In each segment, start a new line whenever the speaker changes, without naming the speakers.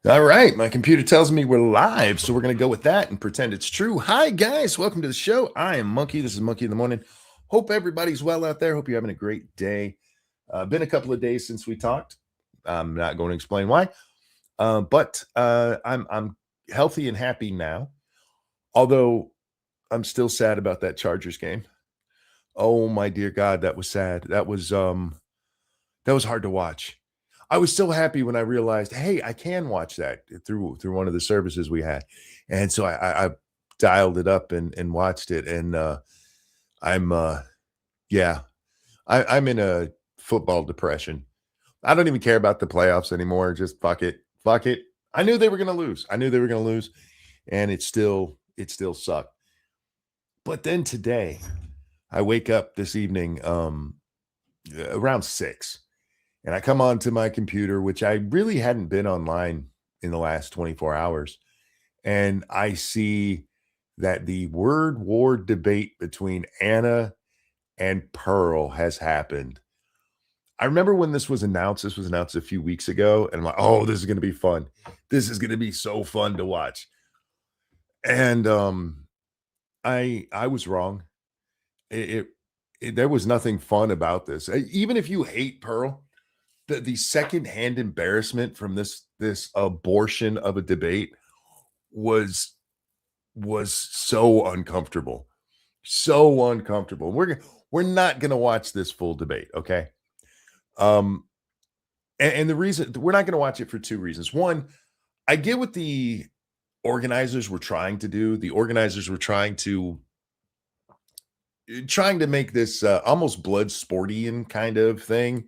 All right, my computer tells me we're live, so we're going to go with that and pretend it's true. Hi, guys. Welcome to the show. I am Monkey. This is Monkey in the Morning. Hope everybody's well out there. Hope you're having a great day. Been a couple of days since we talked. I'm not going to explain why, but I'm healthy and happy now. Although I'm still sad about that Chargers game. Oh my dear God, that was sad. That was hard to watch. I was so happy when I realized, hey, I can watch that through one of the services we had, and so I dialed it up and watched it, and I'm yeah, I'm in a football depression. I don't even care about the playoffs anymore. Just fuck it, fuck it. I knew they were gonna lose. I knew they were gonna lose, and it still sucked. But then today, I wake up this evening around 6. And I come onto my computer, which I really hadn't been online in the last 24 hours. And I see that the word war debate between Anna and Pearl has happened. I remember when this was announced a few weeks ago, and I'm like, oh, this is going to be fun. This is going to be so fun to watch. And I was wrong. It, there was nothing fun about this. Even if you hate Pearl, the secondhand embarrassment from this abortion of a debate was was so uncomfortable. So uncomfortable. We're not gonna watch this full debate, okay? Um, and the reason we're not gonna watch it for 2 reasons. One, I get what the organizers were trying to do. The organizers were trying to make this almost blood sportian kind of thing.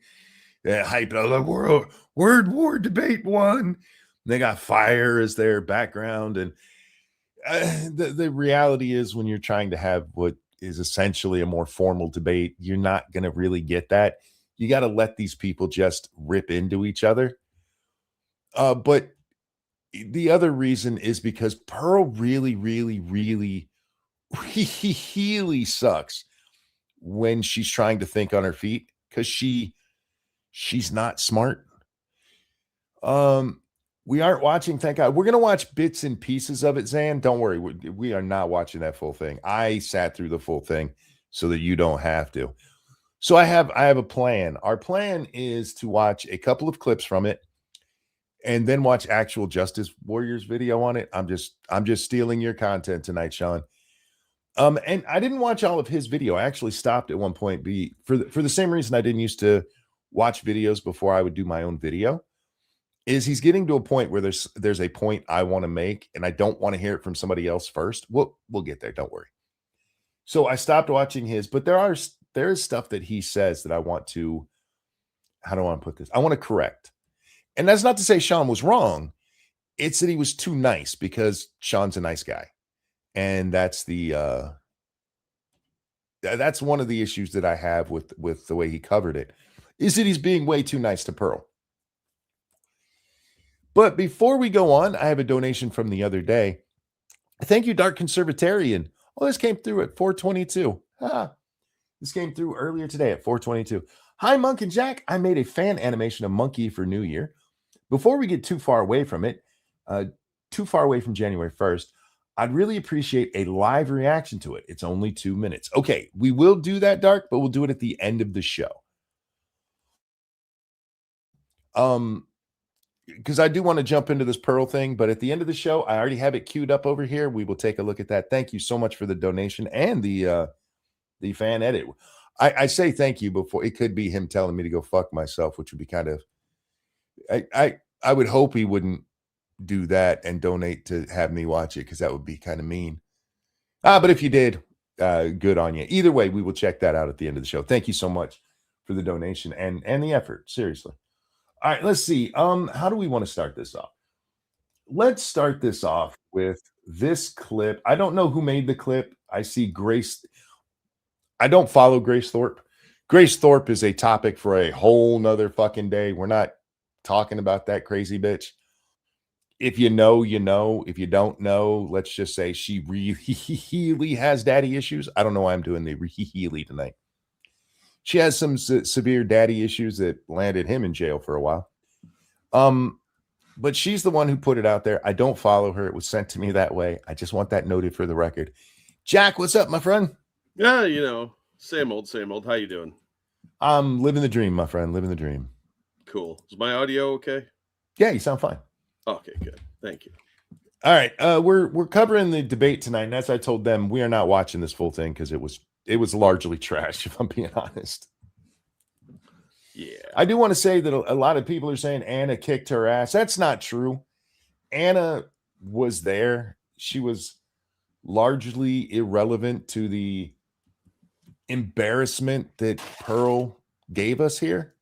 Hype it up like word war debate one. They got fire as their background, and the reality is when you're trying to have what is essentially a more formal debate, you're not going to really get that. You got to let these people just rip into each other. But the other reason is because Pearl really, really, really, really sucks when she's trying to think on her feet because she's not smart. Um, we aren't watching, thank God. We're gonna watch bits and pieces of it, Zan. Don't worry, we are not watching that full thing. I sat through the full thing so that you don't have to. So I have a plan. Our plan is to watch a couple of clips from it and then watch actual Justice Warriors video on it. I'm just stealing your content tonight, Sean. And I didn't watch all of his video. I actually stopped at one point for the same reason I didn't used to watch videos before I would do my own video is he's getting to a point where there's a point I want to make and I don't want to hear it from somebody else first. We'll get there, don't worry. So I stopped watching his, but there is stuff that he says that I want to how do I want to put this? I want to correct. And that's not to say Sean was wrong. It's that he was too nice because Sean's a nice guy. And that's one of the issues that I have with the way he covered it is that he's being way too nice to Pearl. But before we go on, I have a donation from the other day. Thank you, Dark Conservatarian. Oh, this came through at 422. This came through earlier today at 422. Hi, Monk and Jack. I made a fan animation of Monkey for New Year. Before we get too far away from it, too far away from January 1st, I'd really appreciate a live reaction to it. It's only 2 minutes. Okay, we will do that, Dark, but we'll do it at the end of the show. Because I do want to jump into this Pearl thing, but at the end of the show, I already have it queued up over here. We will take a look at that. Thank you so much for the donation and the fan edit. I say thank you before it could be him telling me to go fuck myself, which would be kind of I would hope he wouldn't do that and donate to have me watch it because that would be kind of mean. But if you did, good on you. Either way, we will check that out at the end of the show. Thank you so much for the donation and the effort. Seriously. All right, let's see. How do we want to start this off? Let's start this off with this clip. I don't know who made the clip. I see Grace. I don't follow Grace Thorpe. Grace Thorpe is a topic for a whole nother fucking day. We're not talking about that crazy bitch. If you know, you know. If you don't know, let's just say she really has daddy issues. I don't know why I'm doing the really tonight. She has some severe daddy issues that landed him in jail for a while. but she's the one who put it out there. I don't follow her. It was sent to me that way. I just want that noted for the record. Jack, what's up, my friend?
Yeah, same old, same old. How you doing?
I'm living the dream, my friend. Living the dream.
Cool. Is my audio okay?
Yeah, you sound fine.
Okay, good. Thank you.
All right, we're covering the debate tonight, and as I told them, we are not watching this full thing because it was largely trash, if I'm being honest.
Yeah.
I do want to say that a lot of people are saying Anna kicked her ass. That's not true. Anna was there. She was largely irrelevant to the embarrassment that Pearl gave us here.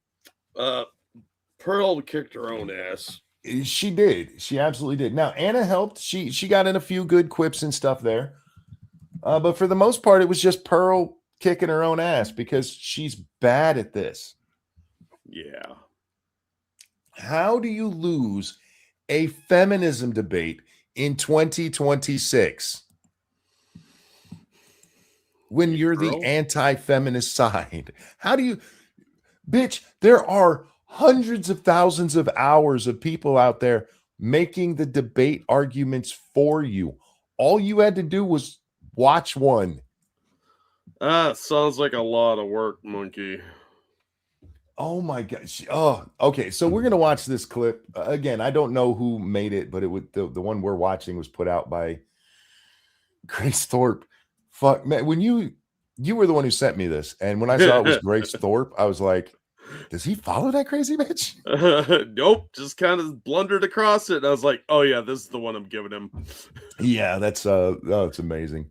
Pearl kicked her own ass.
She did. She absolutely did. Now, Anna helped. She got in a few good quips and stuff there. But for the most part, it was just Pearl kicking her own ass because she's bad at this.
Yeah.
How do you lose a feminism debate in 2026 when you're the anti-feminist side? How do you, bitch, there are hundreds of thousands of hours of people out there making the debate arguments for you. All you had to do was watch one.
Sounds like a lot of work, monkey.
Oh my gosh. Oh, okay. So we're gonna watch this clip again. I don't know who made it, but it would the one we're watching was put out by Grace Thorpe. Fuck, man. When you were the one who sent me this, and when I saw it was Grace Thorpe, I was like, does he follow that crazy bitch?
Nope. Just kind of blundered across it. And I was like, oh yeah, this is the one I'm giving him.
Yeah, that's it's amazing.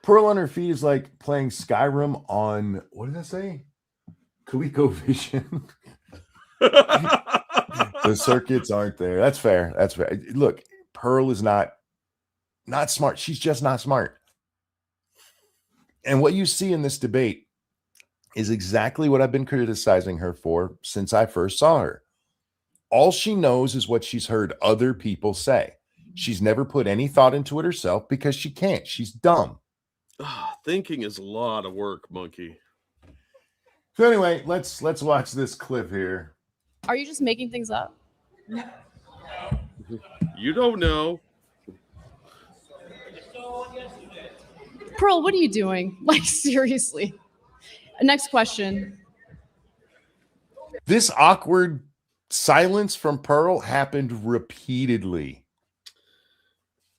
Pearl on her feet is like playing Skyrim on, what did I say? ColecoVision. The circuits aren't there. That's fair. That's fair. Look, Pearl is not smart. She's just not smart. And what you see in this debate is exactly what I've been criticizing her for since I first saw her. All she knows is what she's heard other people say. She's never put any thought into it herself because she can't. She's dumb.
Thinking is a lot of work, monkey.
So anyway, let's watch this clip here.
Are you just making things up?
You don't know.
Pearl, what are you doing? Like, seriously. Next question.
This awkward silence from Pearl happened repeatedly.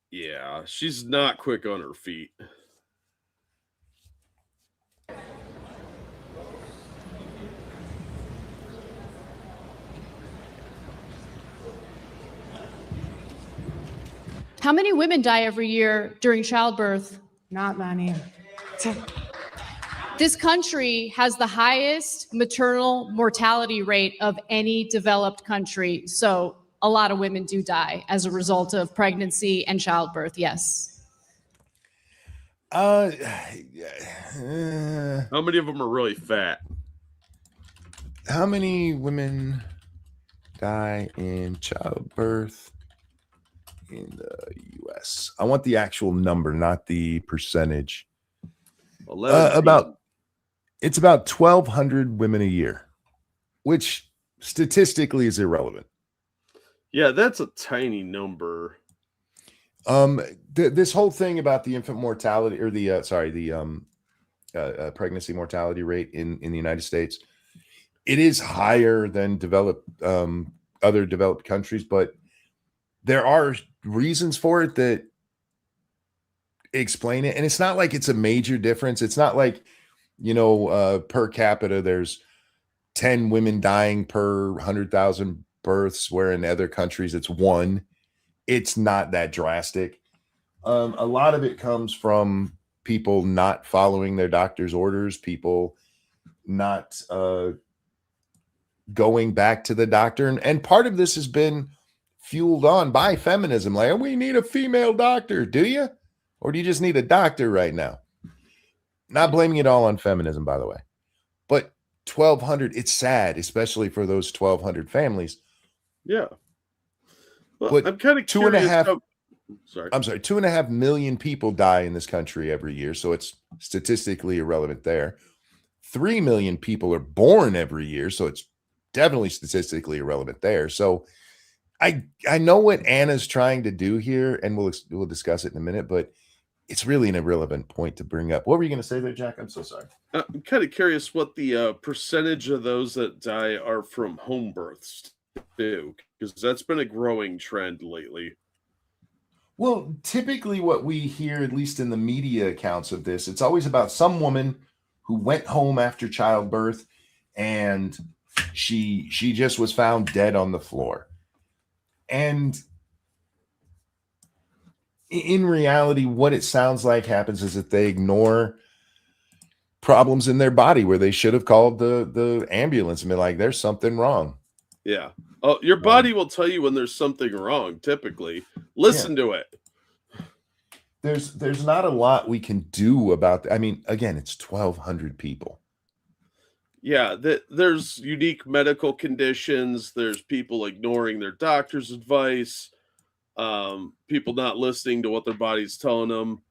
Yeah, she's not quick on her feet.
How many women die every year during childbirth?
Not many.
This country has the highest maternal mortality rate of any developed country. So a lot of women do die as a result of pregnancy and childbirth. Yes.
How many of them are really fat?
How many women die in childbirth in the U.S.? I want the actual number, not the percentage. It's about 1,200 women a year, which statistically is irrelevant.
Yeah, that's a tiny number.
This whole thing about the infant mortality or the pregnancy mortality rate in the United States, it is higher than other developed countries, but there are reasons for it that explain it. And it's not like it's a major difference. It's not like, per capita, there's 10 women dying per 100,000 births, where in other countries it's 1. It's not that drastic. A lot of it comes from people not following their doctor's orders, people not going back to the doctor. And part of this has been fueled on by feminism. Like, we need a female doctor. Do you? Or do you just need a doctor right now? Not blaming it all on feminism, by the way. But 1,200, it's sad, especially for those 1,200 families.
Yeah. Well,
but
I'm kind of
2.5 2.5 million people die in this country every year, so it's statistically irrelevant there. 3 million people are born every year, so it's definitely statistically irrelevant there. So I know what Anna's trying to do here, and we'll discuss it in a minute, but it's really an irrelevant point to bring up. What were you going to say there, Jack? I'm so sorry.
I'm kind of curious what the percentage of those that die are from home births, too, because that's been a growing trend lately.
Well, typically what we hear, at least in the media accounts of this, it's always about some woman who went home after childbirth and she just was found dead on the floor. And in reality, what it sounds like happens is that they ignore problems in their body where they should have called the ambulance and been like, there's something wrong.
Yeah. Oh, your body will tell you when there's something wrong, typically. Listen to it.
There's not a lot we can do about that. I mean, again, it's 1,200 people.
Yeah, there's unique medical conditions. There's people ignoring their doctor's advice. People not listening to what their body's telling them.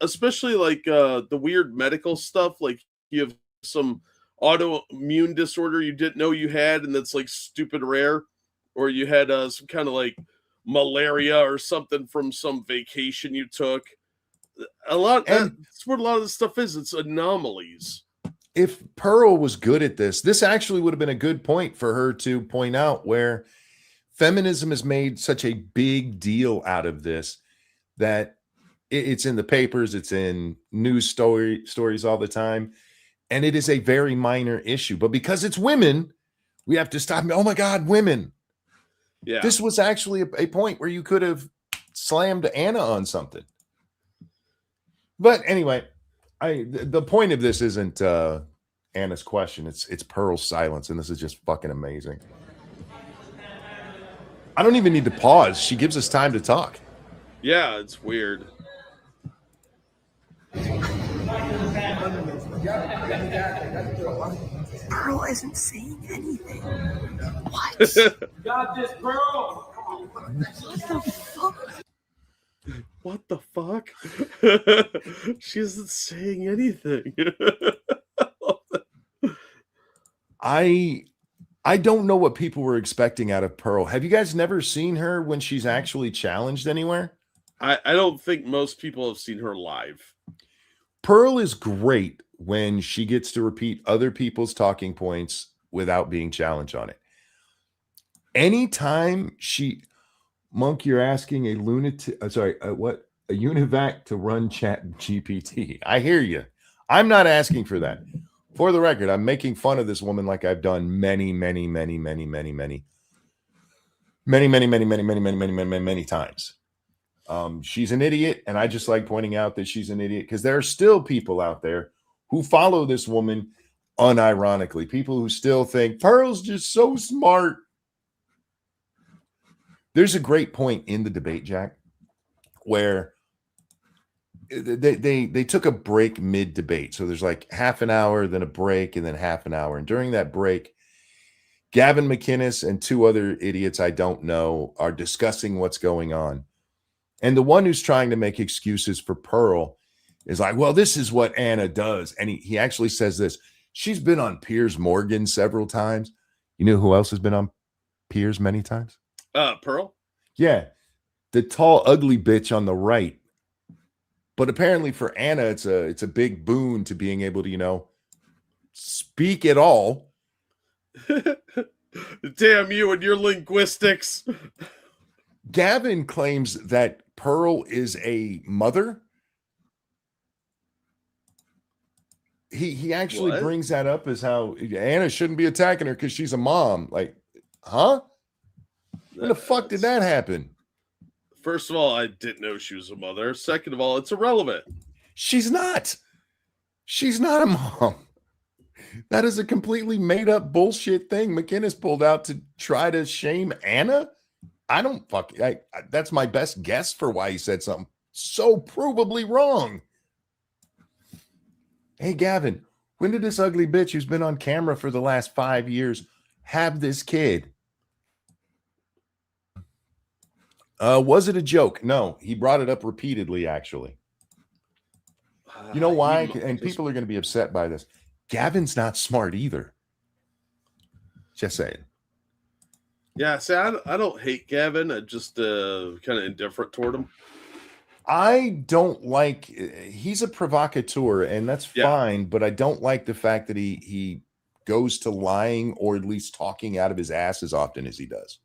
Especially like the weird medical stuff. Like you have some autoimmune disorder you didn't know you had, and that's like stupid rare, or you had some kind of like malaria or something from some vacation you took. That's what a lot of this stuff is. It's anomalies.
If Pearl was good at this actually would have been a good point for her to point out, where feminism has made such a big deal out of this that it's in the papers, it's in news stories all the time, and it is a very minor issue. But because it's women, we have to stop. Oh my God, women.
Yeah.
This was actually a point where you could have slammed Anna on something. But anyway, the point of this isn't Anna's question. It's Pearl's silence, and this is just fucking amazing. I don't even need to pause. She gives us time to talk.
Yeah, it's weird.
Pearl isn't saying anything. What?
Got this, Pearl.
What the fuck? She isn't saying anything.
I don't know what people were expecting out of Pearl. Have you guys never seen her when she's actually challenged anywhere?
I don't think most people have seen her live.
Pearl is great when she gets to repeat other people's talking points without being challenged on it. Anytime Monk, you're asking a lunatic, a UNIVAC to run Chat GPT. I hear you. I'm not asking for that. For the record, I'm making fun of this woman like I've done many times. She's an idiot, and I just like pointing out that she's an idiot because there are still people out there who follow this woman unironically. People who still think Pearl's just so smart. There's a great point in the debate, Jack, where they took a break mid-debate. So there's like half an hour, then a break, and then half an hour. And during that break, Gavin McInnes and two other idiots I don't know are discussing what's going on. And the one who's trying to make excuses for Pearl is like, well, this is what Anna does. And he actually says this. She's been on Piers Morgan several times. You know who else has been on Piers many times?
Pearl?
Yeah. The tall, ugly bitch on the right. But apparently for Anna, it's a big boon to being able to, speak at all.
Damn you and your linguistics.
Gavin claims that Pearl is a mother. He actually brings that up as how Anna shouldn't be attacking her because she's a mom. Like, huh? When the fuck did that happen?
First of all, I didn't know she was a mother. Second of all, it's irrelevant.
She's not. She's not a mom. That is a completely made up bullshit thing McInnes pulled out to try to shame Anna. That's my best guess for why he said something so provably wrong. Hey, Gavin, when did this ugly bitch who's been on camera for the last 5 years have this kid? Was it a joke? No, he brought it up repeatedly, actually. You know why? And people are going to be upset by this. Gavin's not smart either. Just saying.
Yeah, see, I don't hate Gavin. I'm just kind of indifferent toward him.
I don't like he's a provocateur, and that's
Yeah.
fine, but I don't like the fact that he goes to lying or at least talking out of his ass as often as he does.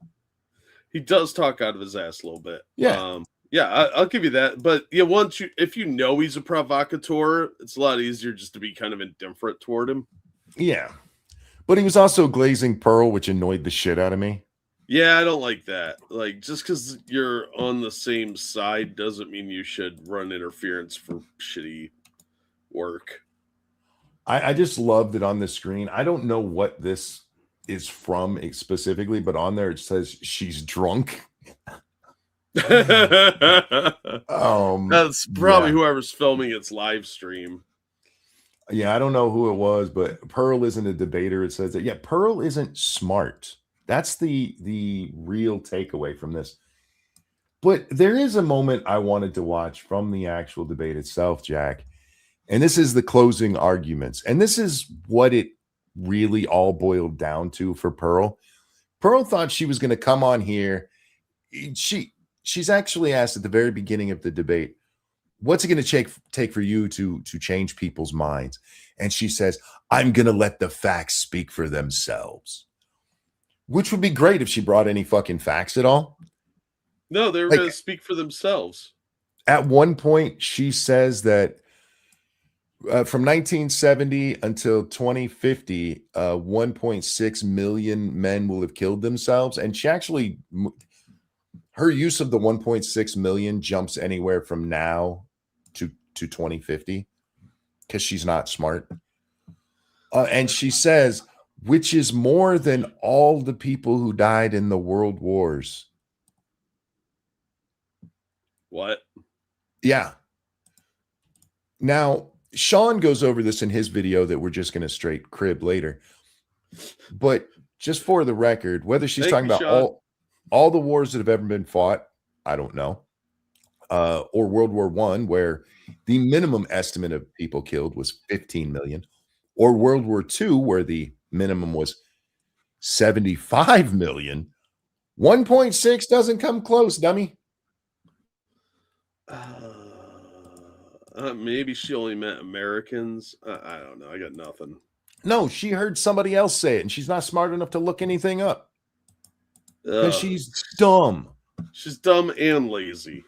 He does talk out of his ass a little bit.
Yeah.
Yeah, I'll give you that. But yeah, if you know he's a provocateur, it's a lot easier just to be kind of indifferent toward him.
Yeah. But he was also glazing Pearl, which annoyed the shit out of me.
Yeah, I don't like that. Like, just because you're on the same side doesn't mean you should run interference for shitty work.
I just love that on the screen. I don't know what this is from specifically, but on there it says she's drunk.
That's probably
yeah.
whoever's filming its live stream.
Yeah, I don't know who it was, but Pearl isn't a debater. It says that. Yeah, Pearl isn't smart. That's the real takeaway from this. But there is a moment I wanted to watch from the actual debate itself, Jack. And this is the closing arguments. And this is what it really all boiled down to for Pearl. Pearl thought she was going to come on here. She's actually asked at the very beginning of the debate, what's it going to take for you to change people's minds? And she says, I'm going to let the facts speak for themselves. Which would be great if she brought any fucking facts at all.
No, they were going to speak for themselves.
At one point, she says that from 1970 until 2050, 1.6 million men will have killed themselves. And she actually, her use of the 1.6 million jumps anywhere from now to 2050 because she's not smart. And she says, which is more than all the people who died in the world wars.
What?
Yeah. Now, Sean goes over this in his video that we're just going to straight crib later. But just for the record, whether she's talking about all the wars that have ever been fought, I don't know. Or World War I, where the minimum estimate of people killed was 15 million. Or World War II, where the minimum was 75 million. 1.6 doesn't come close, dummy.
Maybe she only meant Americans. I don't know. I got nothing.
No, she heard somebody else say it, and she's not smart enough to look anything up. Because she's dumb.
She's dumb and lazy.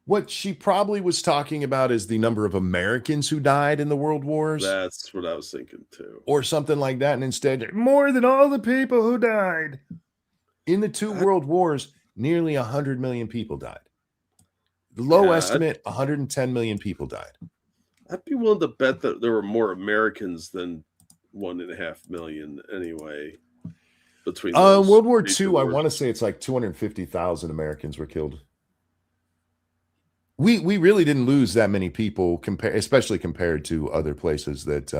What she probably was talking about is the number of Americans who died in the world wars.
That's what I was thinking too.
Or something like that. And instead, more than all the people who died. In the two world wars, nearly 100 million people died. The low estimate, 110 million people died.
I'd be willing to bet that there were more Americans than 1.5 million anyway. Between
World War II, I want to say it's like 250,000 Americans were killed. We really didn't lose that many people, especially compared to other places that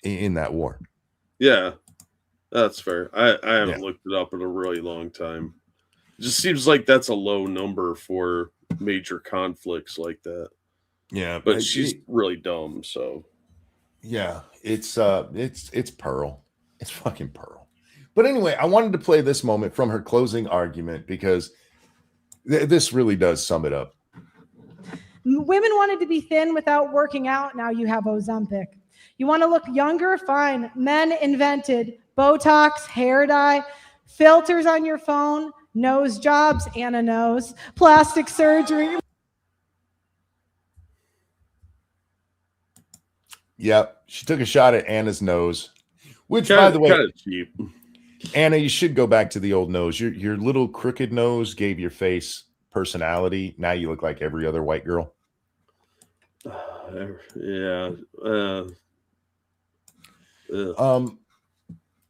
in that war.
Yeah, that's fair. I haven't looked it up in a really long time. It just seems like that's a low number for major conflicts like that.
Yeah,
but she's really dumb. So
yeah, it's Pearl. It's fucking Pearl. But anyway, I wanted to play this moment from her closing argument because this really does sum it up.
Women wanted to be thin without working out. Now you have Ozempic. You want to look younger? Fine. Men invented Botox, hair dye, filters on your phone, nose jobs, Anna knows, plastic surgery.
Yep. She took a shot at Anna's nose, which, by the way,
kind of cheap.
Anna, you should go back to the old nose. Your little crooked nose gave your face personality. Now you look like every other white girl.
Yeah.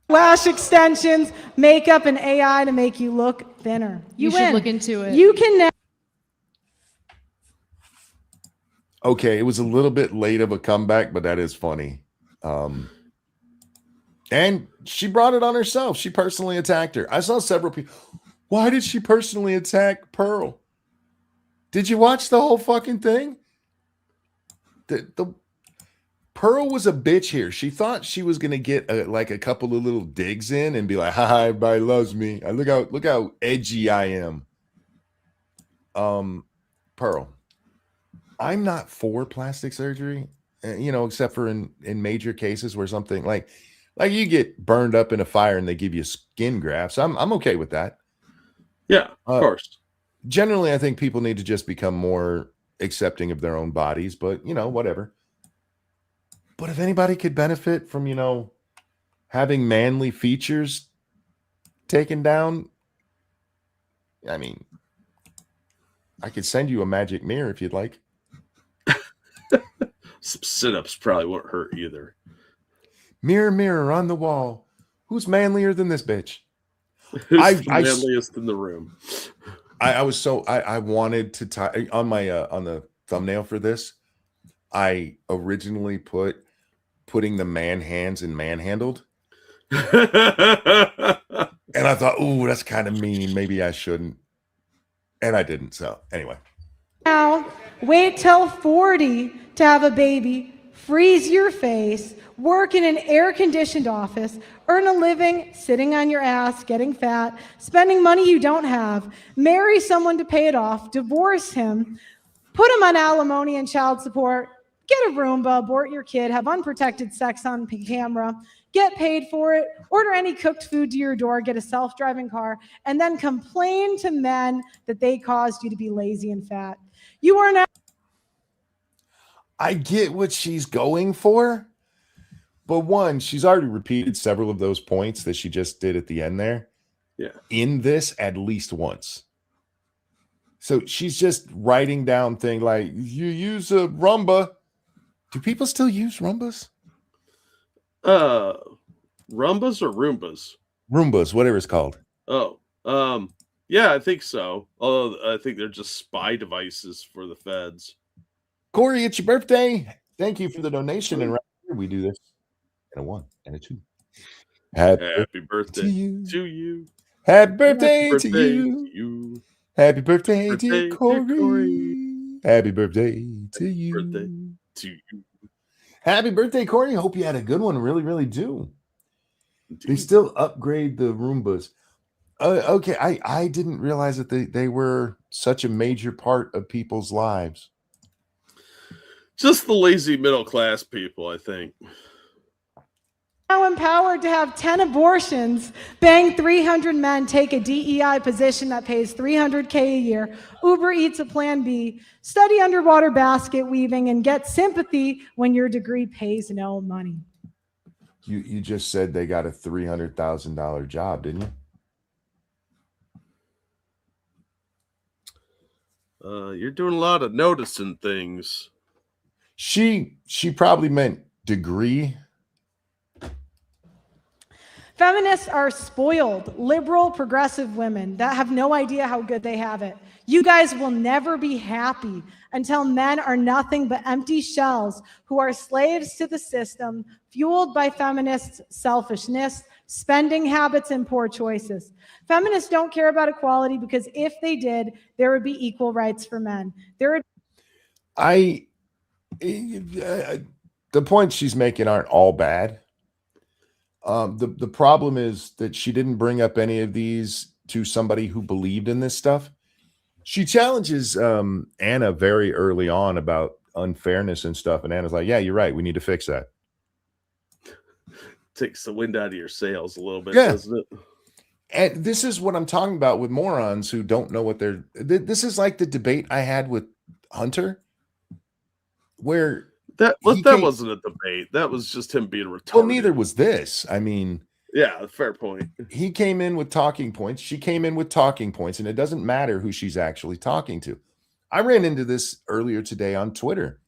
Lash extensions, makeup, and AI to make you look thinner.
You should look into it.
You can now.
Okay, it was a little bit late of a comeback, but that is funny. And she brought it on herself. She personally attacked her. I saw several people. Why did she personally attack Pearl? Did you watch the whole fucking thing? The Pearl was a bitch here. She thought she was gonna get like a couple of little digs in and be like, "Hi, everybody loves me. Look how edgy I am." Pearl, I'm not for plastic surgery, except for in major cases where something like you get burned up in a fire and they give you skin grafts. I'm okay with that.
Yeah, of course.
Generally, I think people need to just become more accepting of their own bodies, but whatever. But if anybody could benefit from, having manly features taken down, I mean, I could send you a magic mirror if you'd like.
Some sit-ups probably won't hurt either.
Mirror, mirror on the wall, who's manlier than this bitch?
Who's the manliest in the room?
I wanted to tie on my on the thumbnail for this. I originally putting the man hands in manhandled. And I thought, ooh, that's kind of mean. Maybe I shouldn't. And I didn't. So anyway.
Now, wait till 40 to have a baby, freeze your face, work in an air-conditioned office, earn a living sitting on your ass, getting fat, spending money you don't have, marry someone to pay it off, divorce him, put him on alimony and child support, get a Roomba, abort your kid, have unprotected sex on camera, get paid for it, order any cooked food to your door, get a self-driving car, and then complain to men that they caused you to be lazy and fat. You are not.
I get what she's going for, but one, she's already repeated several of those points that she just did at the end there.
Yeah.
In this at least once. So she's just writing down things like, you use a Roomba. Do people still use Roombas?
Rumbas or Roombas?
Roombas, whatever it's called.
Oh, yeah, I think so. Although I think they're just spy devices for the feds.
Corey, it's your birthday. Thank you for the donation. And right here we do this in a 1 and a 2.
Happy birthday to you.
Happy birthday to you. Happy birthday, dear Corey. Happy birthday to you.
Birthday to you.
Happy birthday, Corey. Hope you had a good one. Really, really do. They still upgrade the Roombas. Okay, I didn't realize that they were such a major part of people's lives.
Just the lazy middle class people, I think.
Now empowered to have 10 abortions, bang 300 men, take a DEI position that pays $300K a year, Uber Eats a plan B, study underwater basket weaving, and get sympathy when your degree pays no money.
You just said they got a $300,000 job, didn't you?
You're doing a lot of noticing things.
She probably meant degree.
Feminists are spoiled, liberal, progressive women that have no idea how good they have it. You guys will never be happy until men are nothing but empty shells who are slaves to the system, fueled by feminists' selfishness, spending habits, and poor choices. Feminists don't care about equality because if they did, there would be equal rights for men.
The points she's making aren't all bad. The problem is that she didn't bring up any of these to somebody who believed in this stuff. She challenges Anna very early on about unfairness and stuff, and Anna's like, "Yeah, you're right. We need to fix that."
Takes the wind out of your sails a little bit,
Yeah.
doesn't it?
And this is what I'm talking about with morons who don't know what they're. This is like the debate I had with Hunter, where
that wasn't a debate. That was just him being retarded.
Well, neither was this. I mean,
yeah, fair point.
He came in with talking points. She came in with talking points, and it doesn't matter who she's actually talking to. I ran into this earlier today on Twitter,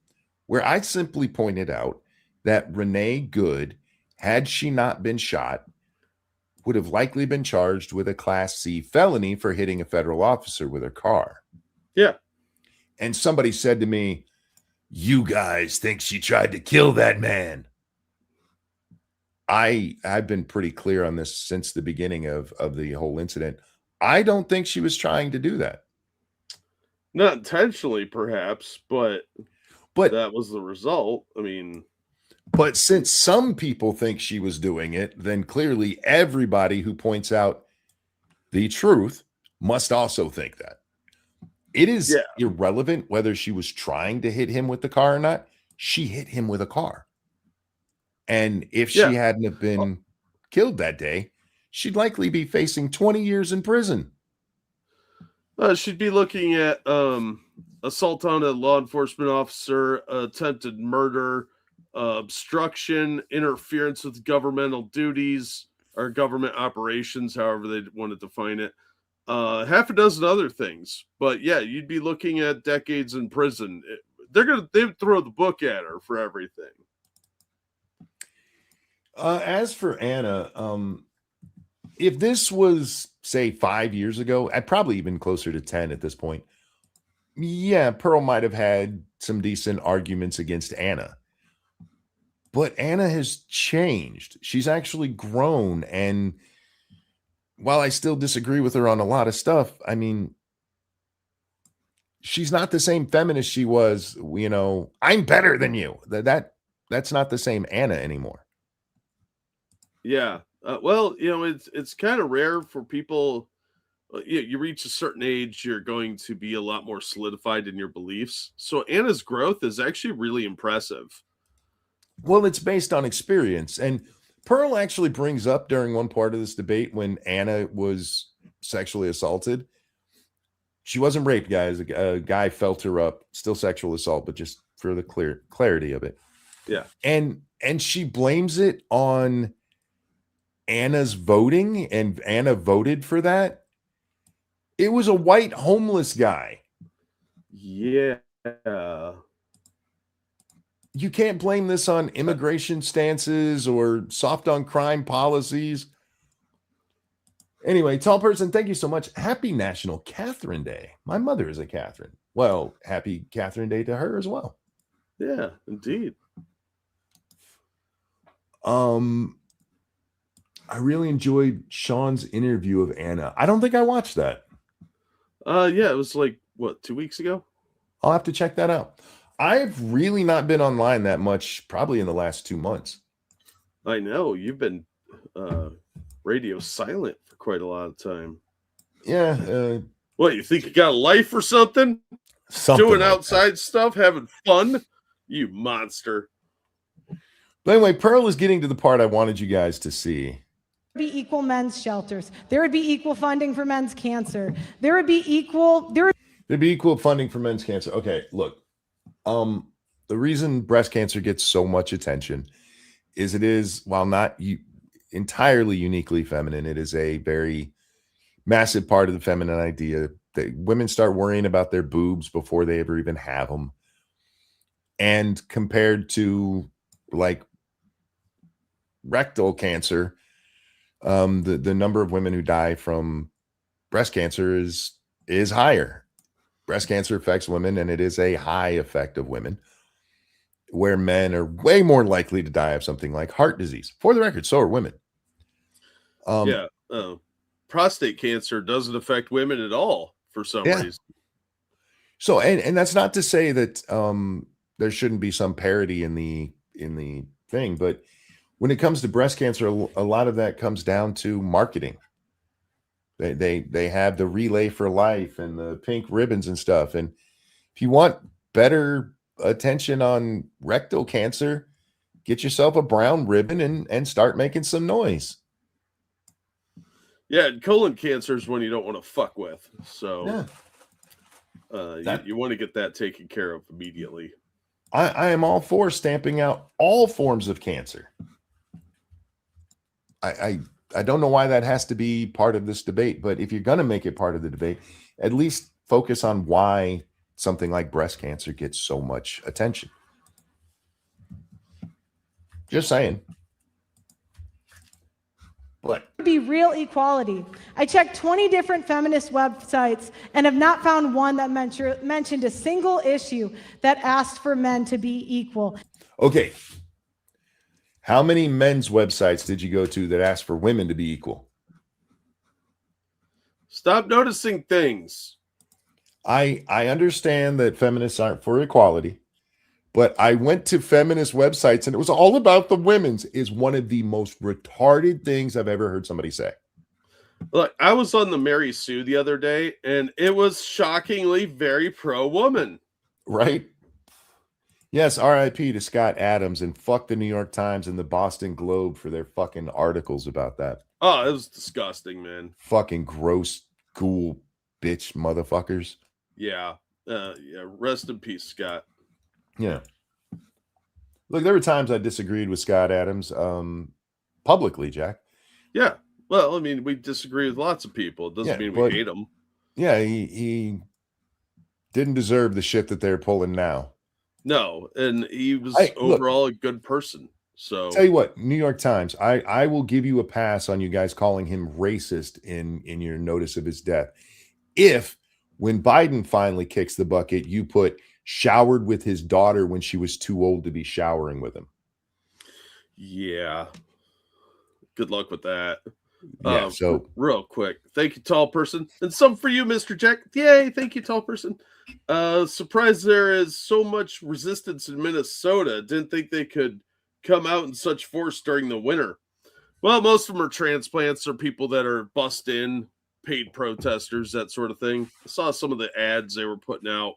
where I simply pointed out that Renee Good, had she not been shot, would have likely been charged with a Class C felony for hitting a federal officer with her car.
Yeah.
And somebody said to me, "You guys think she tried to kill that man?" I've been pretty clear on this since the beginning of the whole incident. I don't think she was trying to do that.
Not intentionally, perhaps, but that was the result. I mean,
But since some people think she was doing it, then clearly everybody who points out the truth must also think that. It is
Yeah.
irrelevant whether she was trying to hit him with the car or not. She hit him with a car. And if she
Yeah.
hadn't have been killed that day, she'd likely be facing 20 years in prison.
She'd be looking at assault on a law enforcement officer, attempted murder, obstruction, interference with governmental duties or government operations, however they want to define it. Half a dozen other things. But yeah, you'd be looking at decades in prison. They would throw the book at her for everything.
As for Anna, if this was, say, 5 years ago, I'd probably even closer to 10 at this point. Yeah, Pearl might have had some decent arguments against Anna. But Anna has changed. She's actually grown. And while I still disagree with her on a lot of stuff, I mean, she's not the same feminist she was, I'm better than you. That's not the same Anna anymore.
Yeah. Well, it's kind of rare for people. You reach a certain age, you're going to be a lot more solidified in your beliefs. So Anna's growth is actually really impressive.
Well, it's based on experience. And Pearl actually brings up during one part of this debate when Anna was sexually assaulted. She wasn't raped, guys. A guy felt her up, still sexual assault, but just for the clarity of it.
Yeah.
And she blames it on Anna's voting, and Anna voted for that. It was a white homeless guy.
Yeah.
You can't blame this on immigration stances or soft on crime policies. Anyway, tall person, thank you so much. Happy National Catherine Day. My mother is a Catherine. Well, happy Catherine Day to her as well.
Yeah, indeed.
I really enjoyed Sean's interview of Anna. I don't think I watched that.
Yeah, it was like, 2 weeks ago?
I'll have to check that out. I've really not been online that much, probably in the last 2 months.
I know. You've been radio silent for quite a lot of time.
Yeah.
What, you think you got a life or something? Doing like outside stuff, having fun? You monster.
But anyway, Pearl is getting to the part I wanted you guys to see.
Be equal men's shelters. There would be equal funding for men's cancer. There'd be equal funding for men's cancer. Okay, look. The reason breast cancer gets so much attention is it is, while not entirely uniquely feminine, it is a very massive part of the feminine idea that women start worrying about their boobs before they ever even have them. And compared to like rectal cancer, the number of women who die from breast cancer is higher. Breast cancer affects women, and it is a high effect of women, where men are way more likely to die of something like heart disease. For the record, so are women.
Prostate cancer doesn't affect women at all for some reason.
So, and that's not to say that there shouldn't be some parity in the thing, but when it comes to breast cancer, a lot of that comes down to marketing. They have the Relay for Life and the pink ribbons and stuff. And if you want better attention on rectal cancer, get yourself a brown ribbon and start making some noise.
Yeah, and colon cancer is one you don't want to fuck with. So you want to get that taken care of immediately.
I am all for stamping out all forms of cancer. I don't know why that has to be part of this debate, but if you're going to make it part of the debate, at least focus on why something like breast cancer gets so much attention. Just saying. But
be real equality. I checked 20 different feminist websites and have not found one that mentioned a single issue that asked for men to be equal.
Okay. How many men's websites did you go to that asked for women to be equal?
Stop noticing things.
I understand that feminists aren't for equality, But I went to feminist websites and it was all about the women's is one of the most retarded things I've ever heard somebody say.
Look, I was on the Mary Sue the other day, and it was shockingly very pro-woman.
Right? Yes, RIP to Scott Adams, and fuck the New York Times and the Boston Globe for their fucking articles about that.
Oh, it was disgusting, man.
Fucking gross, ghoul, bitch motherfuckers.
Yeah. Rest in peace, Scott.
Yeah. Look, there were times I disagreed with Scott Adams publicly, Jack.
Yeah. Well, I mean, we disagree with lots of people. It doesn't mean we hate them.
Yeah, he didn't deserve the shit that they're pulling now.
No, and he was overall a good person. So
tell you what, New York Times, I will give you a pass on you guys calling him racist in your notice of his death. If when Biden finally kicks the bucket, you put showered with his daughter when she was too old to be showering with him.
Yeah. Good luck with that.
Yeah, so
real quick. Thank you, tall person. And some for you, Mr. Jack. Yay, thank you, tall person. Surprised there is so much resistance in Minnesota. Didn't think they could come out in such force during the winter. Well, most of them are transplants or people that are bussed in, paid protesters, that sort of thing. I saw some of the ads they were putting out.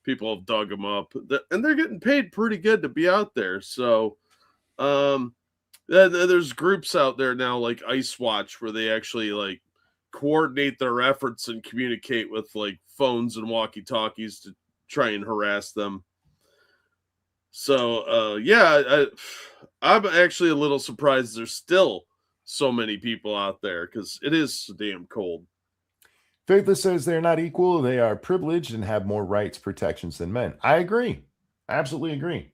People have dug them up. And they're getting paid pretty good to be out there. So, there's groups out there now like Ice Watch where they actually like coordinate their efforts and communicate with like phones and walkie-talkies to try and harass them. So I'm actually a little surprised there's still so many people out there because it is damn cold.
Faithless says they're not equal. They are privileged and have more rights protections than men. I agree. Absolutely agree.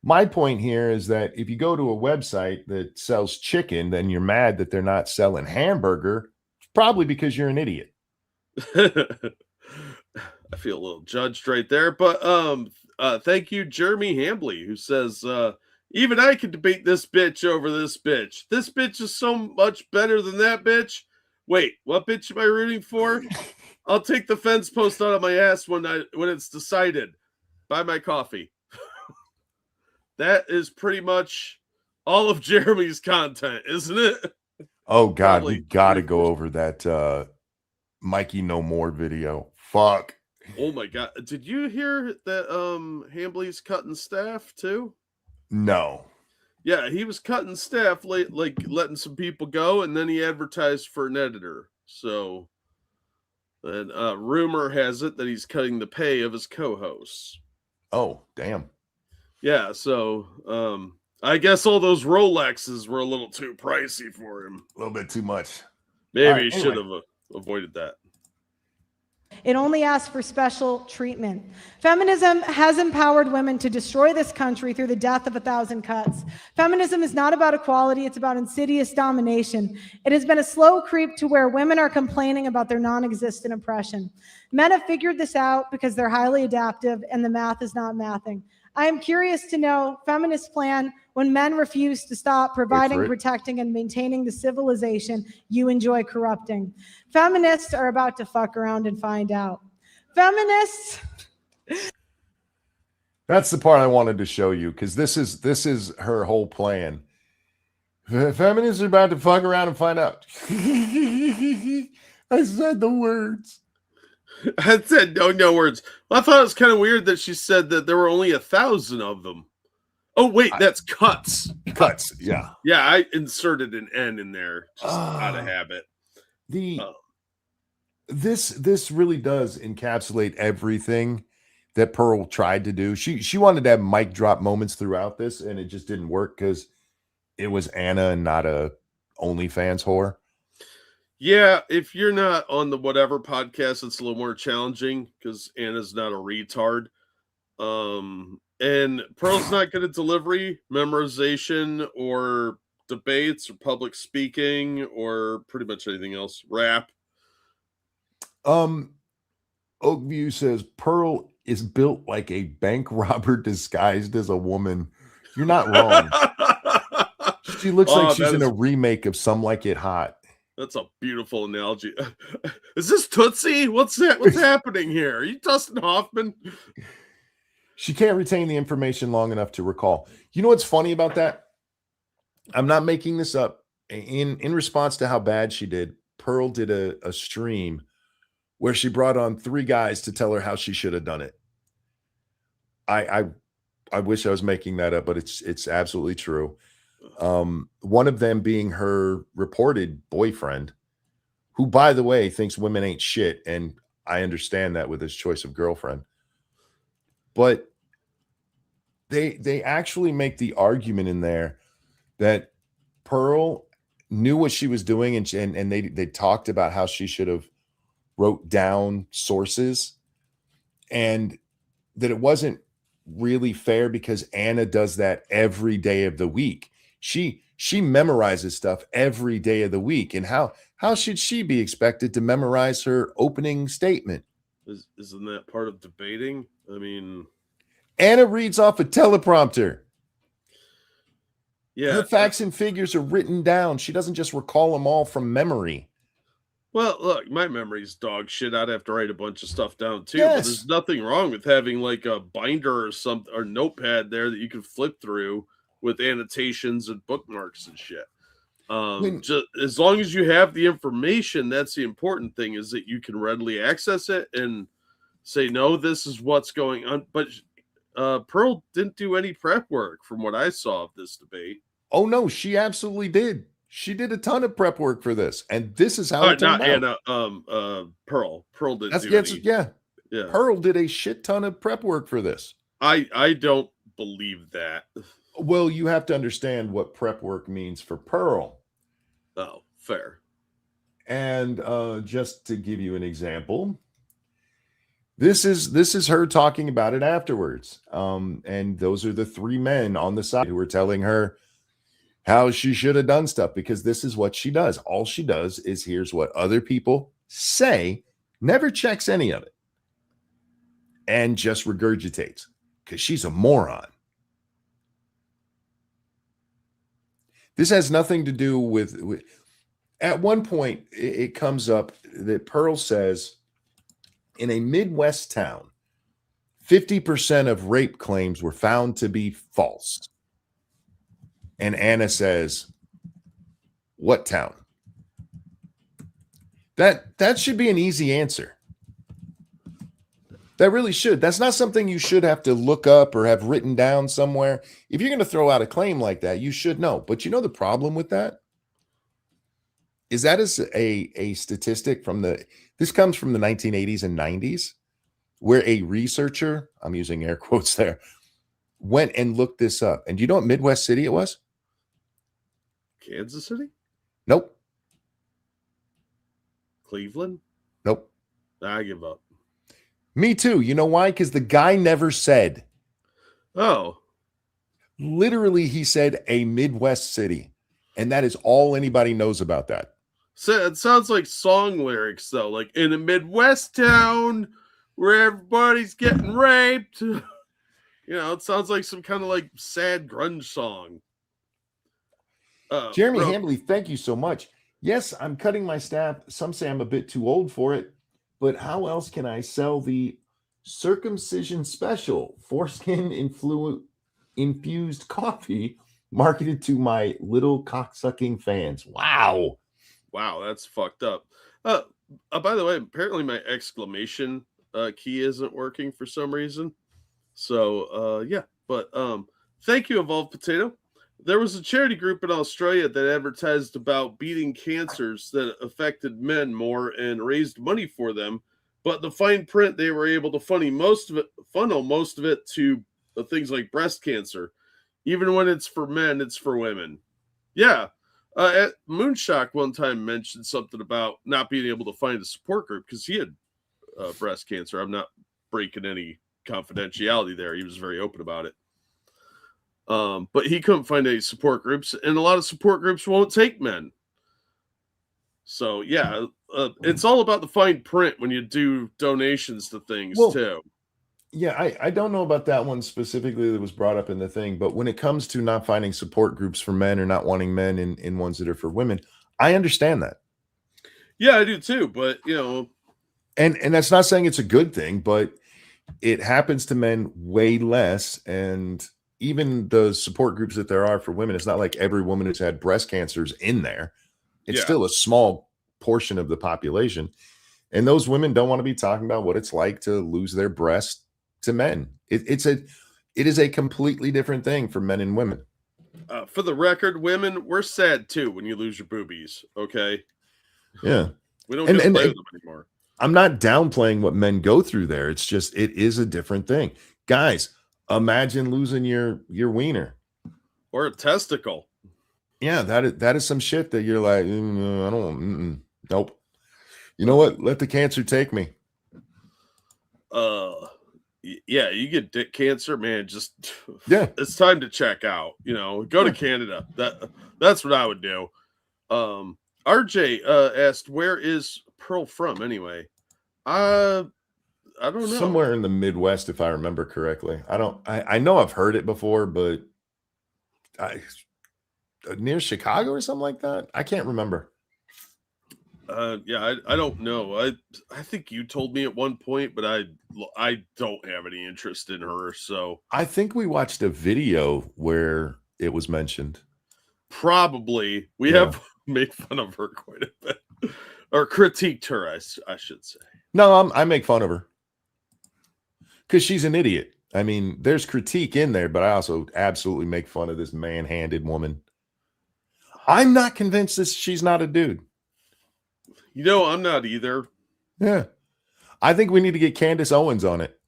My point here is that if you go to a website that sells chicken, then you're mad that they're not selling hamburger. It's probably because you're an idiot.
I feel a little judged right there, but thank you, Jeremy Hambley, who says even I could debate this bitch over this bitch. This bitch is so much better than that bitch. Wait, what bitch am I rooting for? I'll take the fence post out of my ass when it's decided. Buy my coffee. That is pretty much all of Jeremy's content, isn't it?
Oh, God, we got to go over that Mikey No More video. Fuck.
Oh, my God. Did you hear that Hambley's cutting staff, too?
No.
Yeah, he was cutting staff, like letting some people go, and then he advertised for an editor. So, and rumor has it that he's cutting the pay of his co-hosts.
Oh, damn.
Yeah, so I guess all those Rolexes were a little too pricey for him.
A little bit too much.
Maybe he should have avoided that.
It only asks for special treatment. Feminism has empowered women to destroy this country through the death of 1,000 cuts. Feminism is not about equality, it's about insidious domination. It has been a slow creep to where women are complaining about their non-existent oppression. Men have figured this out because they're highly adaptive and the math is not mathing. I am curious to know feminists' plan when men refuse to stop providing, protecting, and maintaining the civilization you enjoy corrupting. Feminists are about to fuck around and find out. Feminists.
That's the part I wanted to show you because this is her whole plan. Feminists are about to fuck around and find out. I said the words.
I said no words. Well, I thought it was kind of weird that she said that there were only 1,000 of them. Oh wait, that's cuts.
Cuts, yeah.
Yeah, I inserted an N in there just out of habit.
This really does encapsulate everything that Pearl tried to do. She wanted to have mic drop moments throughout this, and it just didn't work because it was Anna and not a OnlyFans whore.
Yeah, if you're not on the whatever podcast, it's a little more challenging because Anna's not a retard. And Pearl's not good at delivery, memorization, or debates, or public speaking, or pretty much anything else. Rap.
Oakview says Pearl is built like a bank robber disguised as a woman. You're not wrong. She looks like she's in a remake of Some Like It Hot.
That's a beautiful analogy. Is this Tootsie? What's that? What's happening here? Are you Dustin Hoffman?
She can't retain the information long enough to recall. You know what's funny about that? I'm not making this up. In response to how bad she did, Pearl did a stream where she brought on 3 guys to tell her how she should have done it. I wish I was making that up, but it's absolutely true. One of them being her reported boyfriend, who, by the way, thinks women ain't shit, and I understand that with his choice of girlfriend. But they actually make the argument in there that Pearl knew what she was doing, and they talked about how she should have wrote down sources, and that it wasn't really fair because Anna does that every day of the week. She memorizes stuff every day of the week, and how should she be expected to memorize her opening statement?
Isn't that part of debating? I mean,
Anna reads off a teleprompter.
yeah,
Her facts and figures are written down. She doesn't just recall them all from memory.
well, look, my memory's dog shit. I'd have to write a bunch of stuff down too.
Yes.
But there's nothing wrong with having like a binder or something or notepad there that you can flip through with annotations and bookmarks and shit. Just as long as you have the information, that's the important thing, is that you can readily access it and say, no, this is what's going on. But Pearl didn't do any prep work from what I saw of this debate.
Oh no, she absolutely did. She did a ton of prep work for this, and this is how it turned out.
Anna, Pearl didn't
That's
do any.
yeah.
Yeah.
Pearl did a shit ton of prep work for this.
I don't believe that.
Well, you have to understand what prep work means for Pearl.
Oh, fair.
And just to give you an example, this is her talking about it afterwards. And those are the 3 men on the side who were telling her how she should have done stuff, because this is what she does. All she does is hears what other people say, never checks any of it, and just regurgitates because she's a moron. This has nothing to do with at one point, it comes up that Pearl says in a Midwest town, 50% of rape claims were found to be false. And Anna says, what town? That should be an easy answer. That really should. That's not something you should have to look up or have written down somewhere. If you're going to throw out a claim like that, you should know. But you know the problem with that? Is that is a statistic from this comes from the 1980s and 90s, where a researcher, I'm using air quotes there, went and looked this up. And do you know what Midwest city it was?
Kansas City?
Nope.
Cleveland?
Nope.
I give up.
Me too. You know why? Because the guy never said.
Oh.
Literally, he said a Midwest city. And that is all anybody knows about that.
So it sounds like song lyrics, though. Like, in a Midwest town where everybody's getting raped. You know, it sounds like some kind of like sad grunge song.
Jeremy Hambley, thank you so much. Yes, I'm cutting my staff. Some say I'm a bit too old for it, but how else can I sell the circumcision special foreskin infused coffee marketed to my little cocksucking fans? Wow.
Wow, that's fucked up. By the way, apparently my exclamation key isn't working for some reason. So, yeah, but thank you, Evolved Potato. There was a charity group in Australia that advertised about beating cancers that affected men more and raised money for them. But the fine print, they were able to funnel most of it to things like breast cancer. Even when it's for men, it's for women. Yeah. Moonshock one time mentioned something about not being able to find a support group because he had breast cancer. I'm not breaking any confidentiality there. He was very open about it. But he couldn't find any support groups, and a lot of support groups won't take men. So yeah, it's all about the fine print when you do donations to things too.
Yeah, I don't know about that one specifically that was brought up in the thing, but when it comes to not finding support groups for men or not wanting men in ones that are for women, I understand that.
Yeah, I do too, but you know,
and that's not saying it's a good thing, but it happens to men way less. And even the support groups that there are for women, it's not like every woman who's had breast cancer is in there. It's
Yeah.
still a small portion of the population. And those women don't want to be talking about what it's like to lose their breast to men. It is a completely different thing for men and women.
For the record, women, we're sad too when you lose your boobies. Okay,
Yeah.
we don't
And-
just
and-
play
and-
with them anymore.
I'm not downplaying what men go through there. It's just, it is a different thing. Guys, imagine losing your wiener.
Or a testicle.
Yeah, that is some shit that you're like, I don't, nope. You know what? Let the cancer take me.
Yeah, you get dick cancer, man. Just
Yeah.
it's time to check out. You know, go to Canada. That's what I would do. RJ asked, where is Pearl from anyway? I don't know.
Somewhere in the Midwest, if I remember correctly. I know I've heard it before, but near Chicago or something like that. I can't remember.
Yeah, I don't know. I think you told me at one point, but I don't have any interest in her. So
I think we watched a video where it was mentioned.
probably we
Yeah.
have made fun of her quite a bit, or critiqued her, I should say.
No, I make fun of her because she's an idiot. I mean, there's critique in there, but I also absolutely make fun of this man-handed woman. I'm not convinced that she's not a dude.
You know, I'm not either.
Yeah. I think we need to get Candace Owens on it.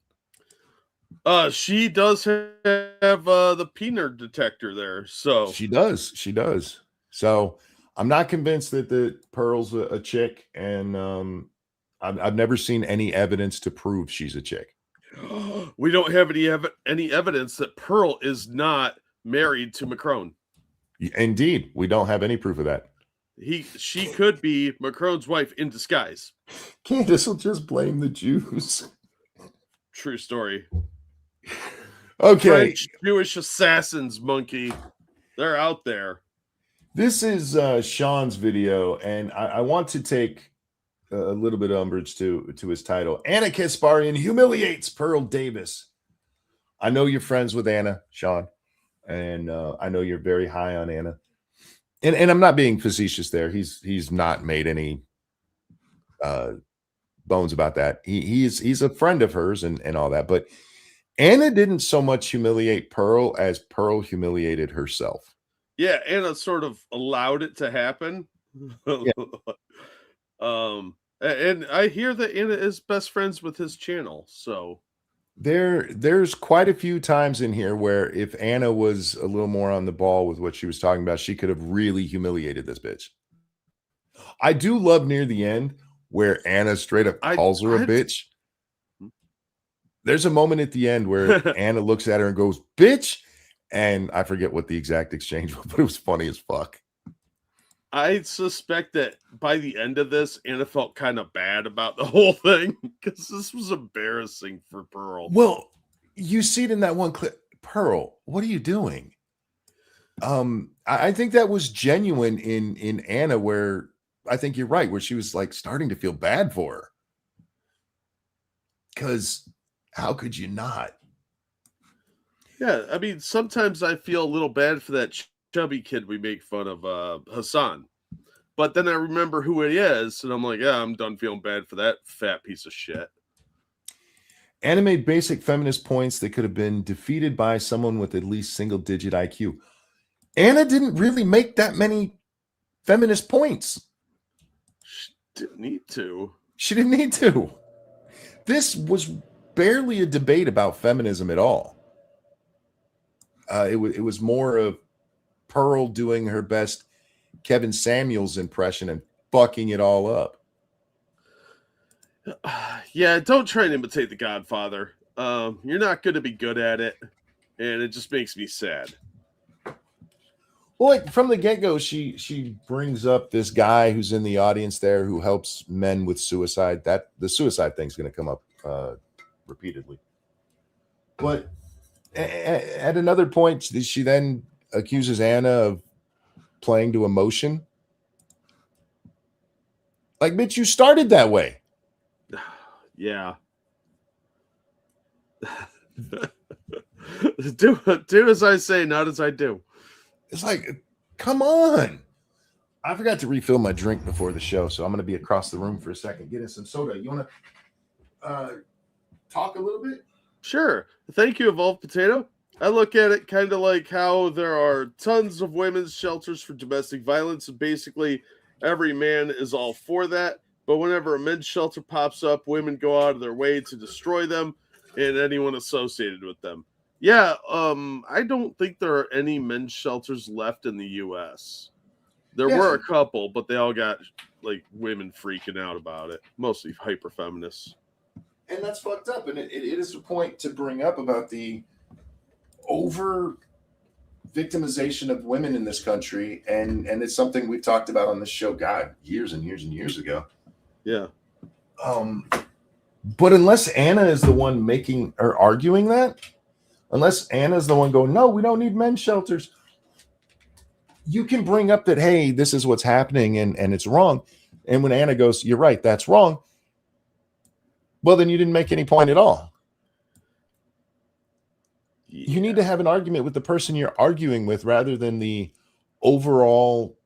She does have the peanut detector there, so
She does. So I'm not convinced that the Pearl's a chick, and I've never seen any evidence to prove she's a chick.
we don't have any evidence that Pearl is not married to Macron.
Indeed, we don't have any proof of that.
She could be Macron's wife in disguise.
Candace will just blame the Jews.
True story.
Okay.
French Jewish assassins, monkey. They're out there.
This is Sean's video, and I want to take a little bit of umbrage to his title. Anna Kasparian humiliates Pearl Davis. I know you're friends with Anna, Sean, and I know you're very high on Anna. And I'm not being facetious there. He's not made any bones about that. He's a friend of hers and all that. But Anna didn't so much humiliate Pearl as Pearl humiliated herself.
Yeah, Anna sort of allowed it to happen.
Yeah.
And I hear that Anna is best friends with his channel. So
There's quite a few times in here where if Anna was a little more on the ball with what she was talking about, she could have really humiliated this bitch. I do love near the end where Anna straight up calls her a bitch. There's a moment at the end where Anna looks at her and goes, bitch. And I forget what the exact exchange was, but it was funny as fuck.
I suspect that by the end of this, Anna felt kind of bad about the whole thing because this was embarrassing for Pearl.
Well, you see it in that one clip. Pearl, what are you doing? I think that was genuine in Anna, where I think you're right, where she was like starting to feel bad for her. Because how could you not?
Yeah, I mean, sometimes I feel a little bad for that chubby kid we make fun of, Hassan. But then I remember who it is, and I'm like, yeah, I'm done feeling bad for that fat piece of shit.
Anna made basic feminist points that could have been defeated by someone with at least single-digit IQ. Anna didn't really make that many feminist points.
She didn't need to.
She didn't need to. This was barely a debate about feminism at all. It was more of Pearl doing her best Kevin Samuels impression and fucking it all up.
Yeah, don't try and imitate the Godfather. You're not going to be good at it, and it just makes me sad.
Well, like from the get-go, she brings up this guy who's in the audience there who helps men with suicide. That the suicide thing's going to come up repeatedly. But at another point, she then accuses Anna of playing to emotion. Like, bitch, you started that way.
Yeah. do as I say, not as I do.
It's like, come on. I forgot to refill my drink before the show, so I'm going to be across the room for a second getting some soda. You want to talk a little bit?
Sure. Thank you, Evolved Potato. I look at it kind of like how there are tons of women's shelters for domestic violence, and basically every man is all for that. But whenever a men's shelter pops up, women go out of their way to destroy them and anyone associated with them. Yeah, I don't think there are any men's shelters left in the U.S. There were a couple, but they all got like women freaking out about it, mostly hyper feminists.
And that's fucked up. And it is a point to bring up about the over victimization of women in this country. And it's something we've talked about on this show, God, years and years and years ago.
Yeah.
But unless Anna is the one making or arguing that, unless Anna is the one going, no, we don't need men's shelters, you can bring up that, hey, this is what's happening and it's wrong. And when Anna goes, you're right, that's wrong. Well, then you didn't make any point at all. Yeah. You need to have an argument with the person you're arguing with rather than the overall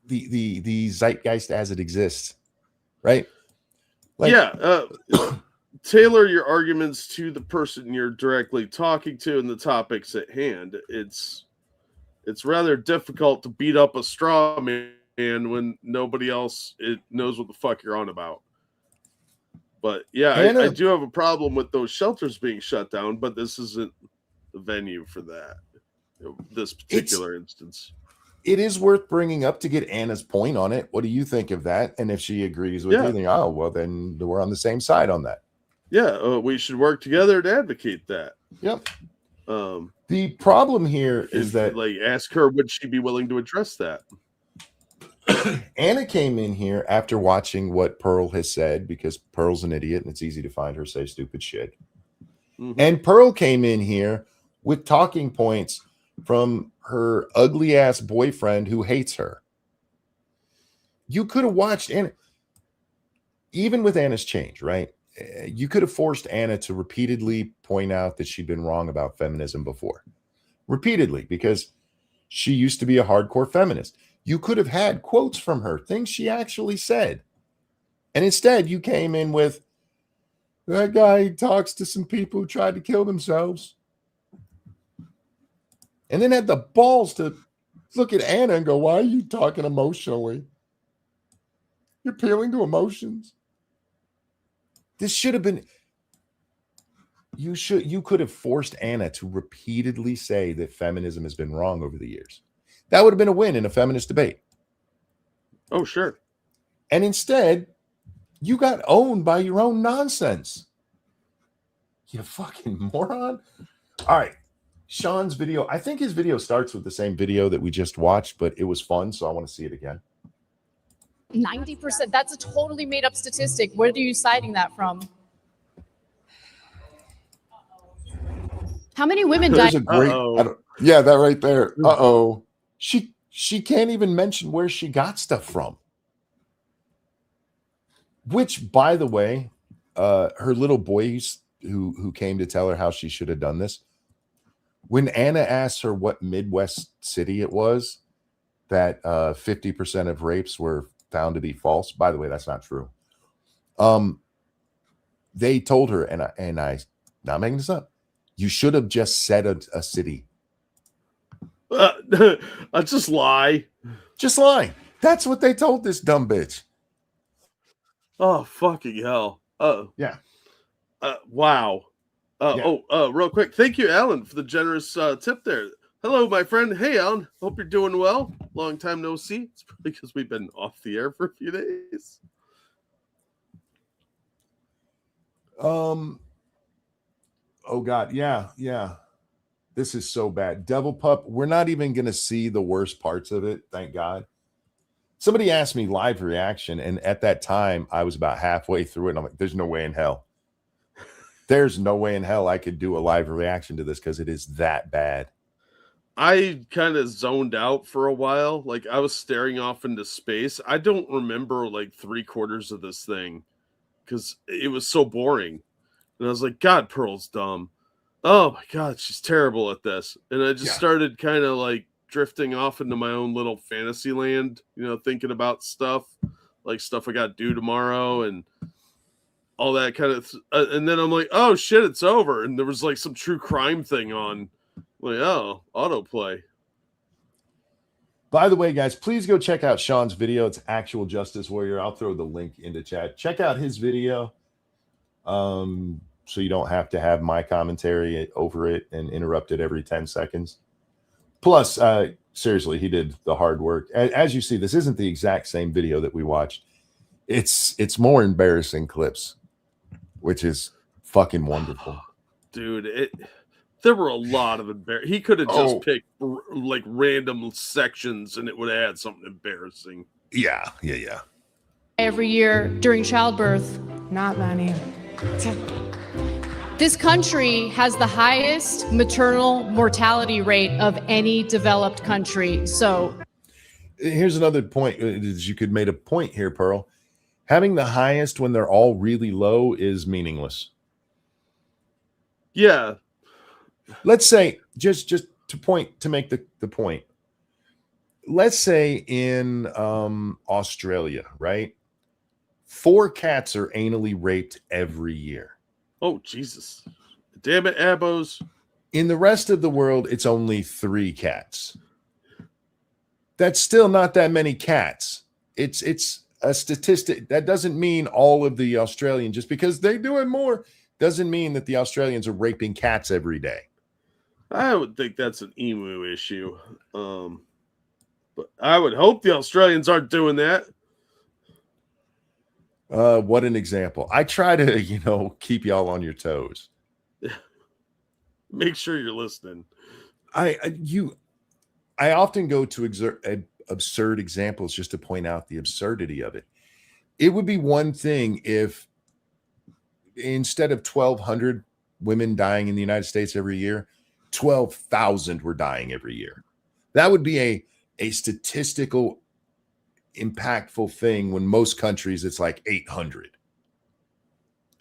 the zeitgeist as it exists, right? Like,
tailor your arguments to the person you're directly talking to and the topics at hand. It's rather difficult to beat up a straw man when nobody else knows what the fuck you're on about. But yeah, I do have a problem with those shelters being shut down, but this isn't the venue for that. This particular instance.
It is worth bringing up to get Anna's point on it. What do you think of that? And if she agrees with you, then, oh, well, then we're on the same side on that.
Yeah, we should work together to advocate that.
Yep. The problem here is that,
like, ask her, would she be willing to address that?
Anna came in here after watching what Pearl has said, because Pearl's an idiot and it's easy to find her say stupid shit. Mm-hmm. And Pearl came in here with talking points from her ugly ass boyfriend who hates her. You could have watched Anna, even with Anna's change, right? You could have forced Anna to repeatedly point out that she'd been wrong about feminism before. Repeatedly, because she used to be a hardcore feminist. You could have had quotes from her, things she actually said. And instead, you came in with, that guy talks to some people who tried to kill themselves. And then had the balls to look at Anna and go, why are you talking emotionally? You're appealing to emotions. This should have been, you could have forced Anna to repeatedly say that feminism has been wrong over the years. That would have been a win in a feminist debate.
Oh, sure.
And instead, you got owned by your own nonsense. You fucking moron. All right. Sean's video. I think his video starts with the same video that we just watched, but it was fun, so I want to see it again.
90%. That's a totally made up statistic. Where are you citing that from? How many women died?
There's a great, yeah, that right there. Uh-oh. She can't even mention where she got stuff from. Which, by the way, her little boy who came to tell her how she should have done this, when Anna asked her what Midwest city it was that 50% of rapes were found to be false. By the way, that's not true. They told her, and I not making this up, you should have just said a city.
Just lie.
Just lie. That's what they told this dumb bitch.
Oh, fucking hell.
Yeah.
Wow. Real quick. Thank you, Alan, for the generous tip there. Hello, my friend. Hey, Alan. Hope you're doing well. Long time no see. It's probably because we've been off the air for a few days.
Oh, God. Yeah. This is so bad. Devil Pup, we're not even going to see the worst parts of it, thank God. Somebody asked me live reaction, and at that time, I was about halfway through it, and I'm like, there's no way in hell. There's no way in hell I could do a live reaction to this because it is that bad.
I kind of zoned out for a while. Like, I was staring off into space. I don't remember, like, 3/4 of this thing because it was so boring. And I was like, God, Pearl's dumb. Oh my God, she's terrible at this. And I just started kind of like drifting off into my own little fantasy land, thinking about stuff like stuff I got to do tomorrow and all that kind of. And then I'm like, oh shit, it's over. And there was like some true crime thing on. Like, oh, autoplay.
By the way, guys, please go check out Sean's video. It's Actual Justice Warrior. I'll throw the link into chat. Check out his video. So you don't have to have my commentary over it and interrupt it every 10 seconds. Plus, seriously, he did the hard work. As you see, this isn't the exact same video that we watched. It's more embarrassing clips, which is fucking wonderful.
Dude, there were a lot of he could have just picked like random sections and it would have had something embarrassing.
Yeah.
Every year during childbirth.
Not many.
This country has the highest maternal mortality rate of any developed country. So
here's another point. You could make a point here, Pearl. Having the highest when they're all really low is meaningless.
Yeah.
Let's say just to make the point. Let's say in Australia, right? 4 cats are anally raped every year.
Oh, Jesus. Damn it, Abos.
In the rest of the world, it's only 3 cats. That's still not that many cats. It's a statistic. That doesn't mean all of the Australians, just because they're doing more, doesn't mean that the Australians are raping cats every day.
I would think that's an emu issue. But I would hope the Australians aren't doing that.
What an example. I try to, keep y'all on your toes.
Make sure you're listening.
I often go to absurd examples just to point out the absurdity of it. It would be one thing if instead of 1,200 women dying in the United States every year, 12,000 were dying every year. That would be a statistical impactful thing when most countries it's like 800.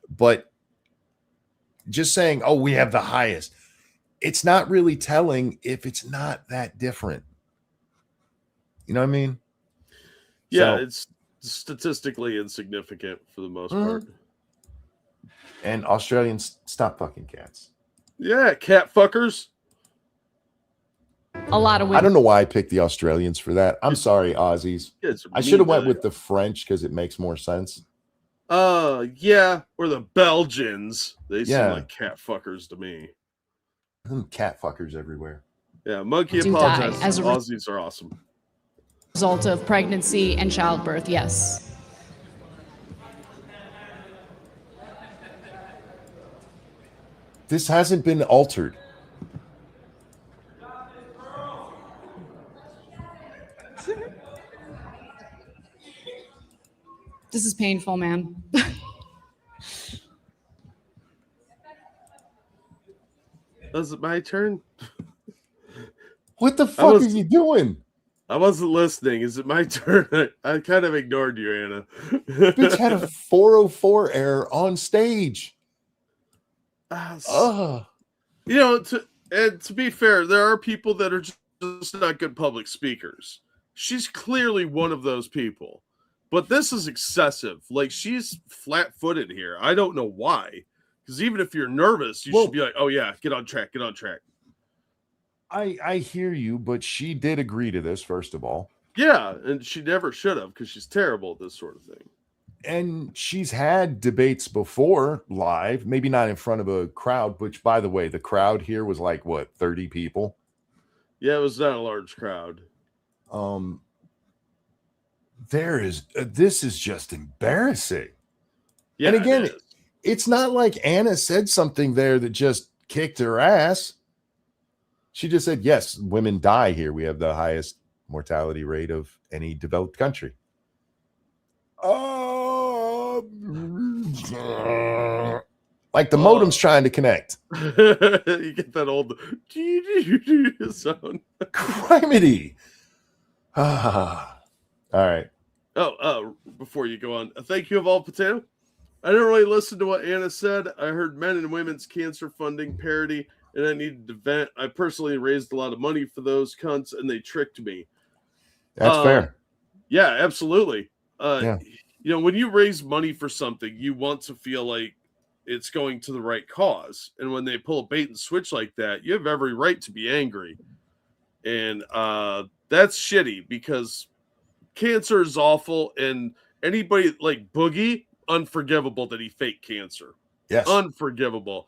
But just saying, oh, we have the highest, it's not really telling if it's not that different. You know what I mean?
Yeah, it's statistically insignificant for the most part.
And Australians, stop fucking cats.
Yeah, cat fuckers.
A lot of women.
I don't know why I picked the Australians for that. I'm sorry, Aussies. I should have went with the French because it makes more sense.
Yeah, or the Belgians. They seem like cat fuckers to me.
Cat fuckers everywhere.
Yeah, Monkey apologizes. Aussies are awesome.
Result of pregnancy and childbirth, yes.
This hasn't been altered.
This is painful, man.
Is it my turn?
What the fuck are you doing?
I wasn't listening. Is it my turn? I kind of ignored you, Anna.
Bitch had a 404 error on stage.
To be fair, there are people that are just not good public speakers. She's clearly one of those people. But this is excessive. Like, she's flat-footed here. I don't know why. Because even if you're nervous, you should be like, oh, yeah, get on track.
I hear you, but she did agree to this, first of all.
Yeah, and she never should have, because she's terrible at this sort of thing.
And she's had debates before live, maybe not in front of a crowd, which, by the way, the crowd here was like, what, 30 people?
Yeah, it was not a large crowd.
This is just embarrassing.
Yeah,
and again, it's not like Anna said something there that just kicked her ass. She just said, yes, women die here. We have the highest mortality rate of any developed country. Like the modem's trying to connect.
You get that old sound.
Criminy. All right.
Oh, before you go on, thank you of all potato. I didn't really listen to what Anna said. I heard men and women's cancer funding parity, and I needed to vent. I personally raised a lot of money for those cunts, and they tricked me.
That's fair.
Yeah, absolutely.
Yeah.
You know, when you raise money for something, you want to feel like it's going to the right cause. And when they pull a bait and switch like that, you have every right to be angry. And that's shitty because cancer is awful. And anybody like Boogie, unforgivable that he faked cancer.
Yes.
Unforgivable.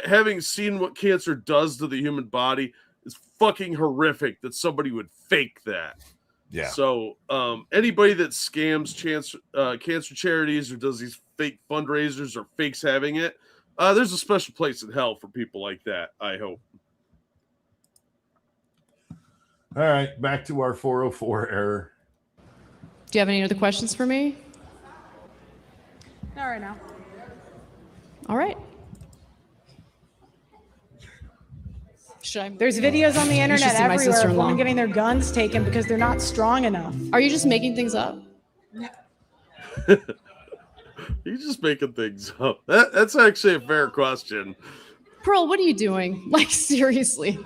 Having seen what cancer does to the human body is fucking horrific that somebody would fake that.
Yeah.
So anybody that scams cancer charities or does these fake fundraisers or fakes having it, there's a special place in hell for people like that, I hope.
All right, back to our 404 error.
Do you have any other questions for me?
Not right now.
All right.
There's videos on the internet
see my
everywhere of
sister-in-law.
women getting their guns taken because they're not strong enough.
Are you just making things up?
You're just making things up. That's actually a fair question.
Pearl, what are you doing? Like, seriously.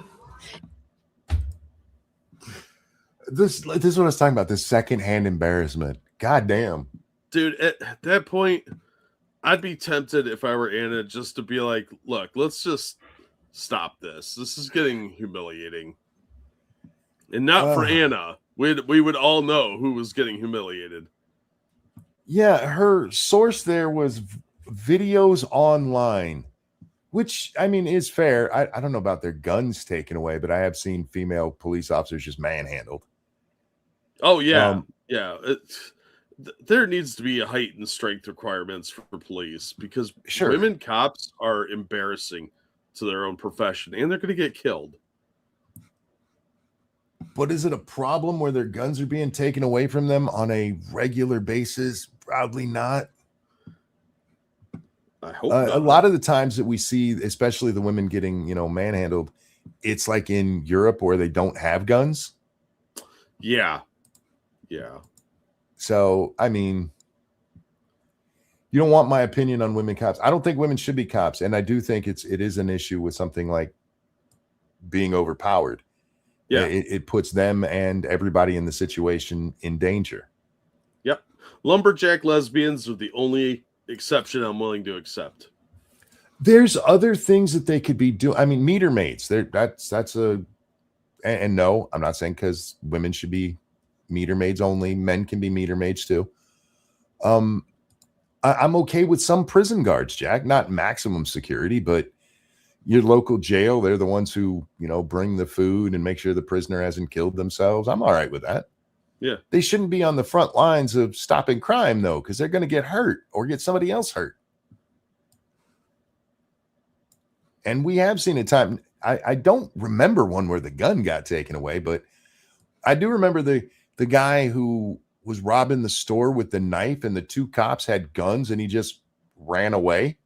This is what I was talking about, this secondhand embarrassment. God damn.
Dude, at that point, I'd be tempted if I were Anna just to be like, look, let's just stop this. This is getting humiliating. And not for Anna. We would all know who was getting humiliated.
Yeah, her source there was videos online, which, I mean, is fair. I don't know about their guns taken away, but I have seen female police officers just manhandled.
Oh, yeah. There needs to be a heightened strength requirements for police because women cops are embarrassing to their own profession and they're going to get killed.
But is it a problem where their guns are being taken away from them on a regular basis? Probably not.
I hope not.
A lot of the times that we see, especially the women getting, manhandled, it's like in Europe where they don't have guns.
Yeah. Yeah.
So, I mean, you don't want my opinion on women cops. I don't think women should be cops. And I do think it is an issue with something like being overpowered.
Yeah.
It puts them and everybody in the situation in danger.
Yep. Lumberjack lesbians are the only exception I'm willing to accept.
There's other things that they could be doing. I mean, meter maids. That's and no, I'm not saying because women should be meter maids only. Men can be meter maids too. I'm okay with some prison guards, Jack. Not maximum security, but your local jail, they're the ones who, bring the food and make sure the prisoner hasn't killed themselves. I'm all right with that.
Yeah.
They shouldn't be on the front lines of stopping crime, though, because they're going to get hurt or get somebody else hurt. And we have seen a time. I don't remember one where the gun got taken away, but I do remember the guy who was robbing the store with the knife and the two cops had guns and he just ran away.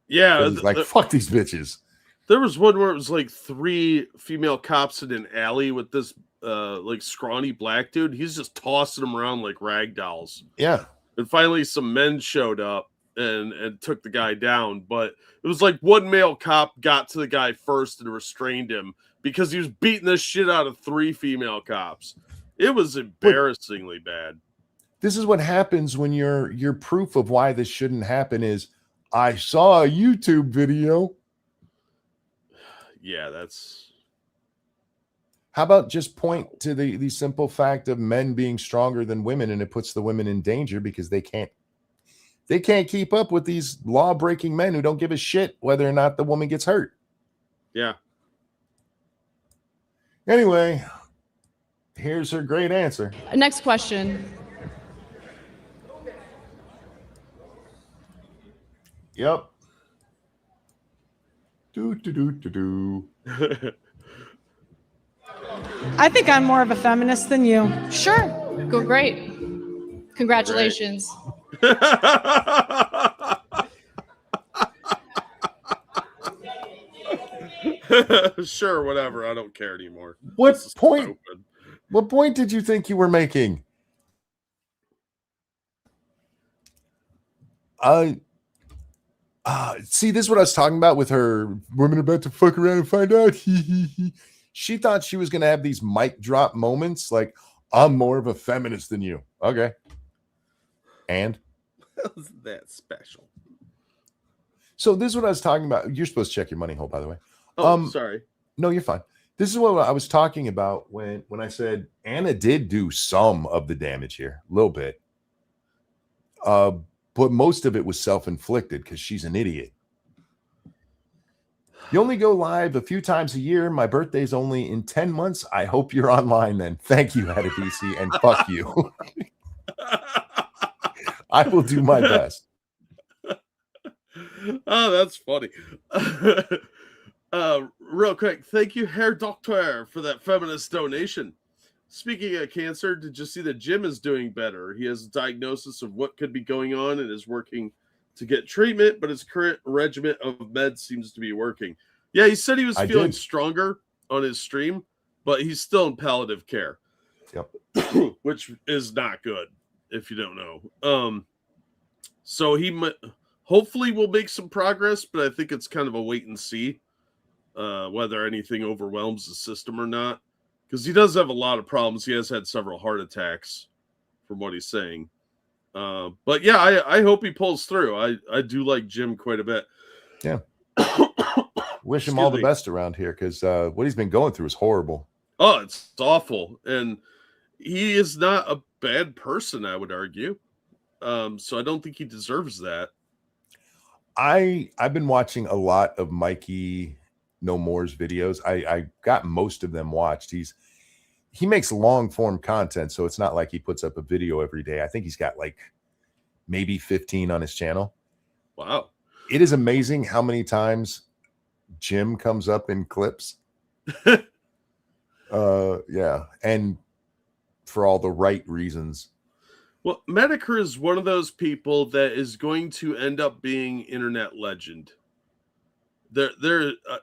Yeah.
Like, fuck these bitches.
There was one where it was like 3 female cops in an alley with this like scrawny black dude. He's just tossing them around like rag dolls.
Yeah.
And finally some men showed up and took the guy down. But it was like one male cop got to the guy first and restrained him because he was beating the shit out of 3 female cops. It was embarrassingly bad.
This is what happens when your proof of why this shouldn't happen is I saw a YouTube video.
Yeah, that's.
How about just point to the simple fact of men being stronger than women, and it puts the women in danger because they can't keep up with these law-breaking men who don't give a shit whether or not the woman gets hurt.
Yeah.
Anyway, here's her great answer.
Next question.
Yep. Do.
I think I'm more of a feminist than you.
Sure. Go great. Congratulations.
Sure, whatever. I don't care anymore.
What point did you think you were making? See, this is what I was talking about with her. Women are about to fuck around and find out. She thought she was going to have these mic drop moments like, I'm more of a feminist than you. Okay. And?
How's that special?
So this is what I was talking about. You're supposed to check your money hole, by the way.
Oh, sorry.
No, you're fine. This is what I was talking about when I said Anna did do some of the damage here, a little bit. But most of it was self-inflicted because she's an idiot. You only go live a few times a year. My birthday's only in 10 months. I hope you're online then. Thank you, Adebisi, and fuck you. I will do my best.
Oh, that's funny. Real quick, thank you, Herr Doctor, for that feminist donation. Speaking of cancer, did you see that Jim is doing better? He has a diagnosis of what could be going on and is working to get treatment, but his current regimen of meds seems to be working. Yeah, he said he was feeling stronger on his stream, but he's still in palliative care.
Yep.
Which is not good if you don't know. So he hopefully will make some progress, but I think it's kind of a wait and see whether anything overwhelms the system or not. Because he does have a lot of problems. He has had several heart attacks from what he's saying. But yeah, I hope he pulls through. I do like Jim quite a bit.
Yeah. Wish him all the best around here because what he's been going through is horrible.
Oh, it's awful. And he is not a bad person, I would argue. So I don't think he deserves that.
I've been watching a lot of Mikey No More's videos. I got most of them watched. He makes long form content, so it's not like he puts up a video every day. I think he's got like maybe 15 on his channel.
Wow.
It is amazing how many times Jim comes up in clips. Yeah, and for all the right reasons.
Well, Medicare is one of those people that is going to end up being internet legend.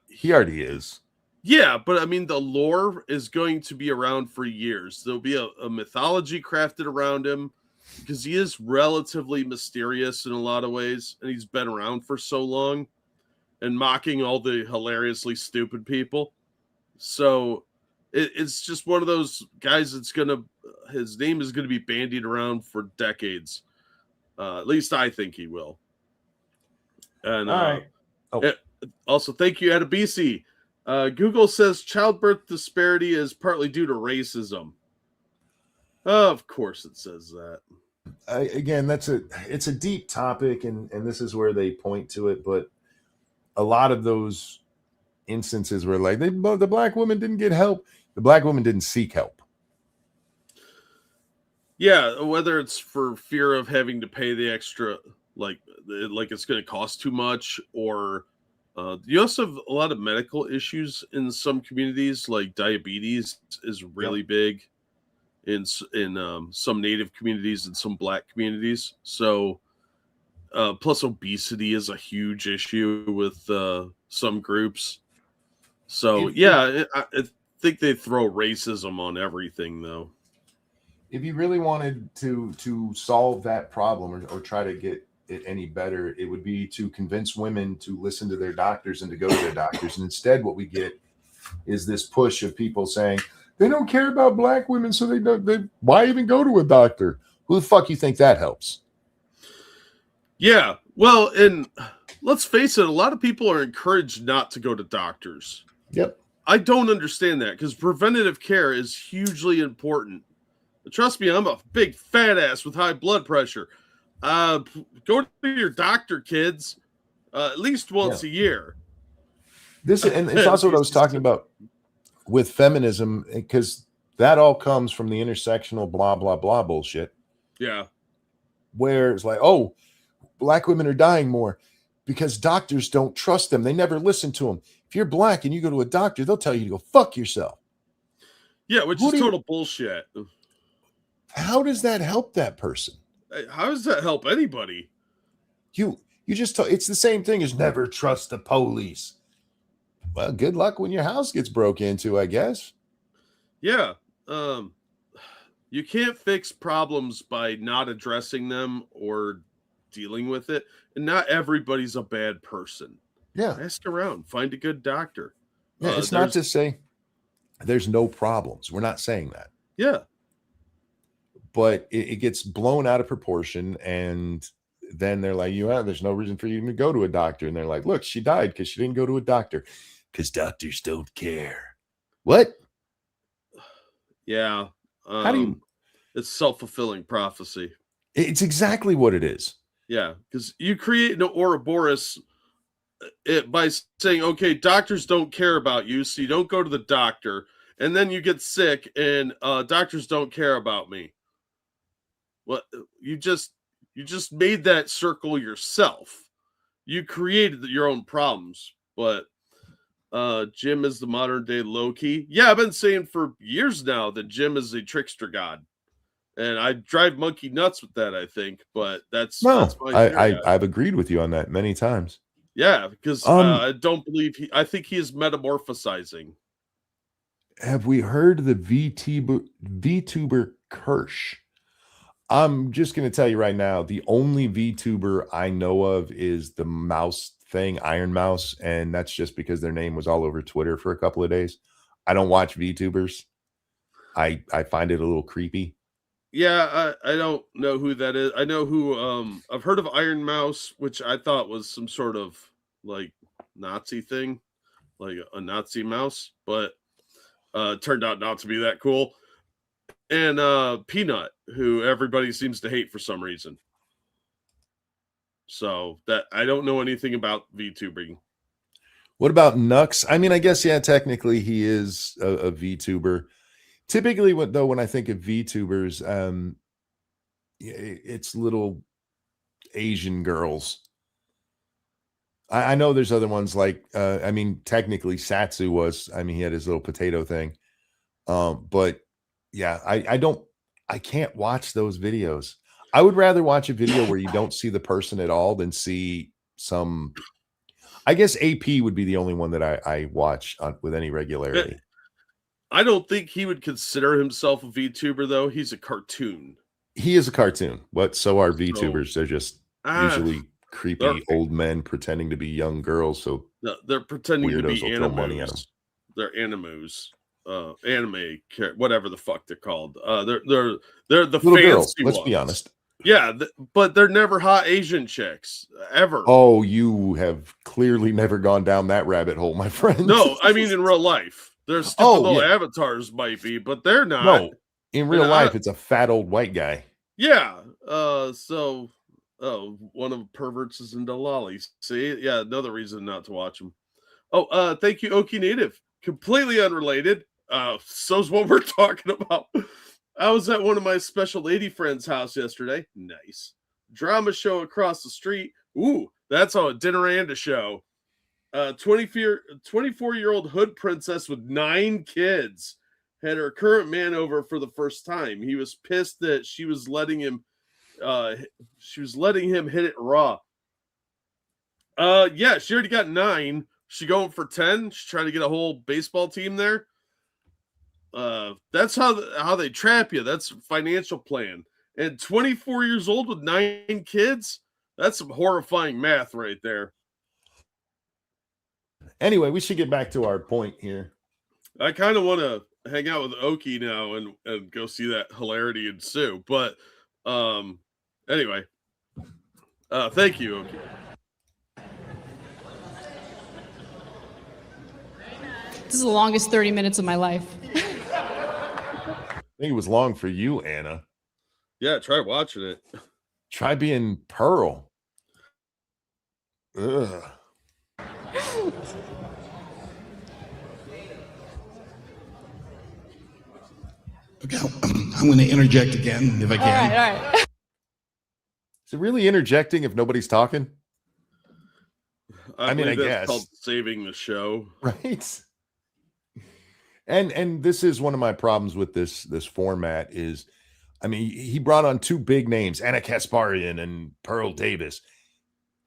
He already is.
Yeah, but I mean, the lore is going to be around for years. There'll be a mythology crafted around him because he is relatively mysterious in a lot of ways, and he's been around for so long and mocking all the hilariously stupid people. So it's just one of those guys that's his name is going to be bandied around for decades. At least I think he will. And
all right.
Also, thank you, Adebisi. Google says childbirth disparity is partly due to racism. Of course it says that.
Again, it's a deep topic, and this is where they point to it, but a lot of those instances where like the black woman didn't get help, the black woman didn't seek help.
Yeah, whether it's for fear of having to pay the extra, like it's going to cost too much, or you also have a lot of medical issues in some communities, like diabetes is really big in some Native communities and some Black communities. So, plus obesity is a huge issue with some groups. So, I think they throw racism on everything, though.
If you really wanted to solve that problem or try to get it any better, it would be to convince women to listen to their doctors and to go to their doctors. And instead, what we get is this push of people saying they don't care about black women, so why even go to a doctor? Who the fuck you think that helps?
Yeah, well, and let's face it, a lot of people are encouraged not to go to doctors.
Yep. I
don't understand that because preventative care is hugely important. But trust me, I'm a big fat ass with high blood pressure. Go to your doctor, kids, at least once a year.
And it's also what I was talking about with feminism, because that all comes from the intersectional blah, blah, blah bullshit.
Yeah.
Where it's like, oh, black women are dying more because doctors don't trust them. They never listen to them. If you're black and you go to a doctor, they'll tell you to go fuck yourself.
Yeah, which is total bullshit.
How does that help that person?
How does that help anybody?
You just it's the same thing as never trust the police. Well, good luck when your house gets broke into, I guess.
Yeah. You can't fix problems by not addressing them or dealing with it. And not everybody's a bad person.
Yeah.
Ask around, find a good doctor.
Yeah, it's not to say there's no problems. We're not saying that.
Yeah.
But it gets blown out of proportion, and then they're like, there's no reason for you to go to a doctor. And they're like, look, she died because she didn't go to a doctor because doctors don't care. What?
Yeah.
How do you?
It's self-fulfilling prophecy.
It's exactly what it is.
Yeah, because you create an Ouroboros by saying, okay, doctors don't care about you, so you don't go to the doctor, and then you get sick, and doctors don't care about me. Well, you just made that circle yourself. You created your own problems. But Jim is the modern day Loki. Yeah, I've been saying for years now that Jim is a trickster god, and I drive monkey nuts with that. I think, but that's my
I've agreed with you on that many times.
Yeah, because I don't believe I think he is metamorphosizing.
Have we heard the VTuber Kirsch? I'm just going to tell you right now, the only VTuber I know of is the mouse thing, Iron Mouse, and that's just because their name was all over Twitter for a couple of days. I don't watch VTubers. I find it a little creepy.
Yeah, I don't know who that is. I know who I've heard of Iron Mouse, which I thought was some sort of like Nazi thing, like a Nazi mouse, but turned out not to be that cool. And Peanut, who everybody seems to hate for some reason. So that I don't know anything about VTubing.
What about Nux? I mean, I guess, yeah, technically he is a VTuber. Typically, when I think of VTubers, it's little Asian girls. I know there's other ones like, I mean, technically Satsu was, I mean, he had his little potato thing. But yeah, I can't watch those videos. I would rather watch a video where you don't see the person at all than see some, I guess AP would be the only one that I watch with any regularity.
I don't think he would consider himself a VTuber, though. He's a cartoon.
He is a cartoon, but so are VTubers. They're just usually creepy old men pretending to be young girls. So
they're pretending to be
animus.
They're animus, anime, whatever the fuck they're called. They're the little fancy
girls. Let's
ones.
Be honest.
Yeah, but they're never hot Asian chicks ever.
Oh, you have clearly never gone down that rabbit hole, my friend.
No, I mean in real life. Their stupid little avatars might be, but they're not.
No, in real life, it's a fat old white guy.
Yeah. So one of the perverts is into lollies. See, yeah, another reason not to watch them. Oh, thank you, Okie Native. Completely unrelated. So's what we're talking about. I was at one of my special lady friends' house yesterday. Nice. Drama show across the street. Ooh, that's a dinner and a show. 24-year-old hood princess with 9 kids had her current man over for the first time. He was pissed that she was letting him hit it raw. Yeah, she already got 9. She going for 10. She's trying to get a whole baseball team there. That's how they trap you. That's a financial plan. And 24 years old with 9 kids, that's some horrifying math right there.
Anyway, we should get back to our point here.
I kind of want to hang out with Okie now and go see that hilarity ensue. But anyway, thank you, Okie.
This is the longest 30 minutes of my life.
I think it was long for you, Anna.
Yeah, try watching it.
Try being Pearl. Ugh.
Okay, I'm going to interject again if I can.
All right.
Is it really interjecting if nobody's talking? I mean, I guess
called saving the show,
right? And this is one of my problems with this format is, I mean, he brought on 2 big names, Anna Kasparian and Pearl Davis.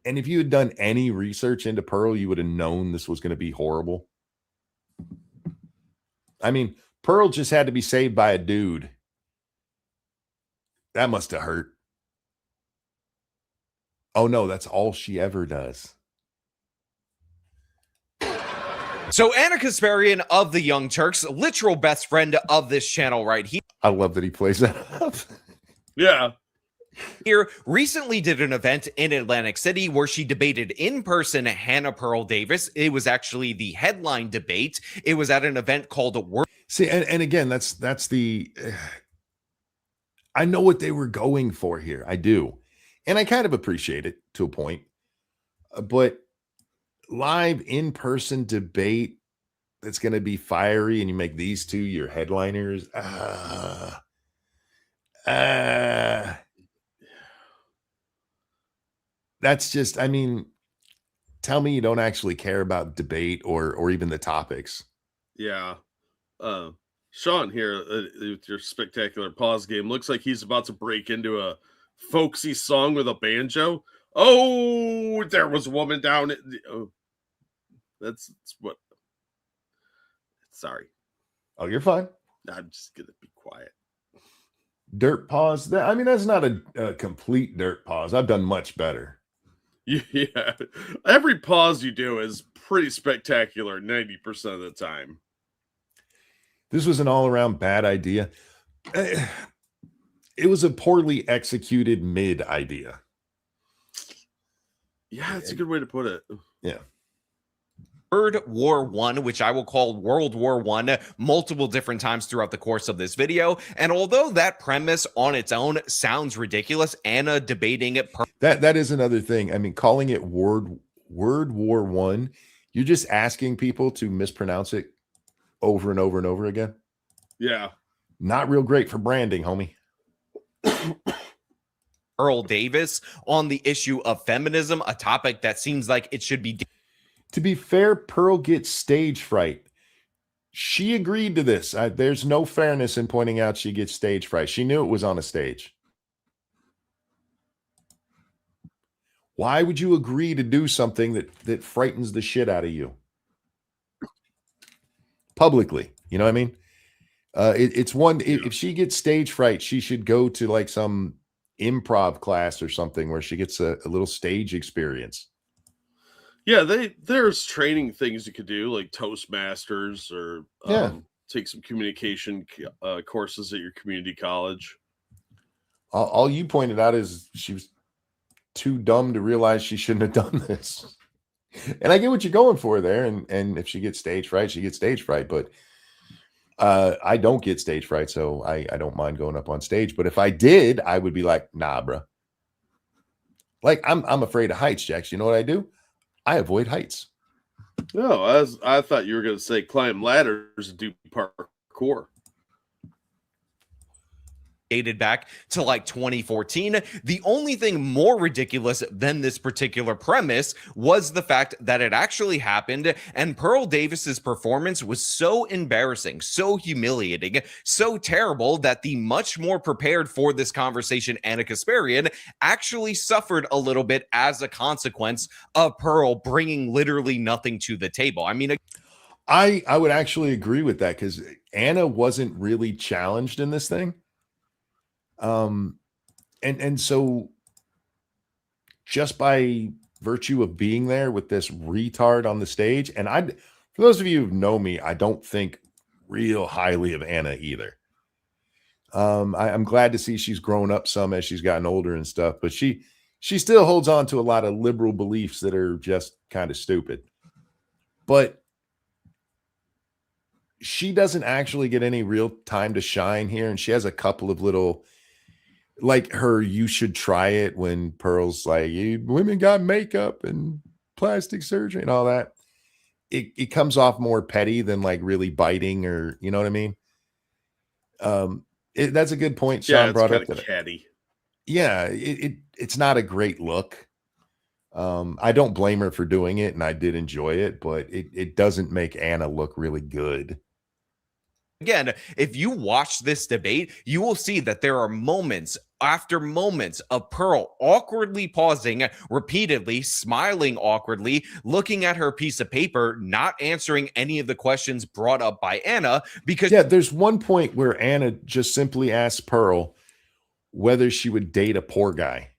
And if you had done any research into Pearl, you would have known this was going to be horrible. I mean, Pearl just had to be saved by a dude. That must have hurt. Oh no, that's all she ever does.
So Anna Kasparian of the Young Turks, literal best friend of this channel right
I love that he plays that up.
Yeah.
here, recently did an event in Atlantic City where she debated in person Hannah Pearl Davis. It was actually the headline debate. It was at an event called World.
See, and again, that's the I know what they were going for here. I do. And I kind of appreciate it to a point. But live in-person debate that's going to be fiery and you make these two your headliners. That's just, I mean, tell me you don't actually care about debate or even the topics.
Yeah. Sean here with your spectacular pause game looks like he's about to break into a folksy song with a banjo. Oh, there was a woman down at that's what. Sorry.
Oh, you're fine.
I'm just gonna be quiet.
Dirt pause. I mean, that's not a complete dirt pause. I've done much better.
Yeah. Every pause you do is pretty spectacular 90% of the time.
This was an all-around bad idea. It was a poorly executed mid idea.
Yeah, that's a good way to put it.
Yeah.
World War I, which I will call World War I multiple different times throughout the course of this video. And although that premise on its own sounds ridiculous, Anna debating it.
That is another thing. I mean, calling it World War I, you're just asking people to mispronounce it over and over and over again.
Yeah.
Not real great for branding, homie.
Pearl Davis on the issue of feminism, a topic that seems like it should be.
To be fair, Pearl gets stage fright. She agreed to this. There's no fairness in pointing out she gets stage fright. She knew it was on a stage. Why would you agree to do something that frightens the shit out of you? Publicly, you know what I mean? It's one, if she gets stage fright, she should go to like some improv class or something where she gets a little stage experience.
Yeah, there's training things you could do, like Toastmasters or take some communication courses at your community college.
All you pointed out is she was too dumb to realize she shouldn't have done this. And I get what you're going for there. And if she gets stage fright, she gets stage fright. But I don't get stage fright, so I don't mind going up on stage. But if I did, I would be like, nah, bro. Like I'm afraid of heights, Jax. You know what I do? I avoid heights.
No, I thought you were going to say climb ladders and do parkour.
Dated back to like 2014. The only thing more ridiculous than this particular premise was the fact that it actually happened, and Pearl Davis's performance was so embarrassing, so humiliating, so terrible that the much more prepared for this conversation Anna Kasparian actually suffered a little bit as a consequence of Pearl bringing literally nothing to the table. I mean,
I would actually agree with that because Anna wasn't really challenged in this thing. And so just by virtue of being there with this retard on the stage, and for those of you who know me, I don't think real highly of Anna either. I'm glad to see she's grown up some as she's gotten older and stuff, but she still holds on to a lot of liberal beliefs that are just kind of stupid. But she doesn't actually get any real time to shine here, and she has a couple of little, like her "you should try it" when Pearl's like, women got makeup and plastic surgery and all that. It comes off more petty than like really biting, or you know what I mean? That's a good point Sean brought up.
Catty.
Yeah, it's not a great look. I don't blame her for doing it, and I did enjoy it, but it doesn't make Anna look really good.
Again, if you watch this debate, you will see that there are moments after moments of Pearl awkwardly pausing, repeatedly smiling awkwardly, looking at her piece of paper, not answering any of the questions brought up by Anna. Because
there's one point where Anna just simply asked Pearl whether she would date a poor guy.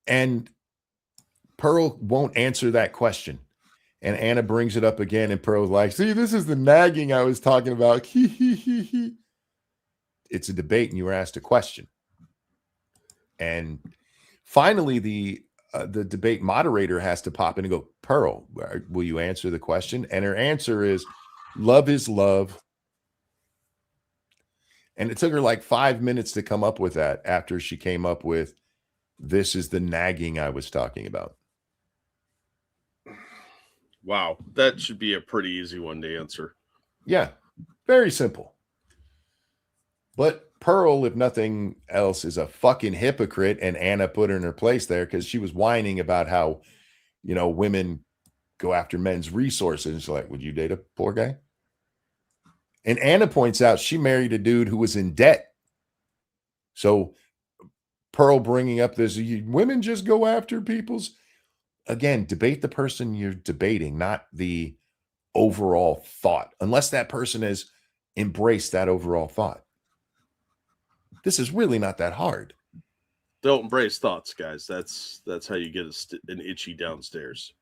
And Pearl won't answer that question. And Anna brings it up again, and Pearl's like, see, this is the nagging I was talking about. It's a debate, and you were asked a question. And finally, the debate moderator has to pop in and go, Pearl, will you answer the question? And her answer is, love is love. And it took her like 5 minutes to come up with that after she came up with, this is the nagging I was talking about.
Wow, that should be a pretty easy one to answer.
Yeah, very simple. But Pearl, if nothing else, is a fucking hypocrite, and Anna put her in her place there because she was whining about how, you know, women go after men's resources. And she's like, would you date a poor guy? And Anna points out she married a dude who was in debt. So Pearl bringing up this, women just go after people's. Again, debate the person you're debating, not the overall thought, unless that person has embraced that overall thought. This is really not that hard.
Don't embrace thoughts, guys. That's how you get an itchy downstairs.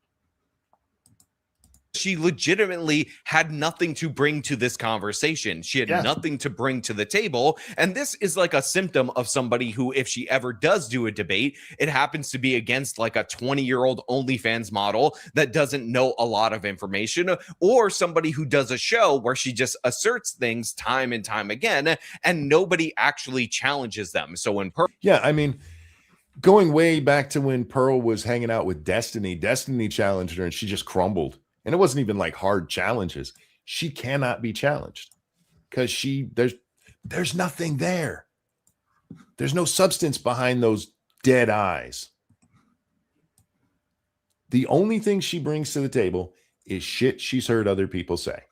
She legitimately had nothing to bring to this conversation. She had nothing to bring to the table. And this is like a symptom of somebody who, if she ever does do a debate, it happens to be against like a 20-year-old OnlyFans model that doesn't know a lot of information, or somebody who does a show where she just asserts things time and time again, and nobody actually challenges them. So when
yeah, I mean, going way back to when Pearl was hanging out with Destiny challenged her and she just crumbled. And it wasn't even like hard challenges. She cannot be challenged because there's nothing there. There's no substance behind those dead eyes. The only thing she brings to the table is shit she's heard other people say.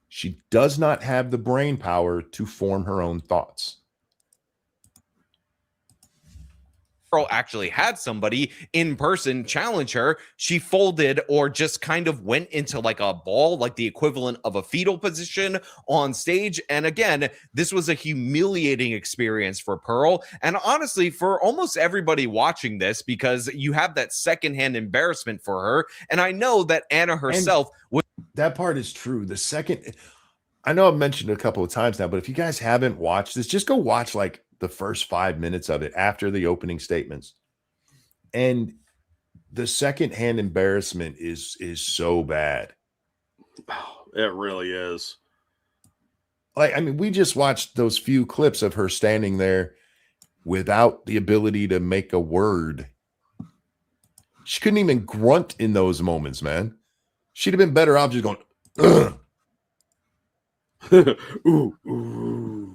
She does not have the brain power to form her own thoughts.
actually had somebody in person challenge her, she folded or just kind of went into like a ball, like the equivalent of a fetal position on stage. And again, this was a humiliating experience for Pearl, and honestly for almost everybody watching this, because you have that secondhand embarrassment for her. And I know that Anna herself was.
That part is true. The second, I know I've mentioned it a couple of times now, but if you guys haven't watched this, just go watch like the first 5 minutes of it after the opening statements. And the secondhand embarrassment is so bad.
It really is.
Like, I mean, we just watched those few clips of her standing there without the ability to make a word. She couldn't even grunt in those moments, man. She'd have been better off just going, ugh.
Ooh, ooh.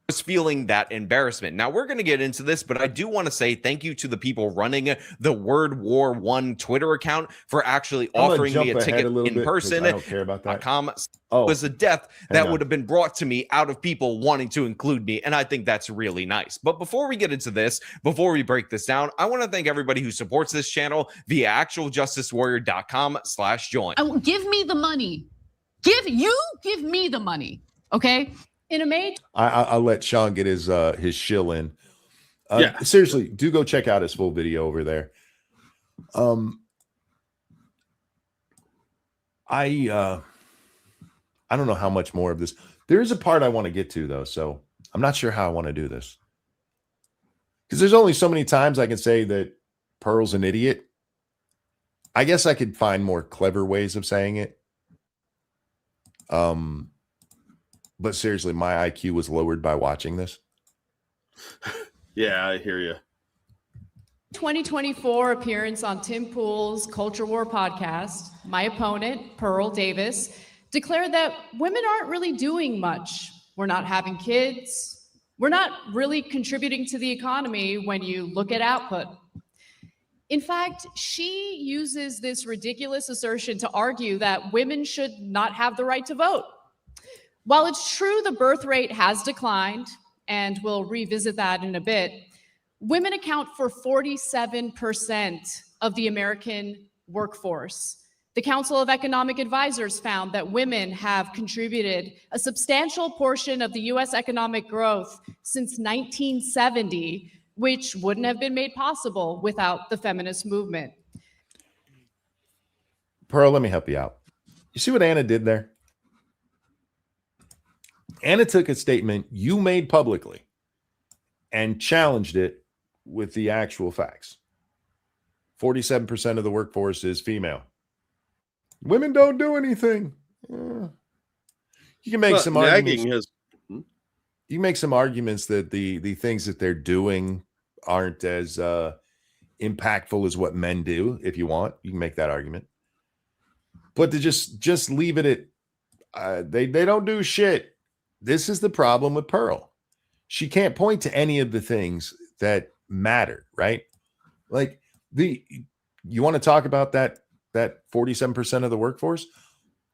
Was feeling that embarrassment. Now we're going to get into this, but I do want to say thank you to the people running the Word War One Twitter account for actually offering me a ticket in person.
I don't care about that.
Was a death that would have been brought to me out of people wanting to include me, and I think that's really nice. But before we get into this, before we break this down, I want to thank everybody who supports this channel via actualjusticewarrior.com/join.
Give me the money. Give me the money. Okay. In a May,
I'll let Sean get his shill in.
Yeah.
Seriously, do go check out his full video over there. I don't know how much more of this. There is a part I want to get to though, so I'm not sure how I want to do this. Because there's only so many times I can say that Pearl's an idiot. I guess I could find more clever ways of saying it. But seriously, my IQ was lowered by watching this.
Yeah, I hear you.
2024 appearance on Tim Pool's Culture War podcast, my opponent, Pearl Davis, declared that women aren't really doing much. We're not having kids. We're not really contributing to the economy when you look at output. In fact, she uses this ridiculous assertion to argue that women should not have the right to vote. While it's true the birth rate has declined, and we'll revisit that in a bit, women account for 47% of the American workforce. The Council of Economic Advisors found that women have contributed a substantial portion of the US economic growth since 1970, which wouldn't have been made possible without the feminist movement.
Pearl, let me help you out. You see what Anna did there? Anna took a statement you made publicly and challenged it with the actual facts. 47% of the workforce is female. Women don't do anything. You can make some arguments. You can make some arguments that the things that they're doing aren't as impactful as what men do. If you want, you can make that argument. But to just leave it at they don't do shit. This is the problem with Pearl. She can't point to any of the things that matter, right? Like you want to talk about that 47% of the workforce?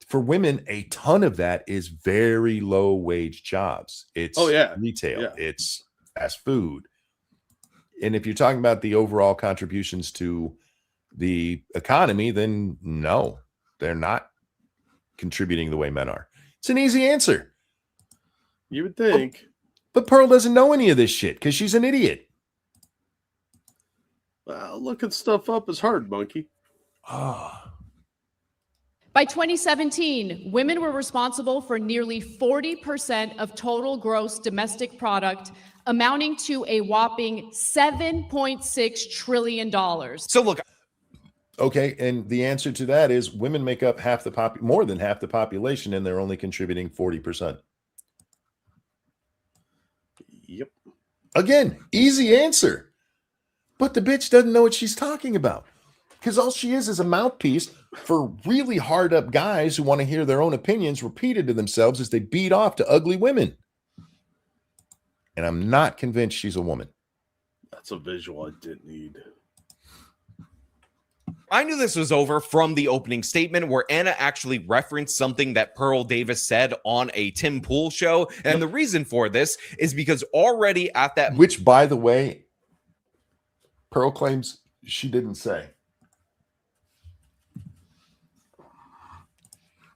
For women, a ton of that is very low wage jobs. It's retail, it's fast food. And if you're talking about the overall contributions to the economy, then no, they're not contributing the way men are. It's an easy answer.
You would think.
But Pearl doesn't know any of this shit because she's an idiot.
Well, looking stuff up is hard, monkey.
By 2017, women were responsible for nearly 40% of total gross domestic product, amounting to a whopping $7.6 trillion.
So look.
Okay, and the answer to that is women make up more than half the population, and they're only contributing 40%.
Yep.
Again, easy answer. But the bitch doesn't know what she's talking about. Because all she is a mouthpiece for really hard up guys who want to hear their own opinions repeated to themselves as they beat off to ugly women. And I'm not convinced she's a woman.
That's a visual I didn't need.
I knew this was over from the opening statement where Anna actually referenced something that Pearl Davis said on a Tim Pool show. And the reason for this is because already at that...
Which, by the way, Pearl claims she didn't say.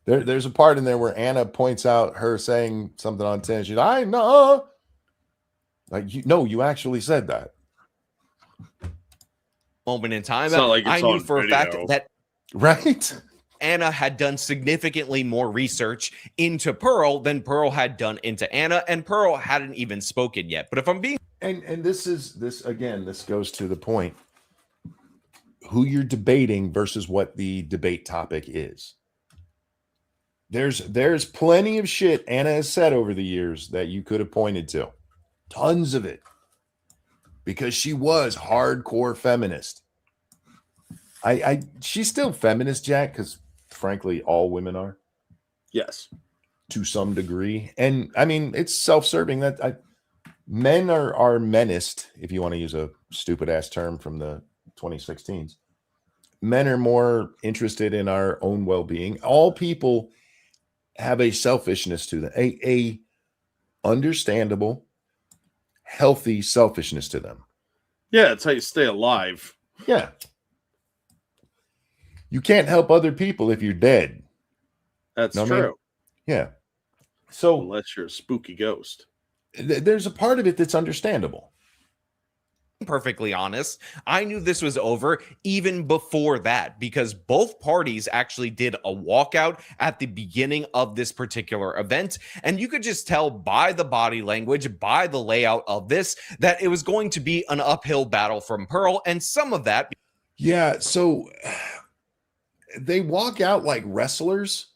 There's a part in there where Anna points out her saying something on 10. She's I know. Like, you actually said that.
Moment in time.
Like
I knew for a fact that
right,
Anna had done significantly more research into Pearl than Pearl had done into Anna, and Pearl hadn't even spoken yet. But if I'm being
and this goes to the point who you're debating versus what the debate topic is. There's plenty of shit Anna has said over the years that you could have pointed to. Tons of it. Because she was hardcore feminist. She's still feminist, Jack, because frankly, all women are.
Yes.
To some degree. And I mean, it's self-serving that men are menaced, if you want to use a stupid ass term from the 2016s. Men are more interested in our own well-being. All people have a selfishness to them, a understandable, healthy selfishness to them.
Yeah, it's how you stay alive.
Yeah. You can't help other people if you're dead.
That's true.
I mean? Yeah. So
unless you're a spooky ghost.
There's a part of it that's understandable.
Perfectly honest, I knew this was over even before that because both parties actually did a walkout at the beginning of this particular event. And you could just tell by the body language, by the layout of this, that it was going to be an uphill battle from Pearl. And some of that.
Yeah. So they walk out like wrestlers.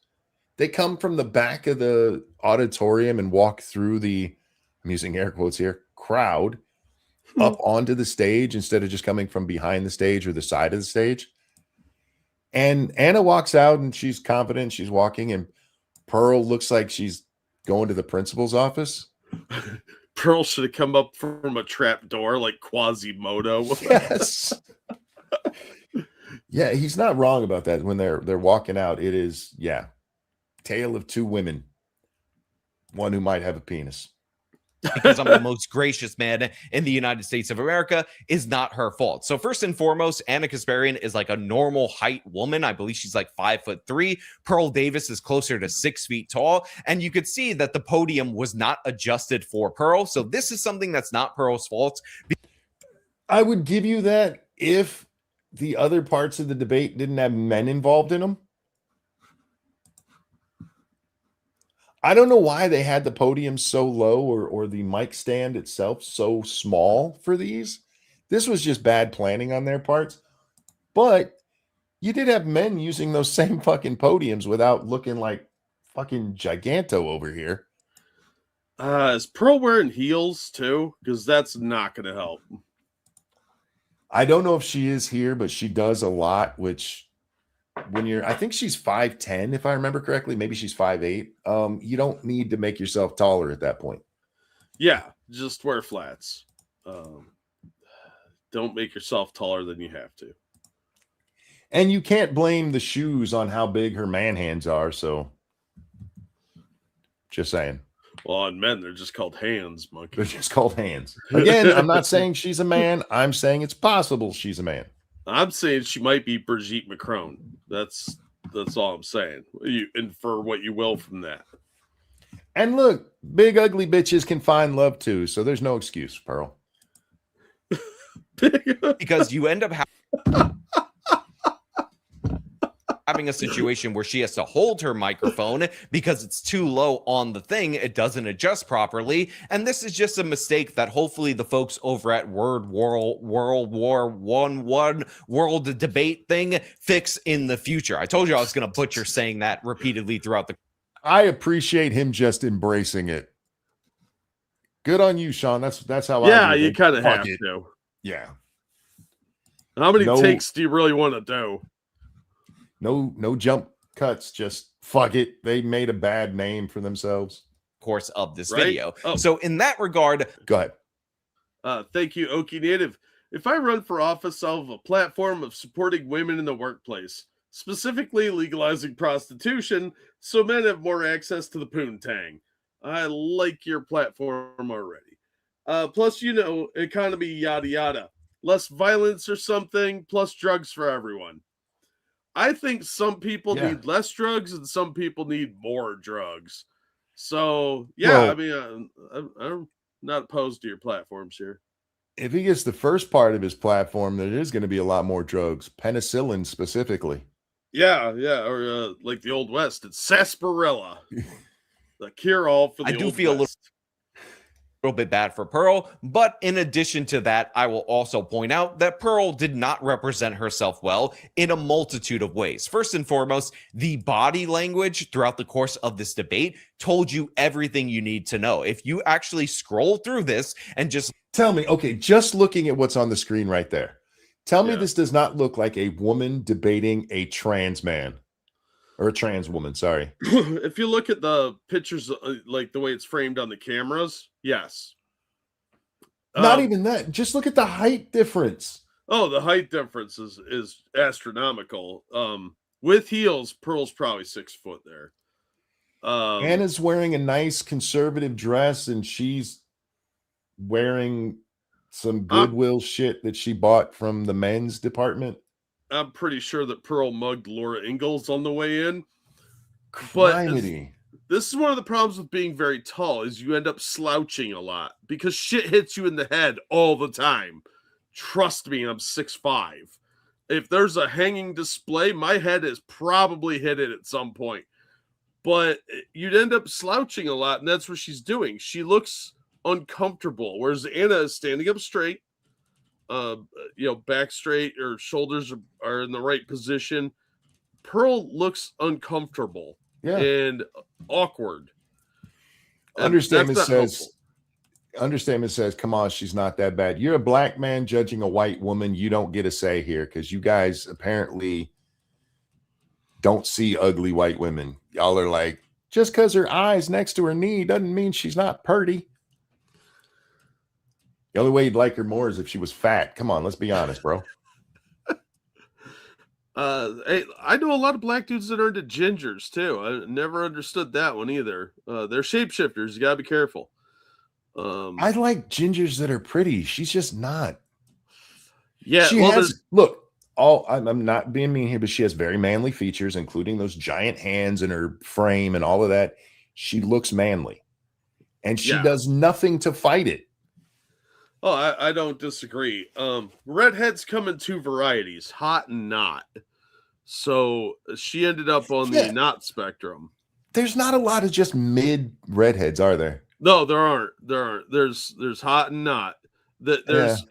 They come from the back of the auditorium and walk through the, I'm using air quotes here, crowd up onto the stage instead of just coming from behind the stage or the side of the stage. And Anna walks out and she's confident. She's walking and Pearl looks like she's going to the principal's office.
Pearl should have come up from a trap door like Quasimodo.
Yes. Yeah, he's not wrong about that. When they're walking out, it is, yeah, tale of two women. One who might have a penis.
because I'm the most gracious man in the United States of America is not her fault. So first and foremost, Anna Kasparian is like a normal height woman. I believe she's like 5'3". Pearl Davis is closer to 6 feet tall. And you could see that the podium was not adjusted for Pearl. So this is something that's not Pearl's fault.
I would give you that if the other parts of the debate didn't have men involved in them. I don't know why they had the podium so low or the mic stand itself so small for these. This was just bad planning on their parts. But you did have men using those same fucking podiums without looking like fucking giganto over here.
Is Pearl wearing heels too? Because that's not going to help.
I don't know if she is here, but she does a lot, which when I think she's 5'10", if I remember correctly. Maybe she's 5'8". You don't need to make yourself taller at that point.
Yeah, just wear flats. Don't make yourself taller than you have to.
And you can't blame the shoes on how big her man hands are. So just saying.
Well, on men, they're just called hands, monkey.
They're just called hands. Again, I'm not saying she's a man. I'm saying it's possible she's a man.
I'm saying she might be Brigitte Macron. That's all I'm saying. You infer what you will from that.
And look, big ugly bitches can find love too. So there's no excuse, Pearl.
Because you end up having a situation where she has to hold her microphone because it's too low on the thing. It doesn't adjust properly. And this is just a mistake that hopefully the folks over at World War World Debate thing fix in the future. I told you I was going to butcher saying that repeatedly throughout the.
I appreciate him just embracing it. Good on you, Sean. That's how I
you kind of have to.
Yeah.
How many takes do you really want to do?
No jump cuts, just fuck it. They made a bad name for themselves.
Course of this video. So in that regard,
go ahead.
Thank you, Okie Native. If I run for office, I'll have a platform of supporting women in the workplace, specifically legalizing prostitution so men have more access to the poontang. I like your platform already. Plus, economy, yada yada. Less violence or something, plus drugs for everyone. I think some people need less drugs and some people need more drugs. So, I'm not opposed to your platforms here.
If he gets the first part of his platform, there is going to be a lot more drugs, penicillin specifically.
Yeah, or like the Old West, it's sarsaparilla, the cure-all for the Old West. I do feel a
little bit bad for Pearl, but in addition to that, I will also point out that Pearl did not represent herself well in a multitude of ways. First and foremost, the body language throughout the course of this debate told you everything you need to know. If you actually scroll through this and just
tell me, okay, just looking at what's on the screen right there, tell me this does not look like a woman debating a trans man. Or a trans woman, sorry.
If you look at the pictures, like the way it's framed on the cameras, yes.
Not even that. Just look at the height difference.
Oh, the height difference is astronomical. With heels, Pearl's probably 6 foot there.
Anna's wearing a nice conservative dress, and she's wearing some Goodwill shit that she bought from the men's department.
I'm pretty sure that Pearl mugged Laura Ingalls on the way in.
Criminy.
But this is one of the problems with being very tall is you end up slouching a lot because shit hits you in the head all the time. Trust me, I'm 6'5". If there's a hanging display, my head has probably hit it at some point. But you'd end up slouching a lot, and that's what she's doing. She looks uncomfortable, whereas Anna is standing up straight. Back straight, or shoulders are in the right position. Pearl looks uncomfortable and awkward.
Understatement says, come on, she's not that bad. You're a black man judging a white woman. You don't get a say here because you guys apparently don't see ugly white women. Y'all are like, just because her eye's next to her knee doesn't mean she's not pretty. The only way you'd like her more is if she was fat. Come on, let's be honest, bro.
I know a lot of black dudes that are into gingers too. I never understood that one either. They're shapeshifters. You gotta be careful.
I like gingers that are pretty. She's just not.
Yeah,
She
well,
has look. I'm not being mean here, but she has very manly features, including those giant hands and her frame and all of that. She looks manly, and she
Yeah.
does nothing to fight it.
Oh, I don't disagree. Redheads come in two varieties, hot and not. So she ended up on the
Yeah.
not spectrum.
There's not a lot of just mid redheads, are there?
No, there aren't. There's hot and not. There's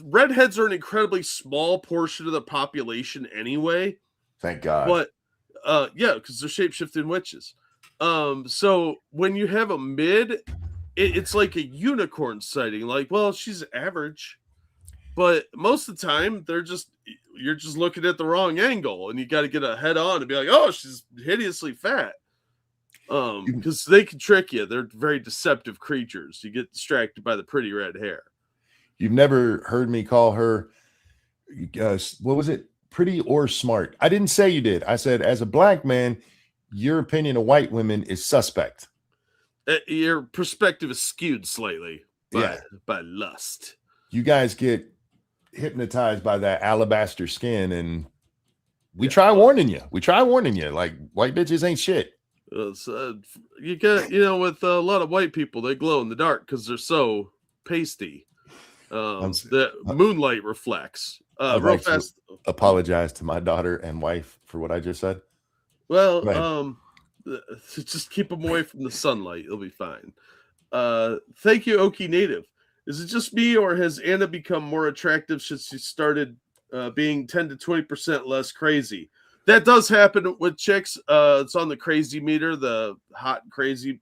redheads are an incredibly small portion of the population anyway.
Thank God.
But yeah, because they're shape-shifting witches. So when you have a mid, it's like a unicorn sighting. Like, well, she's average, but most of the time you're just looking at the wrong angle, and you got to get a head on and be like, oh, she's hideously fat. Because they can trick you. They're very deceptive creatures. You get distracted by the pretty red hair.
You've never heard me call her, what was it? Pretty or smart. I didn't say you did. I said, as a black man, your opinion of white women is suspect.
Your perspective is skewed slightly by lust.
You guys get hypnotized by that alabaster skin, and we try warning you. Like, white bitches ain't shit.
You get, with a lot of white people, they glow in the dark because they're so pasty. The moonlight reflects.
I'd like to apologize to my daughter and wife for what I just said.
Well, just keep them away from the sunlight. It'll be fine. Thank you, Okie Native. Is it just me, or has Anna become more attractive since she started being 10 to 20% less crazy? That does happen with chicks. It's on the crazy meter, the hot and crazy.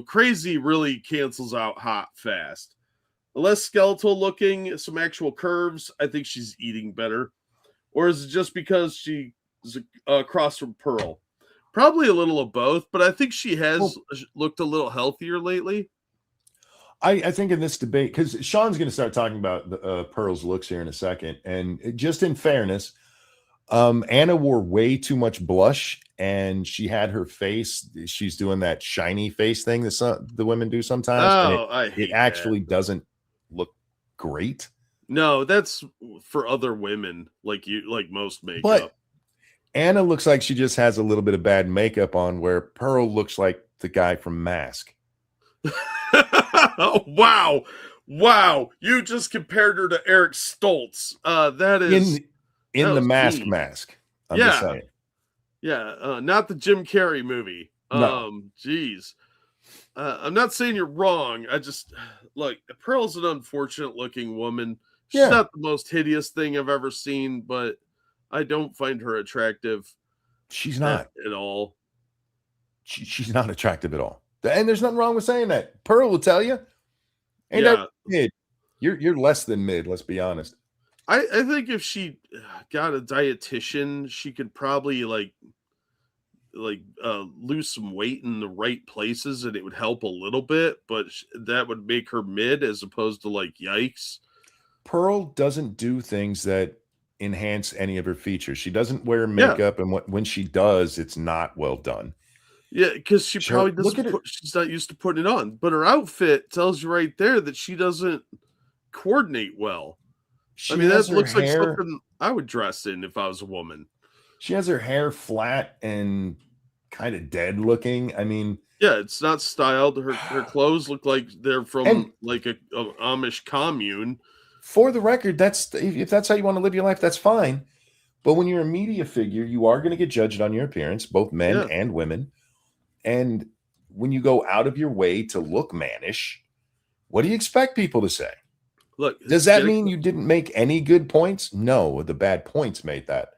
Crazy really cancels out hot fast. Less skeletal looking, some actual curves. I think she's eating better. Or is it just because she is across from Pearl? Probably a little of both, but I think she has looked a little healthier lately.
I think in this debate, because Sean's going to start talking about Pearl's looks here in a second, and just in fairness, Anna wore way too much blush, and she had her face. She's doing that shiny face thing that the women do sometimes. And it actually doesn't look great.
No, that's for other women, like most makeup.
But Anna looks like she just has a little bit of bad makeup on, where Pearl looks like the guy from Mask.
Oh, wow! You just compared her to Eric Stoltz. That is
in the Mask. I'm just saying.
Yeah, not the Jim Carrey movie.
No.
Geez. I'm not saying you're wrong. I just Pearl's an unfortunate looking woman. She's not the most hideous thing I've ever seen, but I don't find her attractive.
She's not
at all.
She's not attractive at all. And there's nothing wrong with saying that. Pearl will tell you. Ain't that mid? You're less than mid, let's be honest.
I think if she got a dietitian, she could probably lose some weight in the right places, and it would help a little bit, but that would make her mid as opposed to yikes.
Pearl doesn't do things that enhance any of her features. She doesn't wear makeup, and when she does, it's not well done.
Yeah, because she probably doesn't. She's not used to putting it on, but her outfit tells you right there that she doesn't coordinate well. That looks like something I would dress in if I was a woman.
She has her hair flat and kind of dead looking.
Yeah, it's not styled. Her clothes look like they're from a Amish commune.
For the record, if that's how you want to live your life, that's fine. But when you're a media figure, you are going to get judged on your appearance, both men and women. And when you go out of your way to look mannish, what do you expect people to say?
Look,
does that mean you didn't make any good points? No, the bad points made that.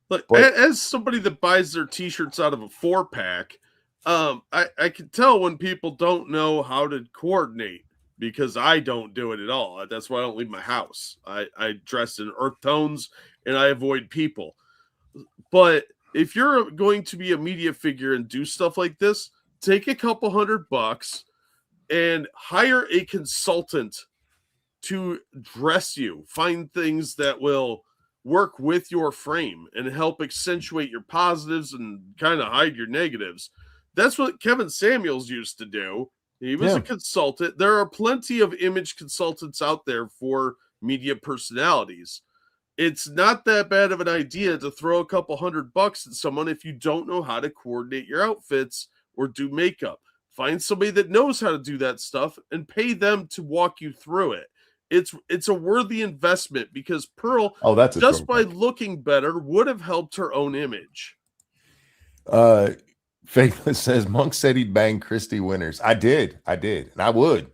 Look, as somebody that buys their t-shirts out of a 4-pack, I can tell when people don't know how to coordinate, because I don't do it at all. That's why I don't leave my house. I dress in earth tones and I avoid people. But if you're going to be a media figure and do stuff like this, take a couple $100 and hire a consultant to dress you. Find things that will work with your frame and help accentuate your positives and kind of hide your negatives. That's what Kevin Samuels used to do. He was
Yeah.
a consultant. There are plenty of image consultants out there for media personalities. It's not that bad of an idea to throw a couple $100 at someone if you don't know how to coordinate your outfits or do makeup. Find somebody that knows how to do that stuff and pay them to walk you through it. It's a worthy investment because Pearl,
Oh, that's a
just by
throwback.
looking better, would have helped her own image.
Faithless says Monk said he'd bang Christy Winters. I did, and I would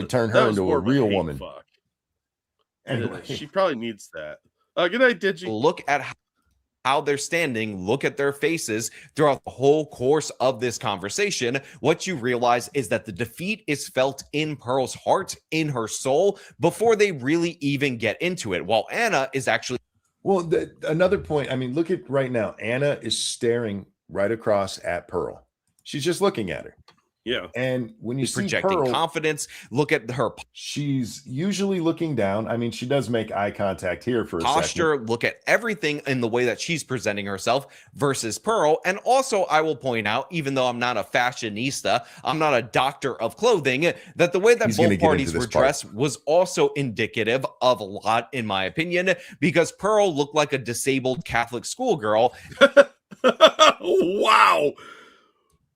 turn
That
her
was
into
more
a
of a
real
hate
woman.
fuck.
Anyway,
She probably needs that. Good night, Digi.
Look at how they're standing, look at their faces throughout the whole course of this conversation. What you realize is that the defeat is felt in Pearl's heart, in her soul, before they really even get into it. While Anna is actually
well, another point. I mean, look at right now. Anna is staring right across at Pearl. She's just looking at her.
Yeah.
And when you see
projecting
Pearl,
confidence. Look at her
she's usually looking down. I mean, she does make eye contact here for a
posture,
second.
look at everything in the way that she's presenting herself versus Pearl. And also, I will point out, even though I'm not a fashionista, I'm not a doctor of clothing, that the way that
He's gonna
both
get
parties
into this
were
part.
dressed was also indicative of a lot, in my opinion, because Pearl looked like a disabled Catholic schoolgirl.
Wow.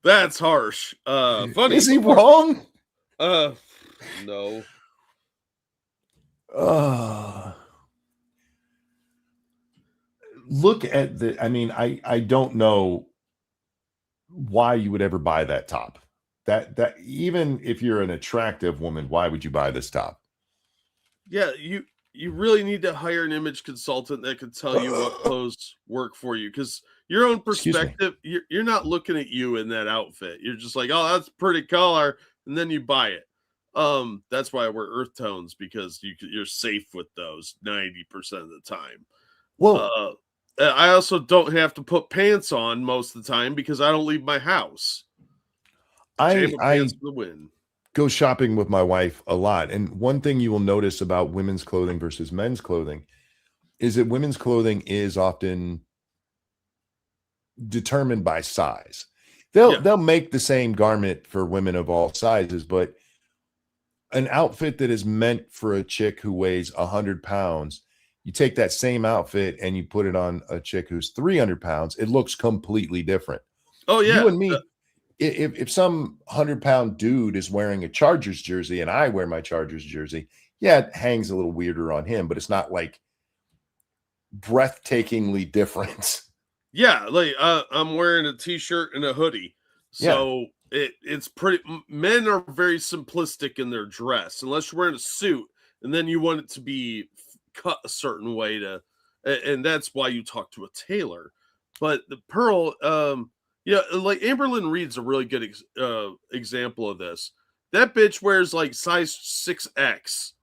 That's harsh. Funny.
Is he wrong?
No.
Look at the. I mean, I don't know why you would ever buy that top. That even if you're an attractive woman, why would you buy this top?
Yeah, you really need to hire an image consultant that can tell you what clothes work for you, because your own
Excuse me.
perspective, you're not looking at you in that outfit. You're just like, oh, that's a pretty color, and then you buy it. That's why I wear earth tones, because you're safe with those 90% of the time.
Well,
I also don't have to put pants on most of the time because I don't leave my house.
I
Pants for the win.
go shopping with my wife a lot, and one thing you will notice about women's clothing versus men's clothing is that women's clothing is often determined by size. They'll make the same garment for women of all sizes, but an outfit that is meant for a chick who weighs 100 pounds, you take that same outfit and you put it on a chick who's 300 pounds, it looks completely different.
Oh yeah.
You and me, if some 100-pound dude is wearing a Chargers jersey and I wear my Chargers jersey, yeah, it hangs a little weirder on him, but it's not like breathtakingly different.
Yeah, like I'm wearing a t-shirt and a hoodie. So it's pretty, men are very simplistic in their dress, unless you're wearing a suit and then you want it to be cut a certain way and that's why you talk to a tailor. But the Pearl, yeah, like Amberlynn Reed's a really good example of this. That bitch wears like size 6X.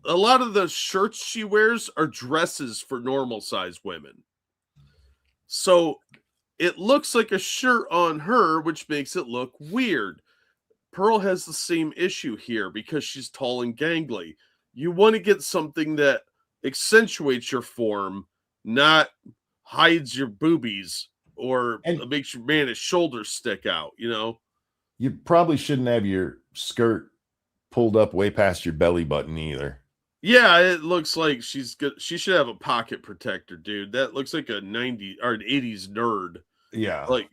A lot of the shirts she wears are dresses for normal size women. So it looks like a shirt on her, which makes it look weird. Pearl has the same issue here because she's tall and gangly. You want to get something that accentuates your form, not hides your boobies or makes your man's shoulders stick out, you know?
You probably shouldn't have your skirt pulled up way past your belly button either.
Yeah, it looks like she's good. She should have a pocket protector, dude. That looks like a 90s or an 80s nerd.
Yeah.
Like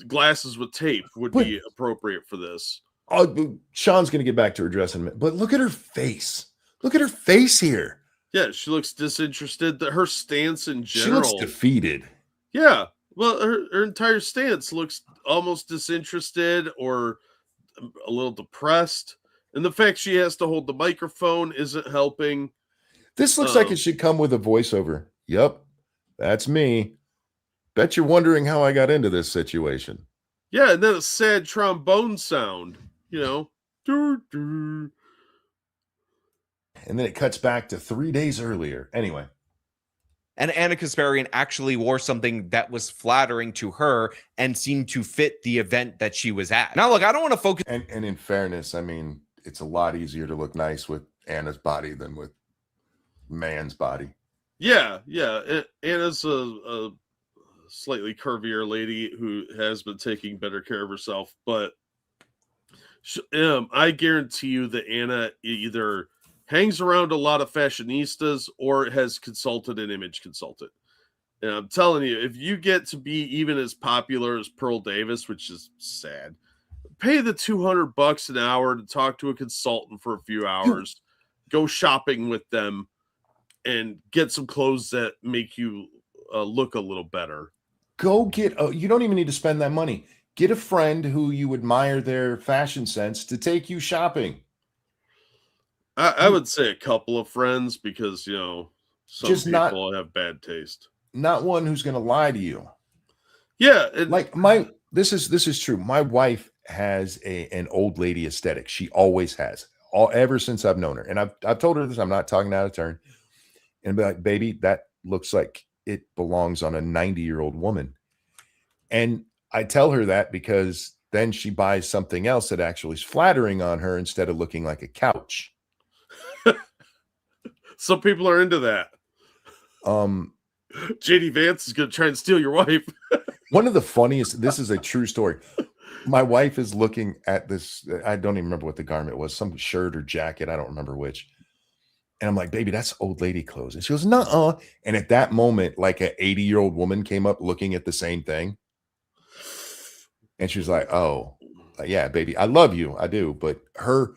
glasses with tape would be appropriate for this.
Oh, Sean's going to get back to her dress in a minute, but look at her face. Look at her face here.
Yeah, she looks disinterested. Her stance in general.
She looks defeated.
Yeah. Well, her entire stance looks almost disinterested or a little depressed. And the fact she has to hold the microphone isn't helping.
This looks like it should come with a voiceover. Yep, that's me. Bet you're wondering how I got into this situation.
Yeah, and then a sad trombone sound, you know. Doo-doo.
And then it cuts back to 3 days earlier. Anyway.
And Anna Kasparian actually wore something that was flattering to her and seemed to fit the event that she was at. Now, look, I don't want to focus.
And in fairness, I mean, it's a lot easier to look nice with Anna's body than with man's body.
Yeah. Anna's a slightly curvier lady who has been taking better care of herself, but I guarantee you that Anna either hangs around a lot of fashionistas or has consulted an image consultant. And I'm telling you, if you get to be even as popular as Pearl Davis, which is sad, pay the $200 an hour to talk to a consultant for a few hours, go shopping with them, and get some clothes that make you look a little better.
Go get, you don't even need to spend that money. Get a friend who you admire their fashion sense to take you shopping.
I would say a couple of friends because, you know, some
Just
people have bad taste.
Not one who's going to lie to you.
Yeah.
Like this is true. My wife has an old lady aesthetic. She always has, ever since I've known her. And I've told her this, I'm not talking out of turn. And be like, baby, that looks like it belongs on a 90-year-old woman. And I tell her that because then she buys something else that actually is flattering on her instead of looking like a couch.
Some people are into that. JD Vance is going to try and steal your wife.
One of the funniest, this is a true story. My wife is looking at this. I don't even remember what the garment was, some shirt or jacket. I don't remember which. And I'm like, baby, that's old lady clothes. And she goes, nuh-uh. And at that moment, like an 80-year-old woman came up looking at the same thing. And she was like, oh, yeah, baby, I love you. I do. But her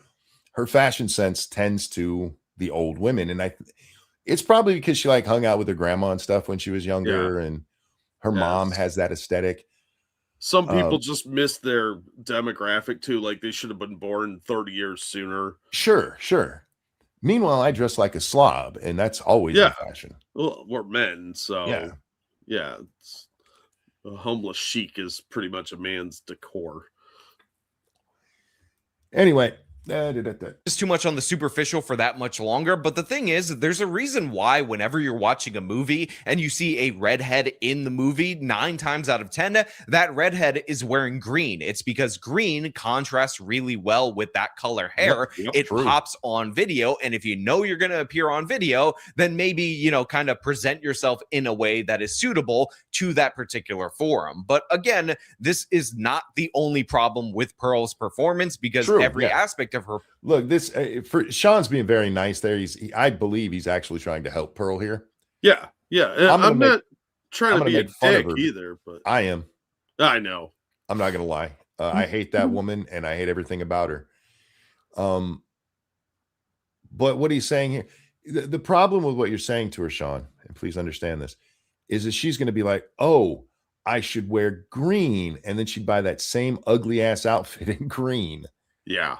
fashion sense tends to the old women. And it's probably because she like hung out with her grandma and stuff when she was younger. And her mom has that aesthetic.
Some people just miss their demographic too. Like they should have been born 30 years sooner.
Sure. Meanwhile, I dress like a slob, and that's always in fashion.
Well, we're men, so yeah. A homeless chic is pretty much a man's decor.
Anyway,
just too much on the superficial for that much longer. But the thing is, there's a reason why whenever you're watching a movie and you see a redhead in the movie, 9 times out of 10, that redhead is wearing green. It's because green contrasts really well with that color hair. It pops on video. And if you know you're going to appear on video, then maybe, you know, kind of present yourself in a way that is suitable to that particular forum. But again, this is not the only problem with Pearl's performance because every aspect of her.
Look, this for Sean's being very nice there. I believe he's actually trying to help Pearl here.
Yeah. I'm not trying to be a dick either, but
I am.
I know.
I'm not gonna lie. I hate that woman and I hate everything about her. But what he's saying here, the problem with what you're saying to her, Sean, and please understand this, is that she's going to be like, oh, I should wear green, and then she'd buy that same ugly ass outfit in green.
Yeah.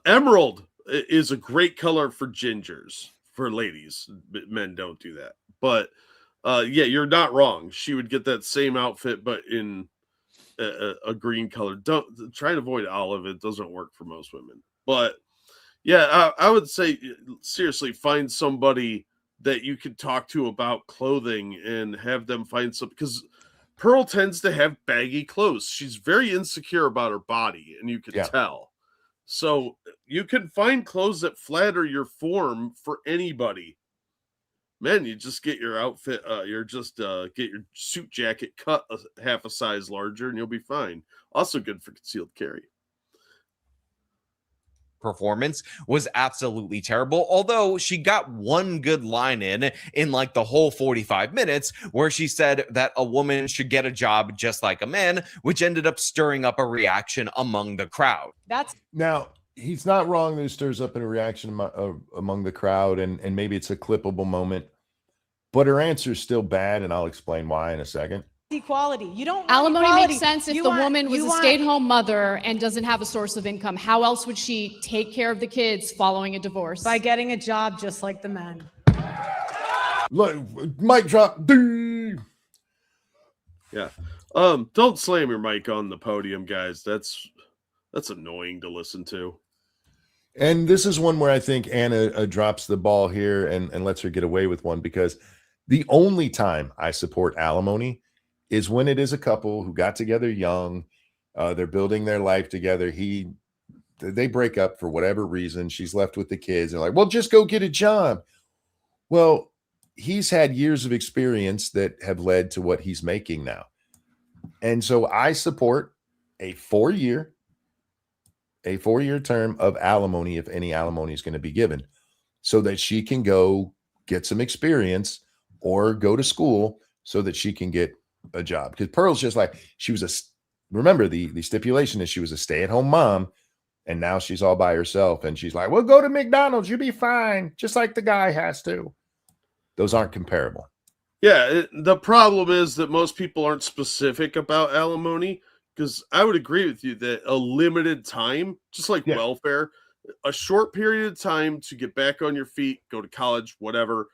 Emerald is a great color for gingers, for ladies. Men don't do that. But you're not wrong. She would get that same outfit, but in a green color. Don't try to avoid olive. It doesn't work for most women. But yeah, I would say seriously, find somebody that you could talk to about clothing and have them find some, because Pearl tends to have baggy clothes. She's very insecure about her body, and you can tell. So you can find clothes that flatter your form for anybody. Man, you just get your outfit, get your suit jacket cut half a size larger, and you'll be fine. Also good for concealed carry.
Performance was absolutely terrible, although she got one good line in like the whole 45 minutes where she said that a woman should get a job just like a man, which ended up stirring up a reaction among the crowd.
Now he's not wrong that it stirs up a reaction among the crowd, and maybe it's a clippable moment, but her answer is still bad, and I'll explain why in a second.
Equality. You don't want
alimony
equality.
makes sense if the woman was a stay-at-home mother and doesn't have a source of income. How else would she take care of the kids following a divorce?
By getting a job just like the men.
Look, mic drop.
Yeah. Don't slam your mic on the podium, guys. That's annoying to listen to.
And this is one where I think Anna drops the ball here and lets her get away with one, because the only time I support alimony is when it is a couple who got together young, they're building their life together. They break up for whatever reason. She's left with the kids. They're like, well, just go get a job. Well, he's had years of experience that have led to what he's making now. And so I support a 4-year term of alimony, if any alimony is going to be given, so that she can go get some experience or go to school so that she can get a job. Because Pearl's just like, remember the stipulation is she was a stay-at-home mom, and now she's all by herself, and she's like, well, go to McDonald's, you'll be fine, just like the guy has to. Those aren't comparable.
Yeah, the problem is that most people aren't specific about alimony, because I would agree with you that a limited time, just like welfare, a short period of time to get back on your feet, go to college, whatever,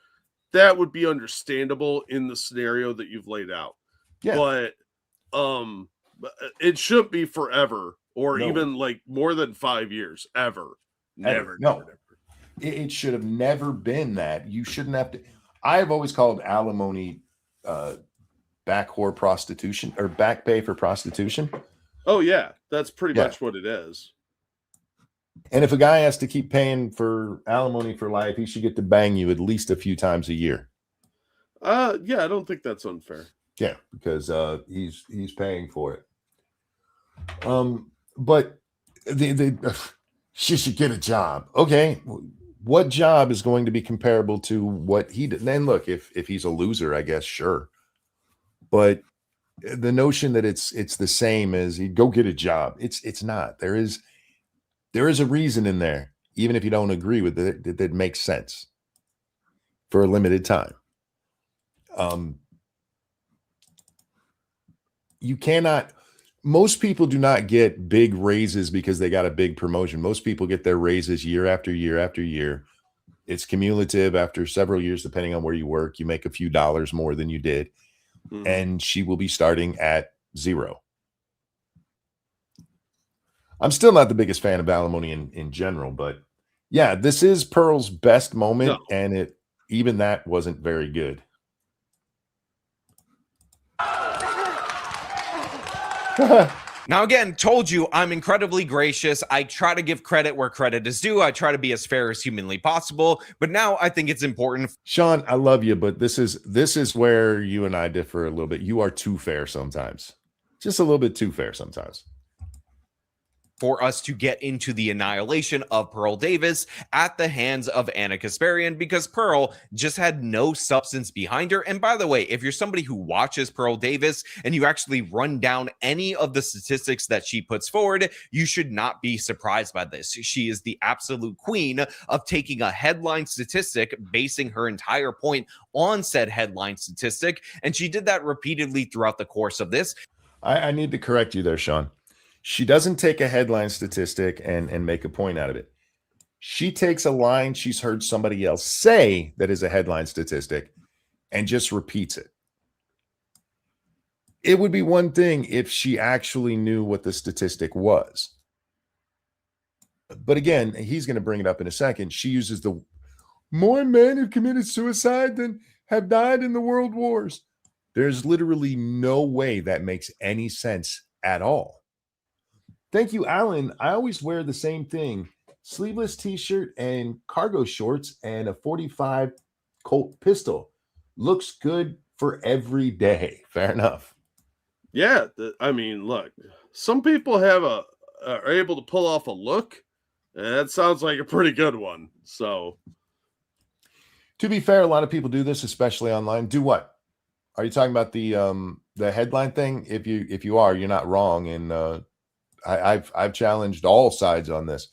that would be understandable in the scenario that you've laid out.
Yeah.
But it shouldn't be forever, or even like more than 5 year ever. Never.
It should have never been that. You shouldn't have to. I have always called alimony back whore prostitution, or back pay for prostitution.
Oh yeah, that's pretty much what it is.
And if a guy has to keep paying for alimony for life, he should get to bang you at least a few times a year.
Yeah, I don't think that's unfair.
Yeah, because he's paying for it. But she should get a job. Okay, what job is going to be comparable to what he did? Then look, if he's a loser, I guess sure. But the notion that it's the same as he'd go get a job, it's not. There is a reason in there, even if you don't agree with it, that makes sense for a limited time. You cannot. Most people do not get big raises because they got a big promotion. Most people get their raises year after year after year. It's cumulative. After several years, depending on where you work, you make a few dollars more than you did. Mm-hmm. And she will be starting at 0. I'm still not the biggest fan of alimony in general, but yeah, this is Pearl's best moment, and even that wasn't very good.
Now, again, told you I'm incredibly gracious. I try to give credit where credit is due. I try to be as fair as humanly possible. But now I think it's important.
Sean, I love you, but this is where you and I differ a little bit. You are too fair sometimes. Just a little bit too fair sometimes.
For us to get into the annihilation of Pearl Davis at the hands of Anna Kasparian, because Pearl just had no substance behind her. And by the way, if you're somebody who watches Pearl Davis and you actually run down any of the statistics that she puts forward, you should not be surprised by this. She is the absolute queen of taking a headline statistic, basing her entire point on said headline statistic. And she did that repeatedly throughout the course of this.
I need to correct you there, Sean. She doesn't take a headline statistic and make a point out of it. She takes a line she's heard somebody else say that is a headline statistic and just repeats it. It would be one thing if she actually knew what the statistic was. But again, he's going to bring it up in a second. She uses the more men have committed suicide than have died in the world wars. There's literally no way that makes any sense at all. Thank you, Alan. I always wear the same thing. Sleeveless t-shirt and cargo shorts and a 45 Colt pistol. Looks good for every day. Fair enough.
Yeah, I mean, look, some people are able to pull off a look, and that sounds like a pretty good one. So,
to be fair, a lot of people do this, especially online. Do what? Are you talking about the headline thing? If you are, you're not wrong. And I've challenged all sides on this.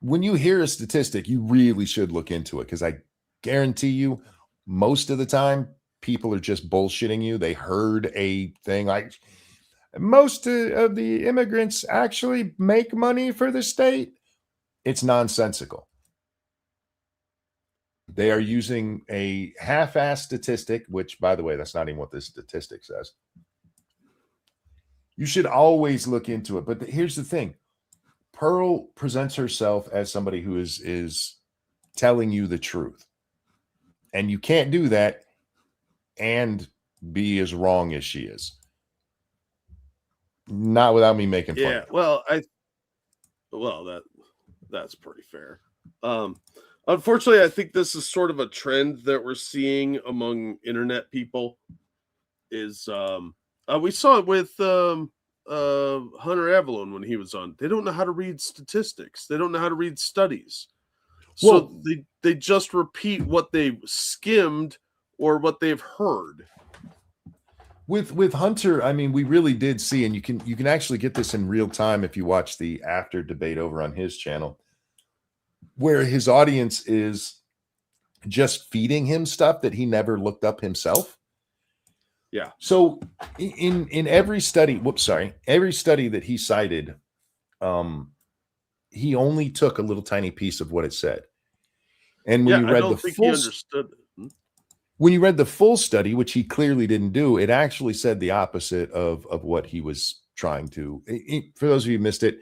When you hear a statistic, you really should look into it, because I guarantee you, most of the time, people are just bullshitting you. They heard a thing like most of the immigrants actually make money for the state. It's nonsensical. They are using a half-assed statistic, which, by the way, that's not even what this statistic says. You should always look into it. But here's the thing. Pearl presents herself as somebody who is telling you the truth. And you can't do that and be as wrong as she is. Not without me making fun.
Yeah, well, that's pretty fair. Unfortunately, I think this is sort of a trend that we're seeing among internet people. Is we saw it with Hunter Avalon when he was on. They don't know how to read statistics. They don't know how to read studies.
Well-
So they just repeat what they skimmed or what they've heard.
With Hunter, I mean, we really did see, and you can actually get this in real time if you watch the after debate over on his channel, where his audience is just feeding him stuff that he never looked up himself.
Yeah.
So in every study, every study that he cited, he only took a little tiny piece of what it said. And when you
I
read
don't
the
think
full
he understood it.
when you read the full study, which he clearly didn't do, it actually said the opposite of what he was trying to. For those of you who missed it,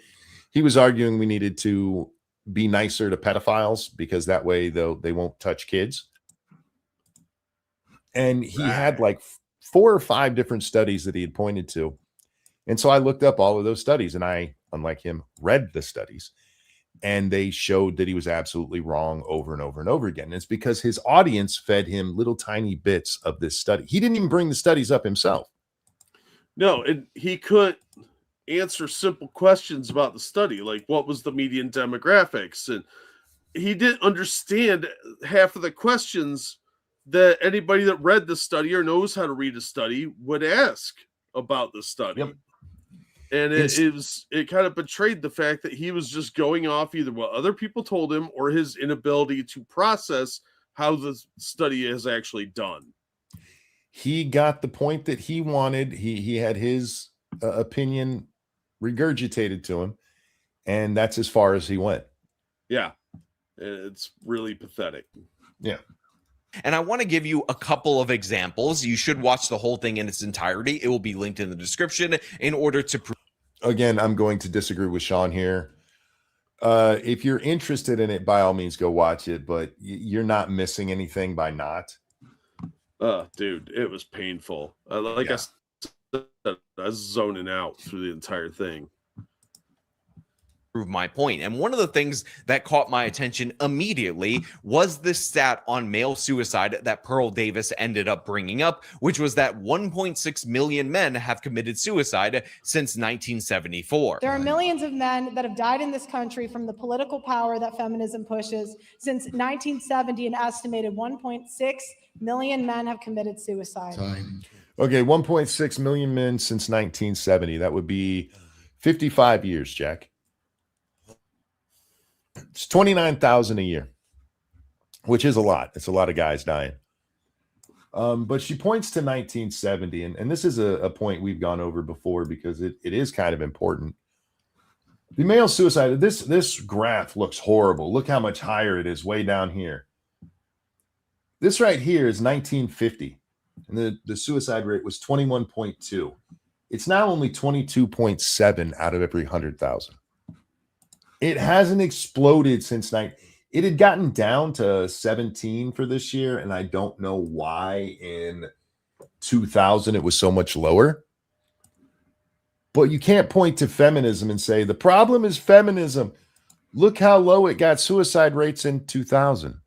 he was arguing we needed to be nicer to pedophiles because that way they won't touch kids. And he had like 4 or 5 different studies that he had pointed to. And so I looked up all of those studies, and I, unlike him, read the studies. And they showed that he was absolutely wrong over and over and over again. And it's because his audience fed him little tiny bits of this study. He didn't even bring the studies up himself.
No, and he couldn't answer simple questions about the study, like what was the median demographics, and he didn't understand half of the questions that anybody that read the study or knows how to read a study would ask about the study.
Yep.
And it kind of betrayed the fact that he was just going off either what other people told him or his inability to process how the study is actually done.
He got the point that he wanted. He had his opinion regurgitated to him, and that's as far as he went.
Yeah. It's really pathetic.
Yeah.
And I want to give you a couple of examples. You should watch the whole thing in its entirety. It will be linked in the description in order to prove.
Again, I'm going to disagree with Sean here. If you're interested in it, by all means, go watch it, but you're not missing anything by not.
Dude, it was painful. I said, I was zoning out through the entire thing.
Prove my point. And one of the things that caught my attention immediately was this stat on male suicide that Pearl Davis ended up bringing up, which was that 1.6 million men have committed suicide since 1974.
There are millions of men that have died in this country from the political power that feminism pushes. Since 1970, an estimated 1.6 million men have committed suicide.
Okay, 1.6 million men since 1970. That would be 55 years, Jack. It's 29,000 a year, which is a lot. It's a lot of guys dying. But she points to 1970, and this is a point we've gone over before because it is kind of important. The male suicide, this graph looks horrible. Look how much higher it is way down here. This right here is 1950, and the suicide rate was 21.2. It's now only 22.7 out of every 100,000. It hasn't exploded since it had gotten down to 17 for this year, and I don't know why in 2000 it was so much lower. But you can't point to feminism and say the problem is feminism. Look how low it got suicide rates in 2000.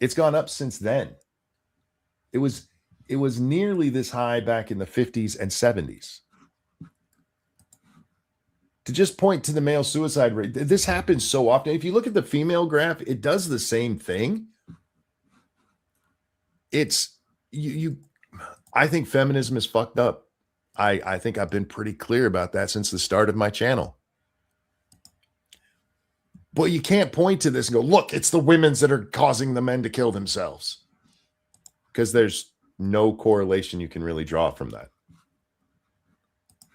It's gone up since then. It was nearly this high back in the 50s and 70s. To just point to the male suicide rate, this happens so often. If you look at the female graph, it does the same thing. It's you. I think feminism is fucked up. I think I've been pretty clear about that since the start of my channel. But you can't point to this and go, look, it's the women's that are causing the men to kill themselves. Because there's no correlation you can really draw from that.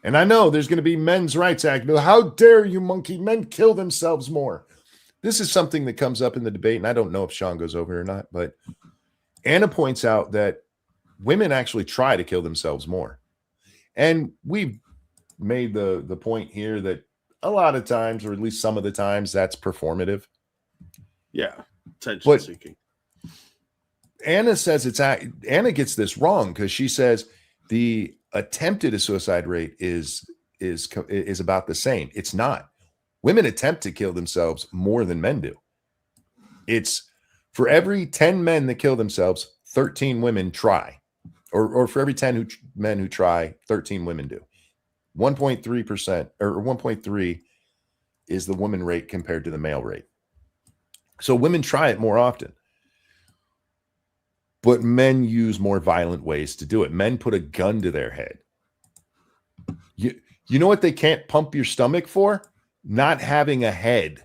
And I know there's going to be men's rights act. How dare you, monkey? Men kill themselves more. This is something that comes up in the debate, and I don't know if Sean goes over it or not, but Anna points out that women actually try to kill themselves more. And we've made the point here that a lot of times, or at least some of the times, that's performative.
Yeah, attention seeking.
Anna says Anna gets this wrong because she says the attempted suicide rate is about the same. It's not. Women attempt to kill themselves more than men do. It's for every 10 men that kill themselves, 13 women try, or for every 10 men who try, 13 women do. 1.3% or 1.3 is the woman rate compared to the male rate. So women try it more often. But men use more violent ways to do it. Men put a gun to their head. You know what they can't pump your stomach for? Not having a head.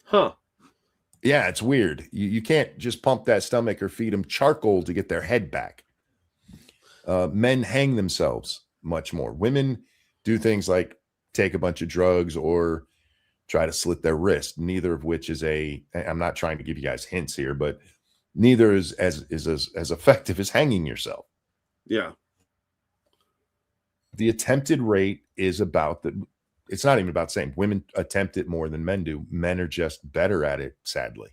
Huh.
Yeah, it's weird. You can't just pump that stomach or feed them charcoal to get their head back. Men hang themselves much more. Women do things like take a bunch of drugs or try to slit their wrist, neither of which is I'm not trying to give you guys hints here, but neither is as effective as hanging yourself.
Yeah.
The attempted rate is it's not even about saying women attempt it more than men do. Men are just better at it, sadly.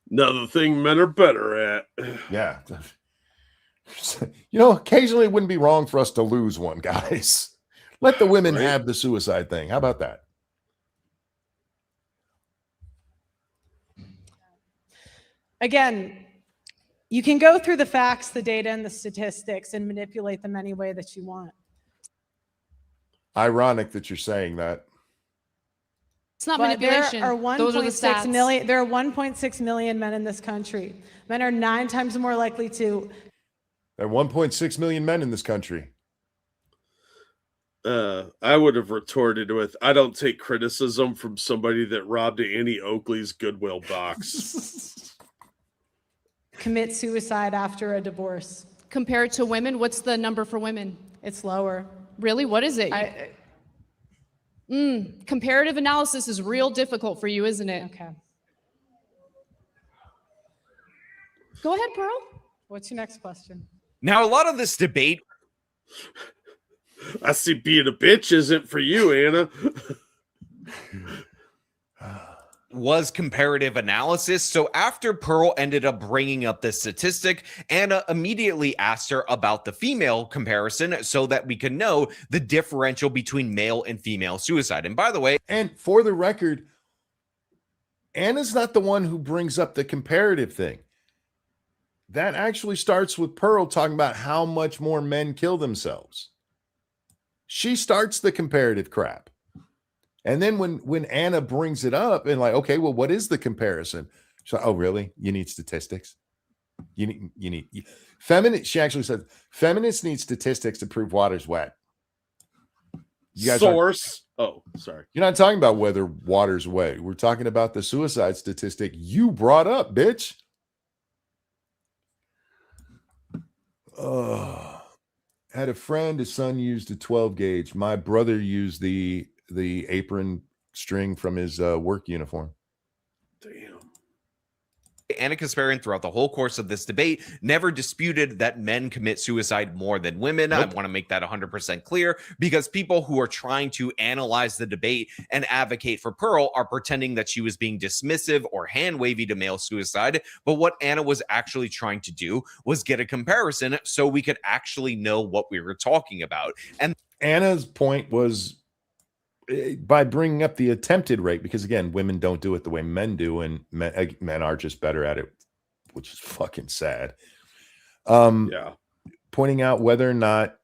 Another thing men are better at.
Yeah. You know, occasionally it wouldn't be wrong for us to lose one, guys. Let the women
Right.
have the suicide thing. How about that?
Again, you can go through the facts, the data, and the statistics and manipulate them any way that you want.
Ironic that you're saying that.
It's not
But
manipulation.
there are
Those are the
1.6
stats.
million. There are 1.6 million men in this country. Men are 9 times more likely to.
There are 1.6 million men in this country.
I would have retorted with, I don't take criticism from somebody that robbed Annie Oakley's Goodwill box.
Commit suicide after a divorce.
Compared to women, what's the number for women?
It's lower.
Really? What is it? Comparative analysis is real difficult for you, isn't it?
Okay.
Go ahead, Pearl.
What's your next question?
Now, a lot of this debate
I see being a bitch isn't for you, Anna.
was comparative analysis. So after Pearl ended up bringing up this statistic, Anna immediately asked her about the female comparison so that we could know the differential between male and female suicide. And by the way,
And for the record, Anna's not the one who brings up the comparative thing. That actually starts with Pearl talking about how much more men kill themselves. She starts the comparative crap. And then when Anna brings it up and like, okay, well, what is the comparison? She's like, oh, really? You need statistics? You need feminist. She actually said feminists need statistics to prove water's wet. You guys
Source. Oh, sorry.
You're not talking about whether water's wet. We're talking about the suicide statistic you brought up, bitch. Had a friend, his son used a 12 gauge. My brother used the apron string from his work uniform.
Damn.
Anna Kasparian, throughout the whole course of this debate, never disputed that men commit suicide more than women.
Nope.
I want to make that 100% clear because people who are trying to analyze the debate and advocate for Pearl are pretending that she was being dismissive or hand-wavy to male suicide. But what Anna was actually trying to do was get a comparison so we could actually know what we were talking about. And
Anna's point was by bringing up the attempted rate, because again, women don't do it the way men do, and men are just better at it, which is fucking sad.
Yeah.
Pointing out whether or not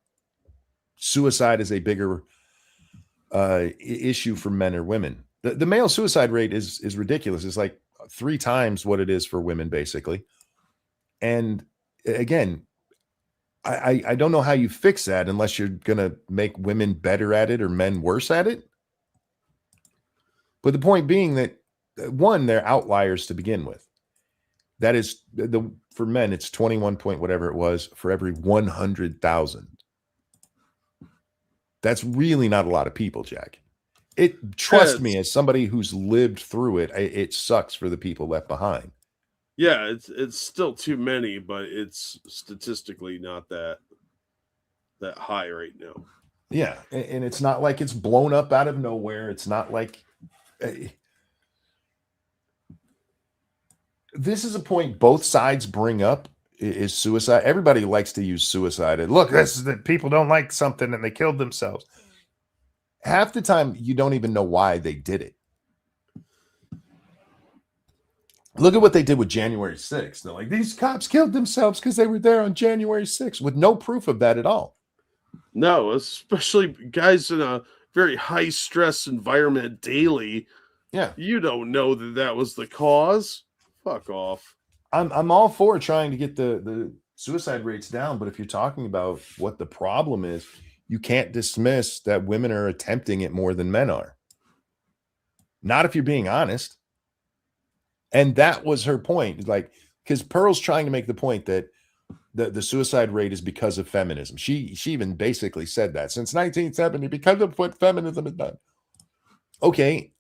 suicide is a bigger issue for men or women. The male suicide rate is ridiculous. It's like 3 times what it is for women, basically. And again, I don't know how you fix that unless you're going to make women better at it or men worse at it. But the point being that, one, they're outliers to begin with. That is, for men, it's 21 point whatever it was for every 100,000. That's really not a lot of people, Jack. Trust me, as somebody who's lived through it, it sucks for the people left behind.
Yeah, it's still too many, but it's statistically not that high right now.
Yeah, and it's not like it's blown up out of nowhere. It's not like this is a point both sides bring up is suicide. Everybody likes to use suicide. And look, this is that people don't like something and they killed themselves. Half the time, you don't even know why they did it. Look at what they did with January 6th. They're like, these cops killed themselves because they were there on January 6th with no proof of that at all.
No, especially guys in a very high stress environment daily.
Yeah.
You don't know that was the cause. Fuck off.
I'm all for trying to get the suicide rates down, but if you're talking about what the problem is, you can't dismiss that women are attempting it more than men are. Not if you're being honest. And that was her point. Like, because Pearl's trying to make the point that the suicide rate is because of feminism. She even basically said that since 1970, because of what feminism has done. Okay,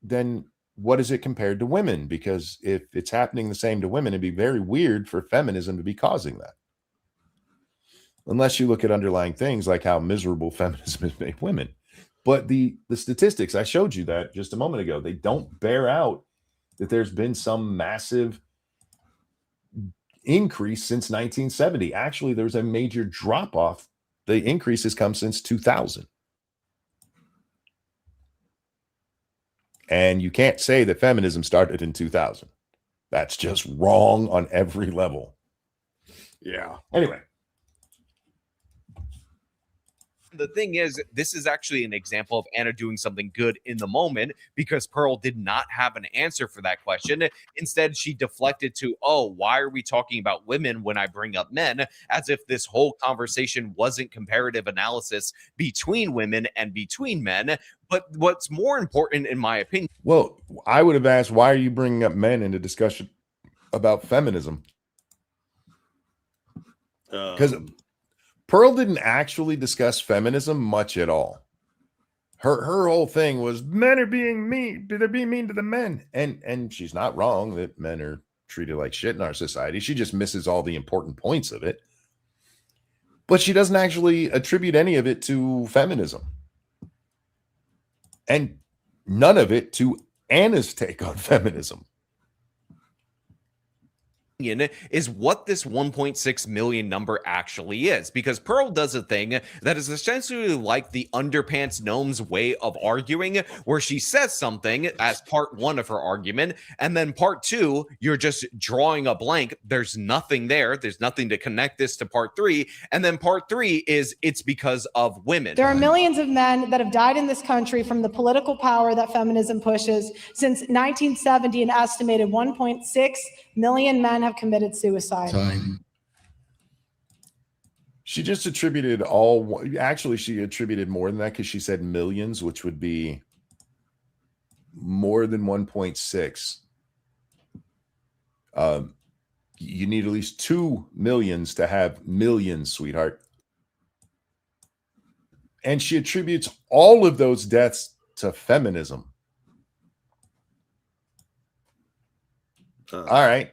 then what is it compared to women? Because if it's happening the same to women, it'd be very weird for feminism to be causing that. Unless you look at underlying things like how miserable feminism has made women. But the statistics, I showed you that just a moment ago, they don't bear out that there's been some massive increase since 1970. Actually, there's a major drop off. The increase has come since 2000. And you can't say that feminism started in 2000. That's just wrong on every level.
Yeah.
Anyway.
The thing is, this is actually an example of Anna doing something good in the moment because Pearl did not have an answer for that question. Instead, she deflected to, oh, why are we talking about women when I bring up men? As if this whole conversation wasn't comparative analysis between women and between men. But what's more important, in my opinion.
Well, I would have asked, why are you bringing up men into discussion about feminism? Because Pearl didn't actually discuss feminism much at all. Her whole thing was men are being mean, they're being mean to the men. And she's not wrong that men are treated like shit in our society. She just misses all the important points of it. But she doesn't actually attribute any of it to feminism. And none of it to Anna's take on feminism.
Is what this 1.6 million number actually is, because Pearl does a thing that is essentially like the underpants gnome's way of arguing, where she says something as part one of her argument, and then part two, you're just drawing a blank. There's nothing there. There's nothing to connect this to part three. And then part three is it's because of women.
There are millions of men that have died in this country from the political power that feminism pushes. Since 1970, an estimated 1.6 million men have committed suicide.
She just attributed actually she attributed more than that, because she said millions, which would be more than 1.6. You need at least 2 millions to have millions, sweetheart. And she attributes all of those deaths to feminism. All right.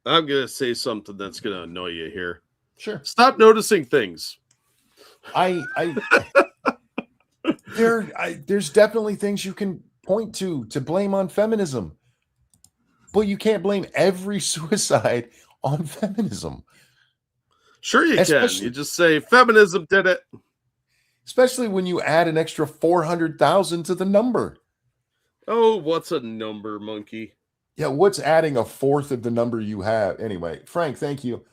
I'm going to say something that's going to annoy you here.
Sure.
Stop noticing things.
There's definitely things you can point to blame on feminism. But you can't blame every suicide on feminism.
Sure you can. You just say feminism did it.
Especially when you add an extra 400,000 to the number.
Oh, what's a number, monkey?
Yeah, what's adding a fourth of the number you have? Anyway, Frank, thank you.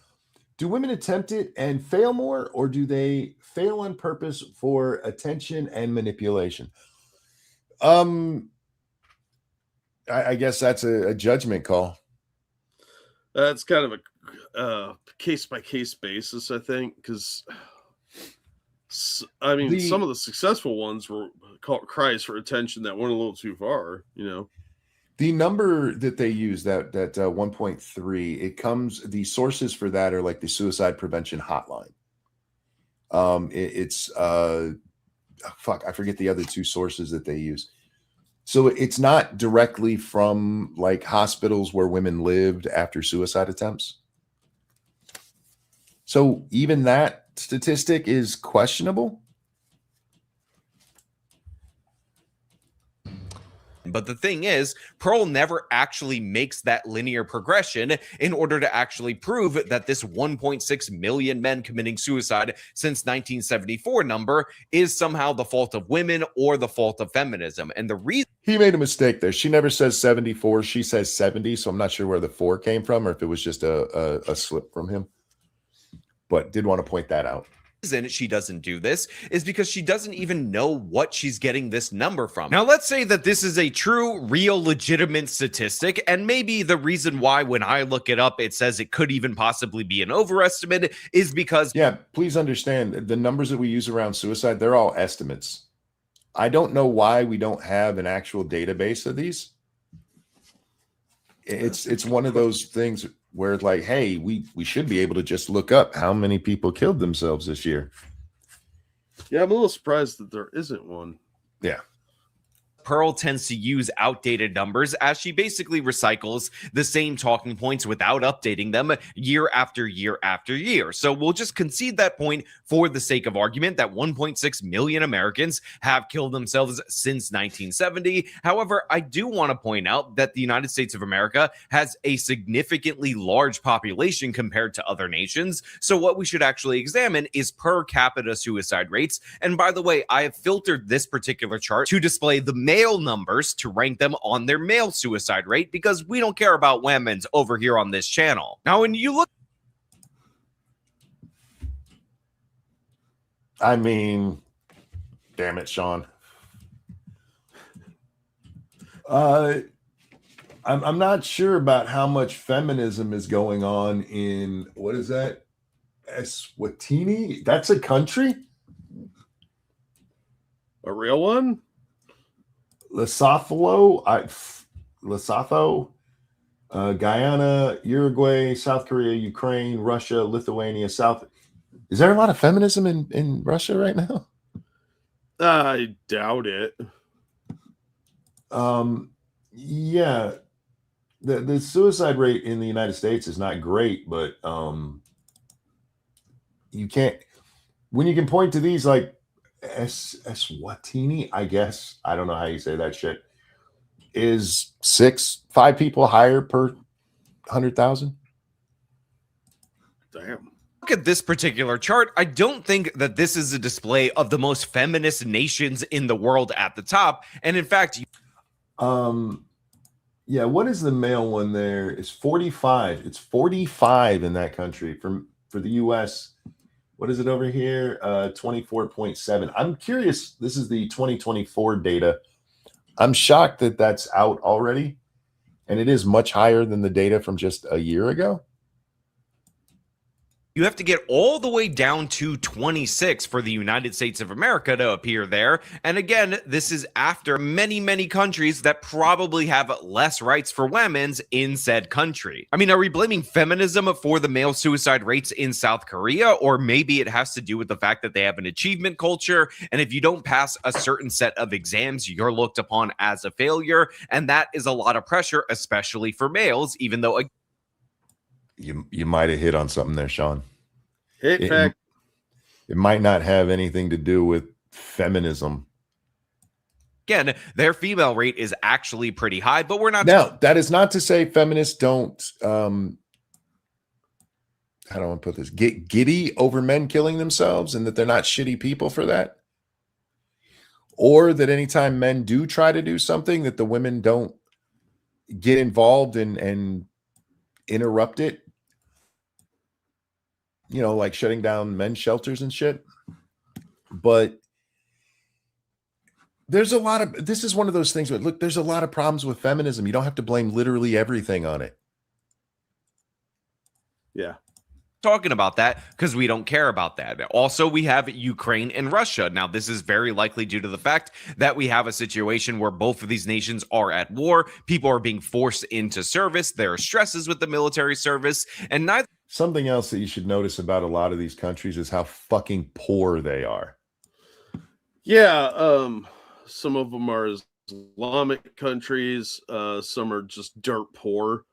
Do women attempt it and fail more, or do they fail on purpose for attention and manipulation? I guess that's a judgment call.
That's kind of a case-by-case basis, I think, because I mean, some of the successful ones were called cries for attention that went a little too far, you know.
The number that they use, that 1.3, it comes, the sources for that are like the suicide prevention hotline. It's I forget the other two sources that they use. So it's not directly from like hospitals where women lived after suicide attempts. So even that statistic is questionable.
But the thing is, Pearl never actually makes that linear progression in order to actually prove that this 1.6 million men committing suicide since 1974 number is somehow the fault of women or the fault of feminism. And the reason
He made a mistake there. She never says 74. She says 70. So I'm not sure where the 4 came from or if it was just a slip from him. But did want to point that out.
She doesn't do this is because she doesn't even know what she's getting this number from. Now, let's say that this is a true, real, legitimate statistic, and maybe the reason why when I look it up, it says it could even possibly be an overestimate is because...
Yeah, please understand the numbers that we use around suicide, they're all estimates. I don't know why we don't have an actual database of these. It's one of those things where it's like, hey, we should be able to just look up how many people killed themselves this year.
Yeah, I'm a little surprised that there isn't one.
Yeah.
Pearl tends to use outdated numbers as she basically recycles the same talking points without updating them year after year after year. So we'll just concede that point for the sake of argument that 1.6 million Americans have killed themselves since 1970. However, I do want to point out that the United States of America has a significantly large population compared to other nations. So what we should actually examine is per capita suicide rates. And by the way, I have filtered this particular chart to display the male numbers to rank them on their male suicide rate because we don't care about women's over here on this channel. Now, when you look...
I mean, damn it, Sean. I'm not sure about how much feminism is going on in, what is that? Eswatini? That's a country?
A real one?
Lesotho, Guyana, Uruguay, South Korea, Ukraine, Russia, Lithuania, South. Is there a lot of feminism in Russia right now?
I doubt it.
Yeah, the suicide rate in the United States is not great, but you can't, when you can point to these like Eswatini, I guess, I don't know how you say that shit, is 5 people higher per 100,000.
Damn.
Look at this particular chart. I don't think that this is a display of the most feminist nations in the world at the top. And in fact,
yeah, what is the male one there? It's 45. It's 45 in that country. For the US, what is it over here? 24.7. I'm curious. This is the 2024 data. I'm shocked that that's out already. And it is much higher than the data from just a year ago.
you have to get all the way down to 26 for the United States of America to appear there. And again, this is after many, many countries that probably have less rights for women's in said country. I mean, are we blaming feminism for the male suicide rates in South Korea? Or maybe it has to do with the fact that they have an achievement culture. And if you don't pass a certain set of exams, you're looked upon as a failure. And that is a lot of pressure, especially for males, even though...
You might have hit on something there, Sean.
It
might not have anything to do with feminism.
Again, their female rate is actually pretty high, but we're not...
Now, that is not to say feminists don't, how do I want to put this, get giddy over men killing themselves and that they're not shitty people for that. Or that anytime men do try to do something, that the women don't get involved and interrupt it. You know, like shutting down men's shelters and shit. But there's a lot of, this is one of those things where, look, there's a lot of problems with feminism. You don't have to blame literally everything on it.
Yeah.
Talking about that because we don't care about that. Also, we have Ukraine and Russia. Now, this is very likely due to the fact that we have a situation where both of these nations are at war. People are being forced into service. There are stresses with the military service, and neither...
Something else that you should notice about a lot of these countries is how fucking poor they are.
Yeah, some of them are Islamic countries. Some are just dirt poor.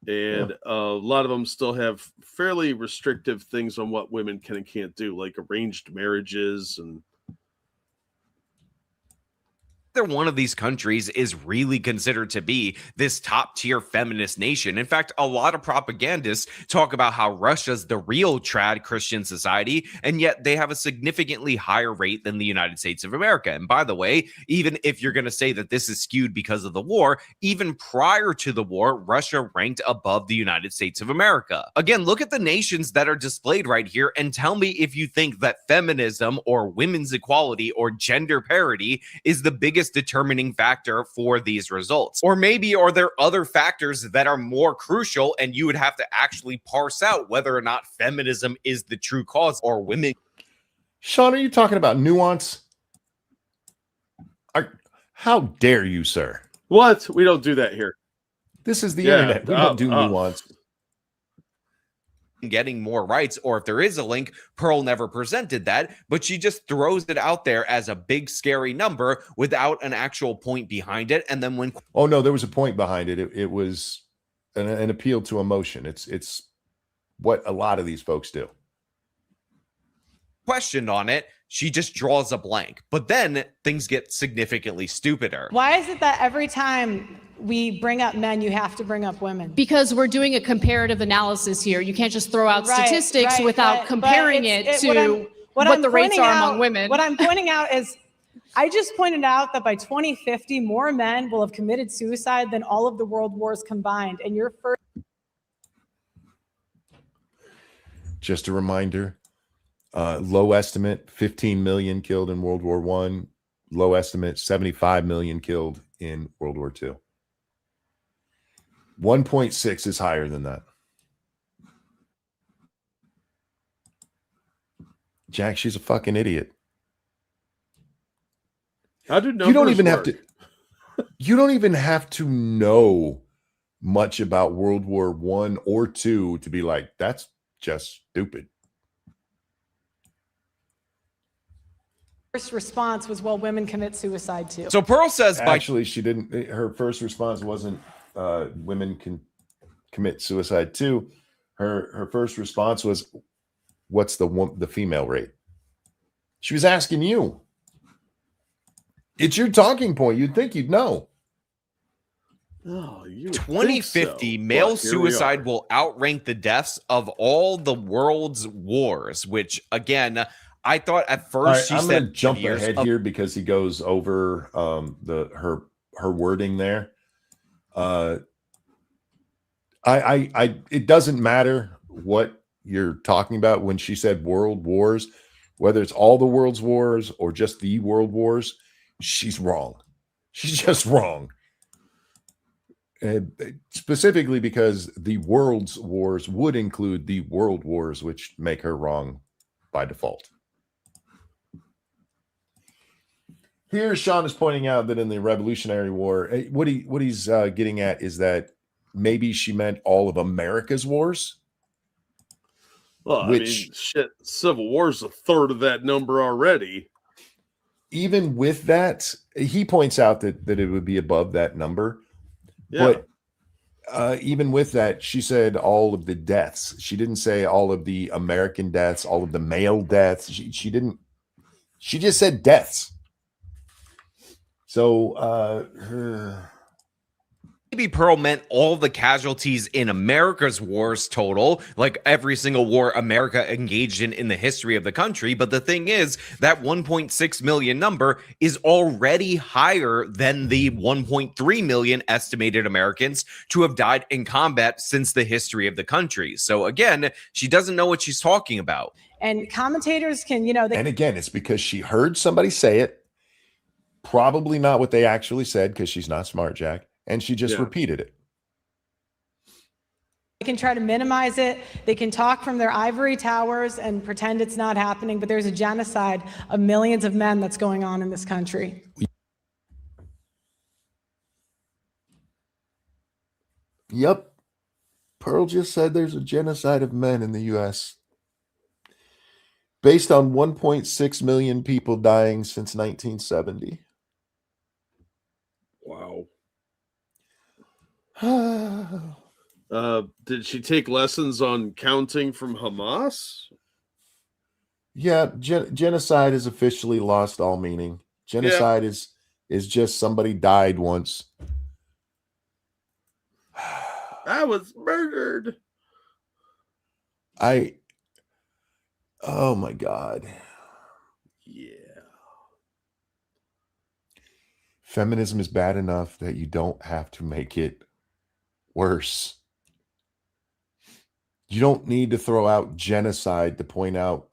And a lot of them still have fairly restrictive things on what women can and can't do, like arranged marriages. And
Neither one of these countries is really considered to be this top tier feminist nation. In fact, a lot of propagandists talk about how Russia's the real trad Christian society, and yet they have a significantly higher rate than the United States of America. And by the way, even if you're going to say that this is skewed because of the war, even prior to the war, Russia ranked above the United States of America. Again, look at the nations that are displayed right here and tell me if you think that feminism or women's equality or gender parity is the biggest determining factor for these results. Or maybe are there other factors that are more crucial and you would have to actually parse out whether or not feminism is the true cause or women.
Sean, are you talking about nuance? How dare you, sir?
What? We don't do that here.
This is the internet. We don't do nuance.
Getting more rights, or if there is a link, Pearl never presented that, but she just throws it out there as a big scary number without an actual point behind it. And then when
Oh no, there was a point behind it. It was an appeal to emotion. It's what a lot of these folks do.
questioned on it, she just draws a blank. But then things get significantly stupider.
Why is it that every time we bring up men, you have to bring up women?
Because we're doing a comparative analysis here. You can't just throw out
Right,
statistics
right,
without
but
comparing
it's-
it
what
to
I'm-
what
I'm
the rates
pointing
are
out-
among women.
What I'm pointing out is, I just pointed out that by 2050, more men will have committed suicide than all of the world wars combined. And your first
Just a reminder, low estimate, 15 million killed in World War I. Low estimate, 75 million killed in World War II. 1.6 is higher than that. Jack, she's a fucking idiot.
How do numbers
You don't even
work?
have to. You don't even have to know much about World War I or II to be like, that's just stupid.
first response was, well, women commit suicide too.
So Pearl says by
Actually, she didn't. Her first response wasn't women can commit suicide too. Her first response was, what's the female rate? She was asking you. It's your talking point. You'd think you'd know.
Oh, you would
2050,
think so,
male
but here we
suicide
are.
will outrank the deaths of all the world's wars, which again, I thought at first
All right,
she
I'm going to
said
jump
years
ahead
of-
here because he goes over her wording there. It doesn't matter what you're talking about when she said world wars, whether it's all the world's wars or just the world wars. She's wrong. She's just wrong. Specifically because the world's wars would include the world wars, which make her wrong by default. Here, Sean is pointing out that in the Revolutionary War, what he's getting at is that maybe she meant all of America's wars.
Well, I
which-
mean, shit, Civil War's a third of that number already.
Even with that, he points out that it would be above that number.
Yeah.
But even with that, she said all of the deaths. She didn't say all of the American deaths, all of the male deaths. She didn't. She just said deaths. So
maybe Pearl meant all the casualties in America's wars total, like every single war America engaged in the history of the country. But the thing is, that 1.6 million number is already higher than the 1.3 million estimated Americans to have died in combat since the history of the country. So again, she doesn't know what she's talking about.
And commentators can, they
and again, it's because she heard somebody say it. Probably not what they actually said because she's not smart, Jack. And she just repeated it.
They can try to minimize it. They can talk from their ivory towers and pretend it's not happening, but there's a genocide of millions of men that's going on in this country.
Yep. Pearl just said there's a genocide of men in the U.S. based on 1.6 million people dying since 1970.
Wow. Did she take lessons on counting from Hamas?
Yeah, genocide has officially lost all meaning. Genocide is is just somebody died once.
I was murdered.
Oh my God.
Yeah.
Feminism is bad enough that you don't have to make it worse. You don't need to throw out genocide to point out,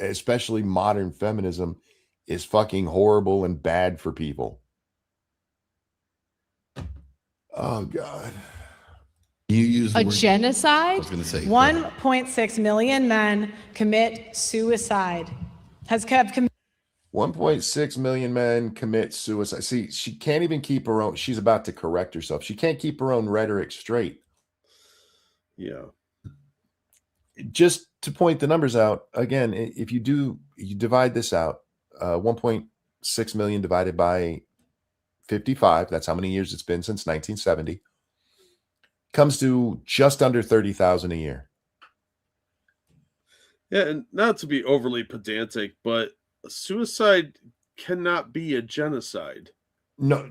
especially modern feminism is fucking horrible and bad for people. Oh God.
You use the
A
word. I
genocide?
was going to say
1.6 million men commit suicide. Has kept
1.6 million men commit suicide. See, she can't even keep her own. She's about to correct herself. She can't keep her own rhetoric straight.
Yeah.
Just to point the numbers out again, if you divide this out, 1.6 million divided by 55, that's how many years it's been since 1970, comes to just under 30,000 a year.
Yeah, and not to be overly pedantic, but suicide cannot be a genocide.
No,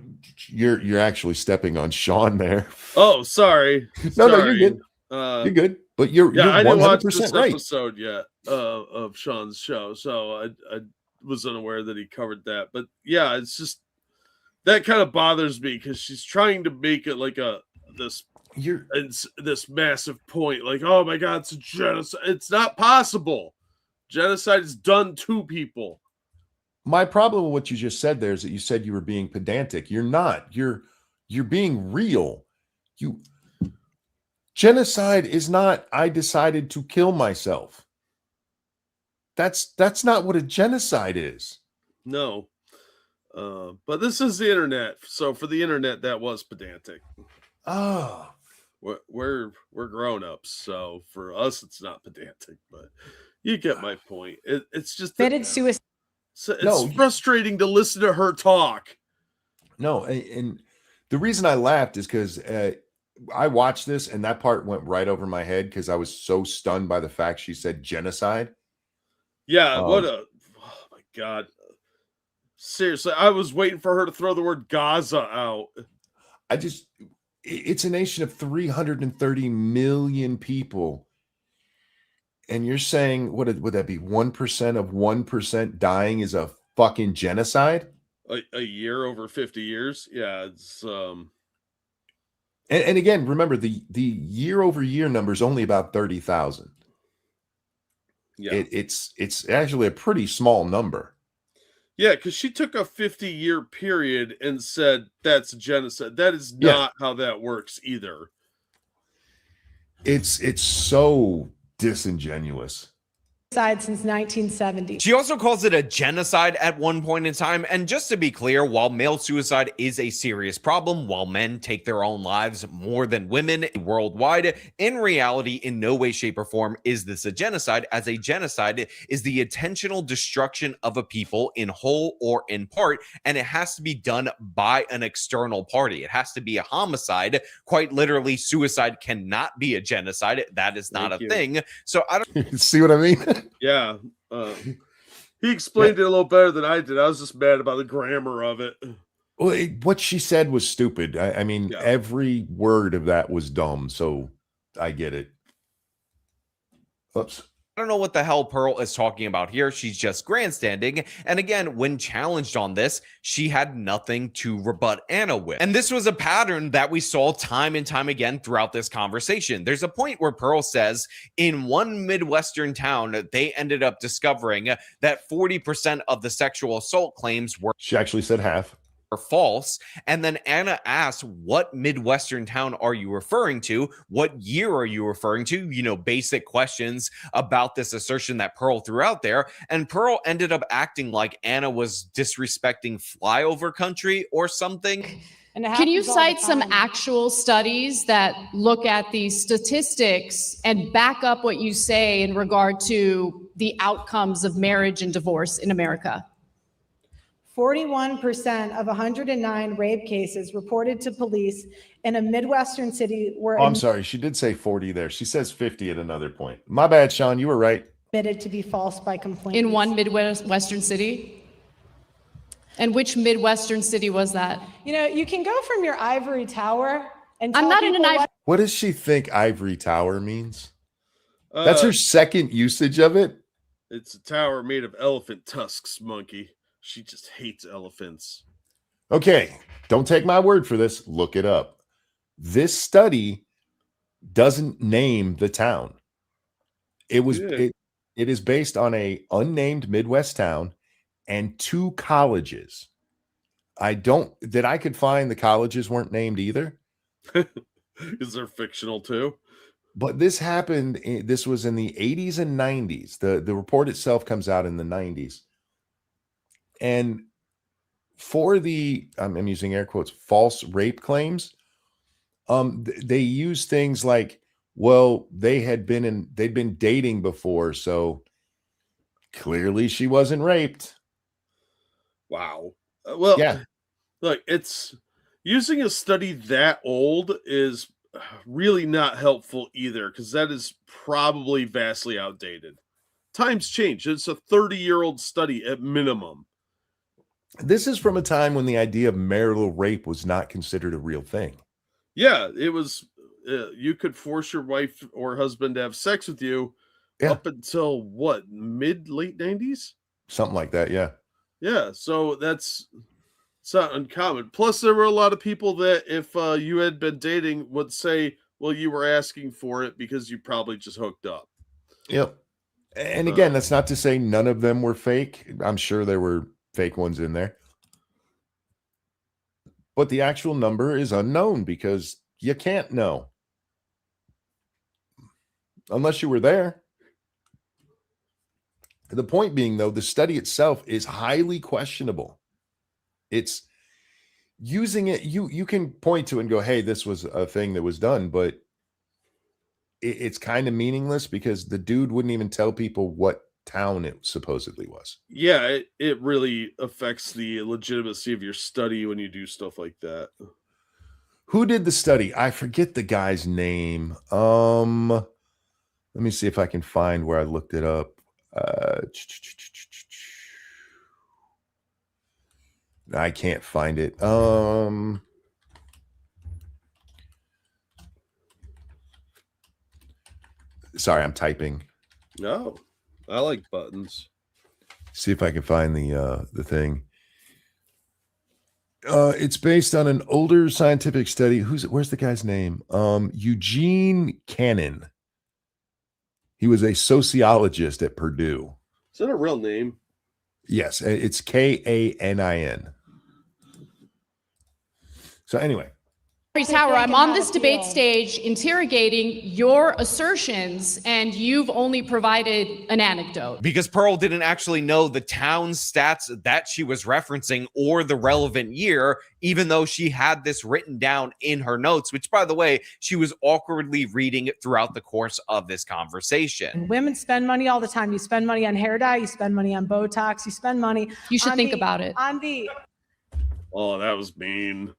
you're actually stepping on Sean there.
Oh, sorry.
No,
Sorry.
you're good. You're good, but you're
I didn't watch
100%
this
right.
episode yet of Sean's show, so I was unaware that he covered that. But yeah, it's just that kind of bothers me because she's trying to make it like this massive point, like, oh my God, it's a genocide. It's not possible. Genocide is done to people.
My problem with what you just said there is that you said you were being pedantic. You're not. You're being real. Genocide is not, I decided to kill myself. That's not what a genocide is.
No. But this is the internet. So for the internet, that was pedantic.
Oh.
We're grown-ups, so for us it's not pedantic, but you get my point. It's just
committed suicide.
So it's frustrating to listen to her talk.
No, and the reason I laughed is because I watched this and that part went right over my head because I was so stunned by the fact she said genocide.
Yeah, oh my God. Seriously, I was waiting for her to throw the word Gaza out.
It's a nation of 330 million people. And you're saying, would that be 1% of 1% dying is a fucking genocide?
A year over 50 years? Yeah, it's
And again, remember the year over year number is only about 30,000. Yeah. It's actually a pretty small number.
Yeah, because she took a 50-year period and said that's genocide. That is not how that works either.
It's so disingenuous.
Since 1970.
She also calls it a genocide at one point in time. And just to be clear, while male suicide is a serious problem, while men take their own lives more than women worldwide, in reality, in no way, shape, or form is this a genocide, as a genocide is the intentional destruction of a people in whole or in part, and it has to be done by an external party. It has to be a homicide. Quite literally, suicide cannot be a genocide. That is not a thing. So I don't
see what I mean?
Yeah, he explained it a little better than I did. I was just mad about the grammar of it.
Well, what she said was stupid. I mean, every word of that was dumb. So I get it. Oops.
I don't know what the hell Pearl is talking about here. She's just grandstanding. And again, when challenged on this, she had nothing to rebut Anna with. And this was a pattern that we saw time and time again throughout this conversation. There's a point where Pearl says in one Midwestern town, they ended up discovering that 40% of the sexual assault claims were...
She actually said half.
False. And then Anna asks, what Midwestern town are you referring to? What year are you referring to? You know, basic questions about this assertion that Pearl threw out there. And Pearl ended up acting like Anna was disrespecting flyover country or something.
Can you cite some actual studies that look at these statistics and back up what you say in regard to the outcomes of marriage and divorce in America?
41% of 109 rape cases reported to police in a Midwestern city were
I'm sorry, she did say 40 there. She says 50 at another point. My bad, Sean, you were right.
Admitted to be false by complaints.
In one Midwestern city? And which Midwestern city was that?
You know, you can go from your ivory tower and
I'm
tell
not in an
people
ivory.
What does she think ivory tower means?
Uh,
That's her second usage of it.
It's a tower made of elephant tusks, Monkey. She just hates elephants.
Okay, don't take my word for this. Look it up. This study doesn't name the town. It is based on a unnamed Midwest town and 2 colleges. I could find the colleges weren't named either.
Is there fictional too?
But this happened. This was in the 80s and 90s. The report itself comes out in the 90s. And for the, I'm using air quotes, false rape claims, they use things like, well, they'd been dating before, so clearly she wasn't raped.
Wow. Well,
Yeah.
look, it's using a study that old is really not helpful either, because that is probably vastly outdated. Times change. It's a 30-year-old study at minimum.
This is from a time when the idea of marital rape was not considered a real thing.
Yeah, it was. You could force your wife or husband to have sex with you up until what, late 90s?
Something like that, yeah.
Yeah, so it's not uncommon. Plus, there were a lot of people that if you had been dating would say, well, you were asking for it because you probably just hooked up.
Yep. And again, that's not to say none of them were fake. I'm sure there were fake ones in there. But the actual number is unknown because you can't know. Unless you were there. The point being, though, the study itself is highly questionable. It's using it, you can point to it and go, hey, this was a thing that was done, but it's kind of meaningless because the dude wouldn't even tell people what town it supposedly was.
Yeah, it really affects the legitimacy of your study when you do stuff like that.
Who did the study? I forget the guy's name. Let me see if I can find where I looked it up. I can't find it. Sorry, I'm typing.
No, I like buttons.
See if I can find the thing. It's based on an older scientific study. Where's the guy's name? Eugene Cannon. He was a sociologist at Purdue.
Is that a real name?
Yes, it's Kanin. So anyway.
Tower, I'm on this debate stage interrogating your assertions, and you've only provided an anecdote.
Because Pearl didn't actually know the town stats that she was referencing or the relevant year, even though she had this written down in her notes, which, by the way, she was awkwardly reading throughout the course of this conversation.
Women spend money all the time. You spend money on hair dye, you spend money on Botox, you spend money.
You should think about it.
Oh, that was mean.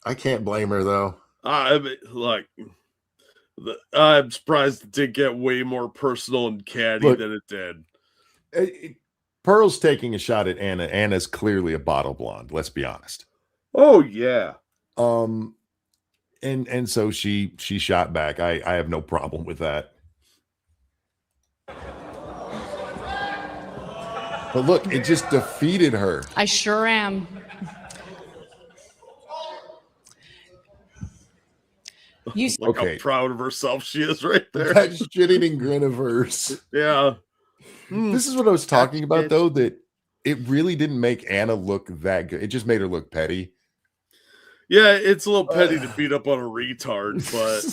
I can't blame her though.
I mean, like, I'm surprised it did get way more personal and catty than it did.
Pearl's taking a shot at Anna. Anna's clearly a bottle blonde. Let's be honest.
Oh yeah.
And so she shot back. I have no problem with that. But look, it just defeated her.
I sure am.
Look how proud of herself she is right there.
That shit-eating grin of hers.
Yeah.
This is what I was talking about, though, that it really didn't make Anna look that good. It just made her look petty.
Yeah, it's a little petty to beat up on a retard, but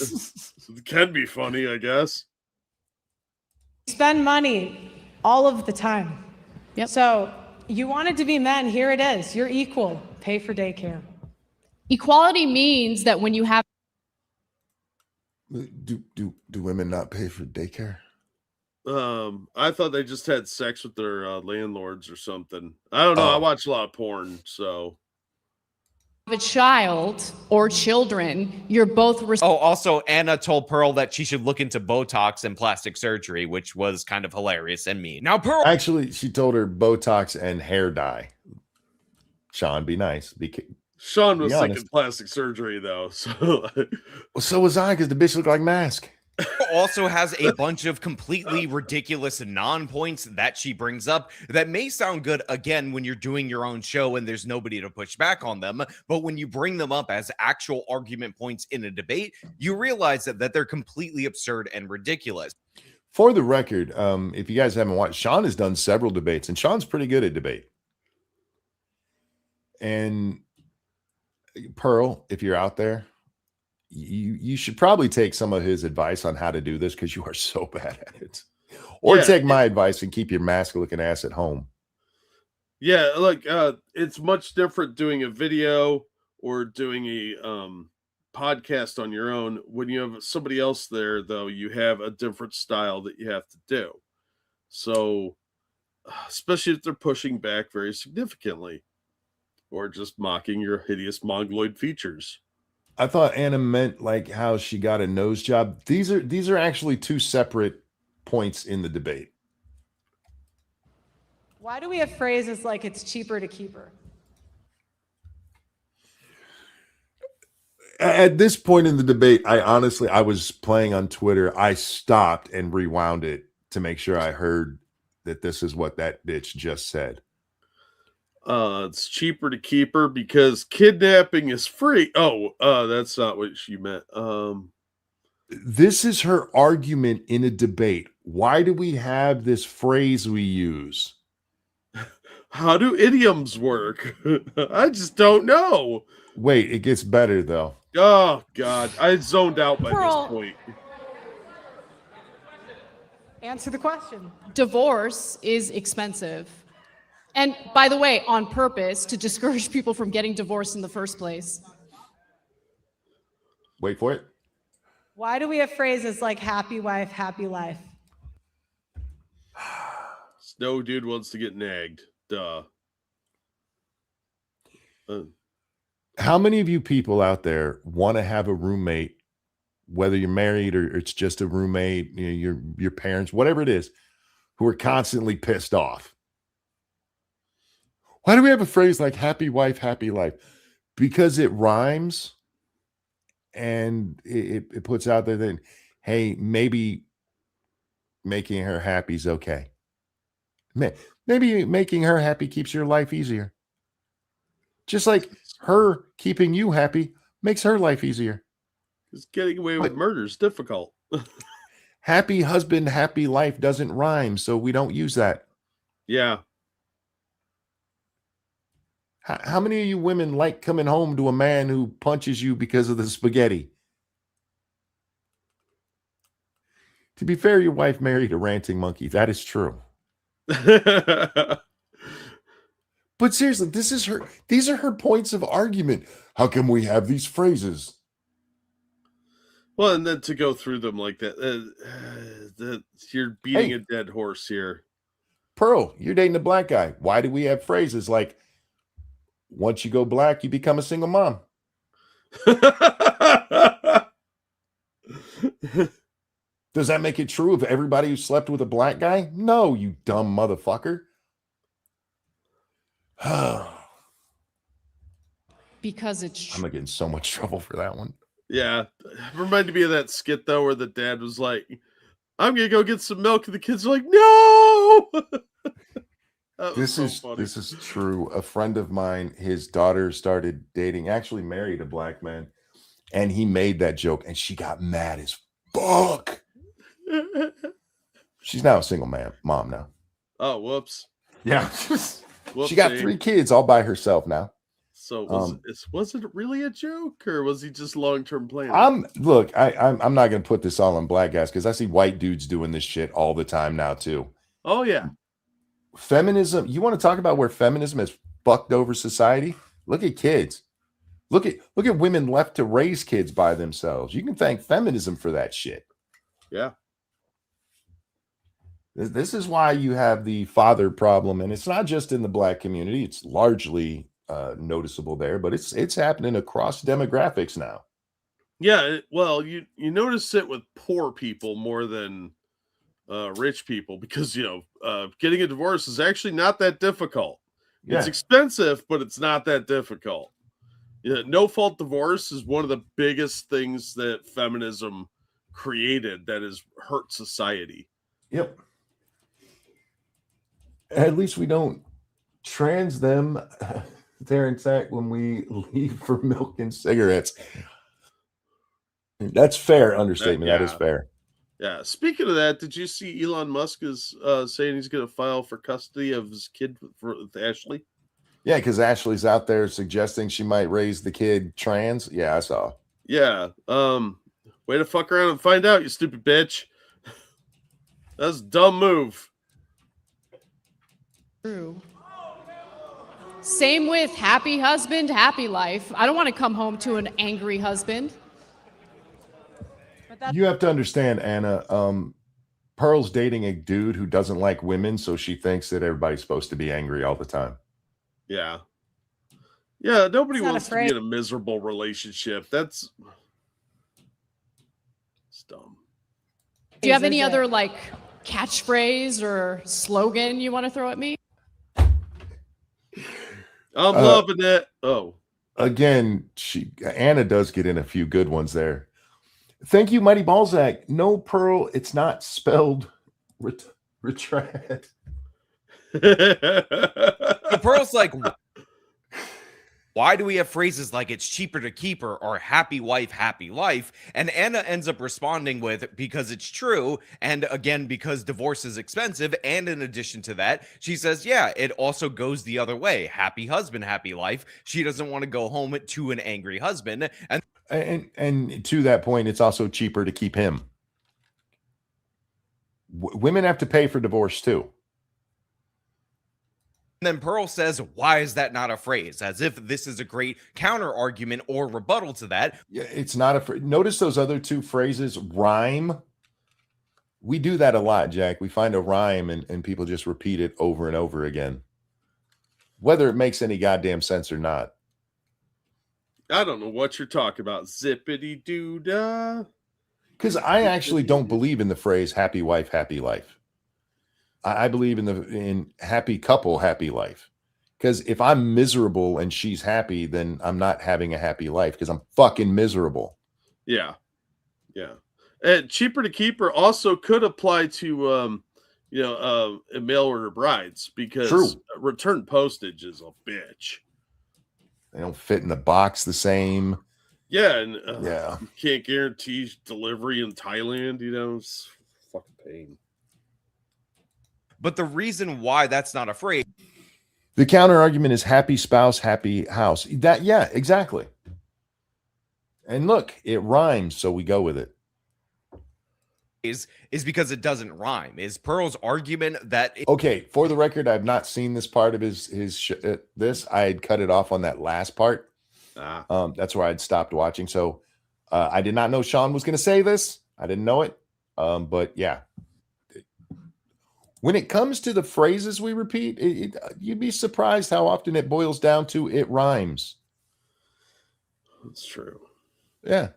it can be funny, I guess.
Spend money all of the time.
Yep.
So you wanted to be men, here it is. You're equal. Pay for daycare.
Equality means that when you have
Do women not pay for daycare?
I thought they just had sex with their landlords or something. I don't know. I watch a lot of porn, so
a child or children, you're both
Oh, also, Anna told Pearl that she should look into Botox and plastic surgery, which was kind of hilarious and mean. Now, Pearl
Actually, she told her Botox and hair dye. Sean, be nice.
Sean was
Be honest.
thinking plastic surgery though, so
Well, so was I, because the bitch looked like Mask.
also has a bunch of completely ridiculous non-points that she brings up that may sound good again when you're doing your own show and there's nobody to push back on them, but when you bring them up as actual argument points in a debate, you realize that they're completely absurd and ridiculous.
For the record, if you guys haven't watched, Sean has done several debates, and Sean's pretty good at debate. And Pearl, if you're out there, you should probably take some of his advice on how to do this, because you are so bad at it. Or take my advice and keep your mask looking ass at home.
yeah, like it's much different doing a video or doing a podcast on your own. When you have somebody else there, though, you have a different style that you have to do. So, especially if they're pushing back very significantly or just mocking your hideous mongoloid features.
I thought Anna meant like how she got a nose job. These are actually two separate points in the debate.
Why do we have phrases like it's cheaper to keep her?
At this point in the debate, I was playing on Twitter. I stopped and rewound it to make sure I heard that this is what that bitch just said.
It's cheaper to keep her because kidnapping is free. Oh, that's not what she meant.
This is her argument in a debate. Why do we have this phrase we use?
How do idioms work? I just don't know.
Wait, it gets better though.
Oh God, I zoned out by
Pearl.
this point.
Answer the question.
divorce is expensive. And by the way, on purpose to discourage people from getting divorced in the first place.
Wait for it.
Why do we have phrases like happy wife, happy life?
Snow dude wants to get nagged. Duh.
How many of you people out there want to have a roommate, whether you're married or it's just a roommate, you know, your parents, whatever it is, who are constantly pissed off? Why do we have a phrase like happy wife, happy life? Because it rhymes and it puts out there that, hey, maybe making her happy is okay. Maybe making her happy keeps your life easier. Just like her keeping you happy makes her life easier.
Because getting away with murder is difficult.
Happy husband, happy life doesn't rhyme, so we don't use that.
Yeah.
How many of you women like coming home to a man who punches you because of the spaghetti? To be fair, your wife married a ranting monkey. That is true. But seriously, these are her points of argument. How come we have these phrases?
Well, and then to go through them like that, you're beating a dead horse here.
Pearl, you're dating a black guy. Why do we have phrases like, once you go black, you become a single mom? Does that make it true of everybody who slept with a black guy? No, you dumb motherfucker.
Because it's
I'm gonna get in so much trouble for that one.
Yeah. Reminded me of that skit, though, where the dad was like, I'm going to go get some milk. And the kids are like, no. This is
true. A friend of mine, his daughter started dating, actually married a black man, and he made that joke, and she got mad as fuck. She's now a single mom now.
Oh, whoops.
Yeah. She got 3 kids all by herself now.
So was it really a joke, or was he just long-term planning?
I'm not gonna put this all on black guys, because I see white dudes doing this shit all the time now too.
Oh yeah.
Feminism, you want to talk about where feminism has fucked over society? Look at kids. Look at women left to raise kids by themselves. You can thank feminism for that shit.
Yeah.
This is why you have the father problem, and it's not just in the black community. It's largely noticeable there, but it's happening across demographics now.
Yeah, well, you notice it with poor people more than rich people because getting a divorce is actually not that difficult. It's
Yeah.
expensive, but it's not that difficult. Yeah, no fault divorce is one of the biggest things that feminism created that has hurt society.
Yep. At least we don't trans them there intact when we leave for milk and cigarettes. That's fair understatement. That is
Yeah.
fair.
Yeah. Speaking of that, did you see Elon Musk is saying he's going to file for custody of his kid with Ashley?
Yeah, because Ashley's out there suggesting she might raise the kid trans. Yeah, I saw.
Yeah. Way to fuck around and find out, you stupid bitch. That's a dumb move.
True. Same with happy husband, happy life. I don't want to come home to an angry husband.
But that's
You have to understand, Anna. Pearl's dating a dude who doesn't like women, so she thinks that everybody's supposed to be angry all the time.
Yeah. Yeah, nobody
He's not
wants to
afraid.
be in a miserable relationship. It's dumb.
Do you have
Is
any
it?
other like catchphrase or slogan you want to throw at me?
I'm loving it. Oh.
Again, Anna does get in a few good ones there. Thank you, Mighty Balzac. No, Pearl, it's not spelled retract.
But Pearl's like, why do we have phrases like it's cheaper to keep her or happy wife, happy life? And Anna ends up responding with, because it's true. And again, because divorce is expensive. And in addition to that, she says, yeah, it also goes the other way. Happy husband, happy life. She doesn't want to go home to an angry husband.
And to that point, it's also cheaper to keep him. Women have to pay for divorce too.
And then Pearl says, why is that not a phrase? As if this is a great counter argument or rebuttal to that.
Yeah, it's not a phrase. Notice those other two phrases rhyme. We do that a lot, Jack. We find a rhyme and people just repeat it over and over again, whether it makes any goddamn sense or not.
I don't know what you're talking about. Zippity doo dah.
Because I actually don't believe in the phrase happy wife, happy life. I believe in happy couple, happy life. Because if I'm miserable and she's happy, then I'm not having a happy life because I'm fucking miserable.
Yeah. Yeah. And cheaper to keep her also could apply to mail order brides because
True.
return postage is a bitch.
They don't fit in the box the same.
Yeah, and
Yeah.
you can't guarantee delivery in Thailand, it's fucking pain.
But the reason why that's not a phrase
The counter argument is happy spouse, happy house. Yeah, exactly. And look, it rhymes, so we go with it.
is because it doesn't rhyme. Is Pearl's argument that
Okay, for the record, I've not seen this part of this. I had cut it off on that last part. That's where I'd stopped watching. So I did not know Sean was going to say this. I didn't know it. But yeah. When it comes to the phrases we repeat, you'd be surprised how often it boils down to it rhymes.
That's true.
Yeah.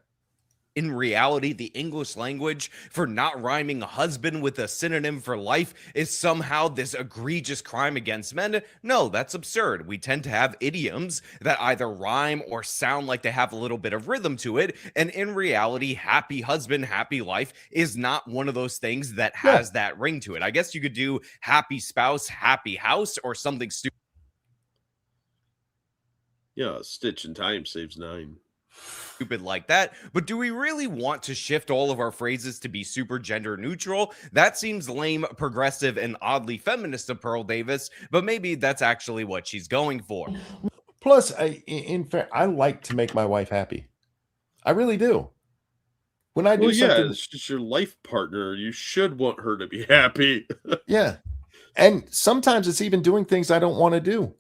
in reality, the English language for not rhyming husband with a synonym for life is somehow this egregious crime against men? No, that's absurd. We tend to have idioms that either rhyme or sound like they have a little bit of rhythm to it. And in reality, happy husband, happy life is not one of those things that has that ring to it. I guess you could do happy spouse, happy house, or something stupid.
Yeah, a stitch in time saves 9.
Stupid like that. But do we really want to shift all of our phrases to be super gender neutral? That seems lame, progressive, and oddly feminist of Pearl Davis, but maybe that's actually what she's going for.
Plus, in fact, I like to make my wife happy. I really do. When I do something,
it's just your life partner. You should want her to be happy.
yeah. And sometimes it's even doing things I don't want to do.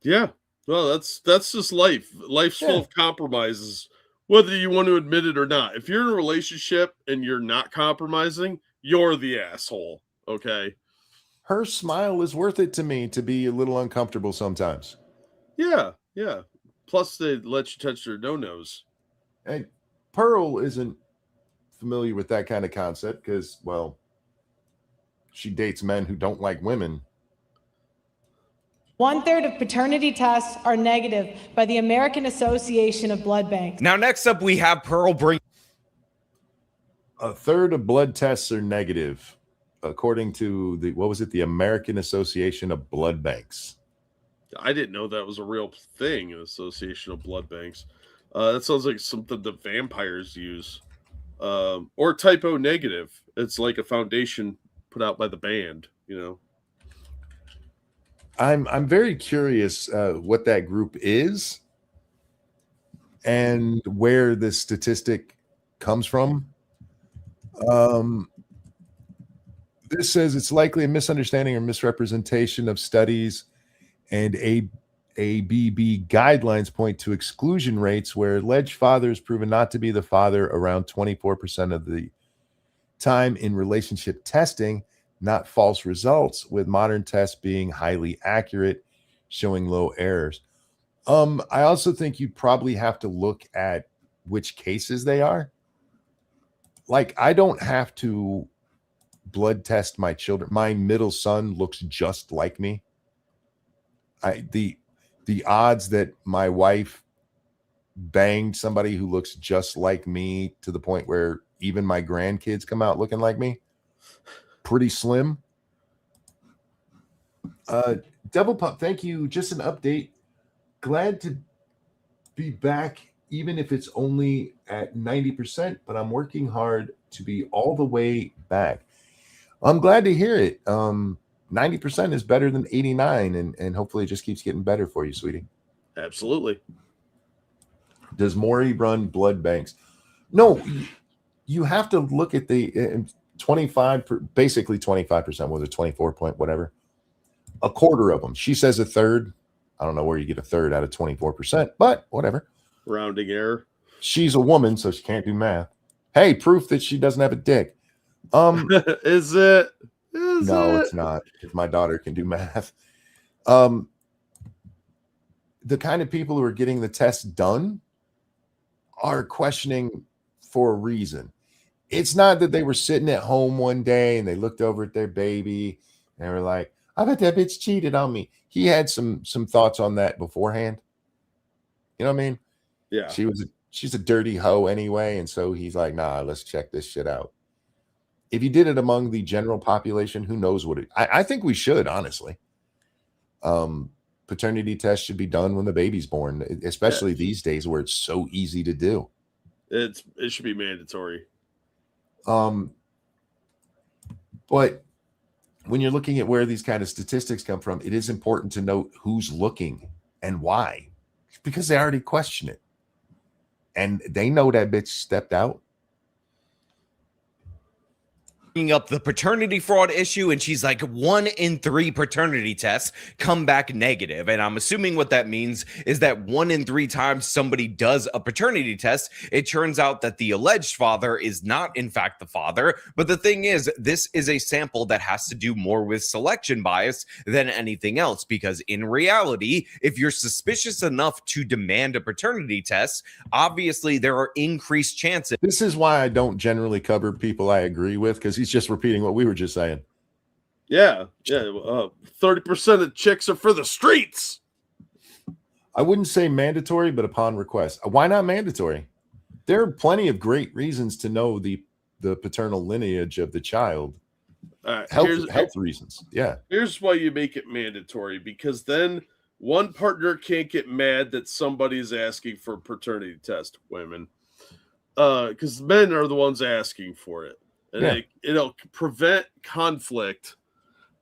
Yeah. Well, that's just life. Life's full of compromises, whether you want to admit it or not. If you're in a relationship and you're not compromising, you're the asshole. Okay.
Her smile is worth it to me to be a little uncomfortable sometimes.
Yeah, yeah. Plus, they let you touch their no-nos.
And Pearl isn't familiar with that kind of concept because, well, she dates men who don't like women.
1/3 of paternity tests are negative by the American Association of Blood Banks.
Now, next up, we have Pearl bring.
1/3 of blood tests are negative, according to the American Association of Blood Banks.
I didn't know that was a real thing, an Association of Blood Banks. That sounds like something the vampires use. Or typo negative. It's like a foundation put out by the band, you know.
I'm very curious what that group is and where this statistic comes from. This says it's likely a misunderstanding or misrepresentation of studies, and ABB guidelines point to exclusion rates where alleged father is proven not to be the father around 24% of the time in relationship testing, not false results, with modern tests being highly accurate, showing low errors. I also think you probably have to look at which cases they are. Like, I don't have to blood test my children. My middle son looks just like me. The odds that my wife banged somebody who looks just like me to the point where even my grandkids come out looking like me, pretty slim. Devil Pup, thank you. Just an update. Glad to be back, even if it's only at 90%, but I'm working hard to be all the way back. I'm glad to hear it. 90% is better than 89, and hopefully it just keeps getting better for you, sweetie.
Absolutely.
Does Maury run blood banks? No, you have to look at the 25, basically 25%, was it 24 point, whatever. A quarter of them. She says 1/3. I don't know where you get 1/3 out of 24%, but whatever.
Rounding error.
She's a woman, so she can't do math. Hey, proof that she doesn't have a dick.
Is it? No,
it's not. If my daughter can do math. The kind of people who are getting the test done are questioning for a reason. It's not that they were sitting at home one day and they looked over at their baby and they were like, I bet that bitch cheated on me. He had some thoughts on that beforehand. You know what I mean?
Yeah.
She's a dirty hoe anyway, and so he's like, nah, let's check this shit out. If you did it among the general population, who knows what it... I think we should, honestly. Paternity tests should be done when the baby's born, especially these days where it's so easy to do.
It should be mandatory.
But when you're looking at where these kind of statistics come from, it is important to note who's looking and why, because they already question it. And they know that bitch stepped out.
Up the paternity fraud issue, and she's like, 1 in 3 paternity tests come back negative. And I'm assuming what that means is that 1 in 3 times somebody does a paternity test, it turns out that the alleged father is not in fact the father. But the thing is, this is a sample that has to do more with selection bias than anything else, because in reality, if you're suspicious enough to demand a paternity test, obviously there are increased chances.
This is why I don't generally cover people I agree with, because he's just repeating what we were just saying.
Yeah. 30% of chicks are for the streets.
I wouldn't say mandatory, but upon request. Why not mandatory? There are plenty of great reasons to know the paternal lineage of the child. Health reasons. Yeah.
Here's why you make it mandatory, because then one partner can't get mad that somebody's asking for a paternity test, women. Because men are the ones asking for it. And it'll prevent conflict.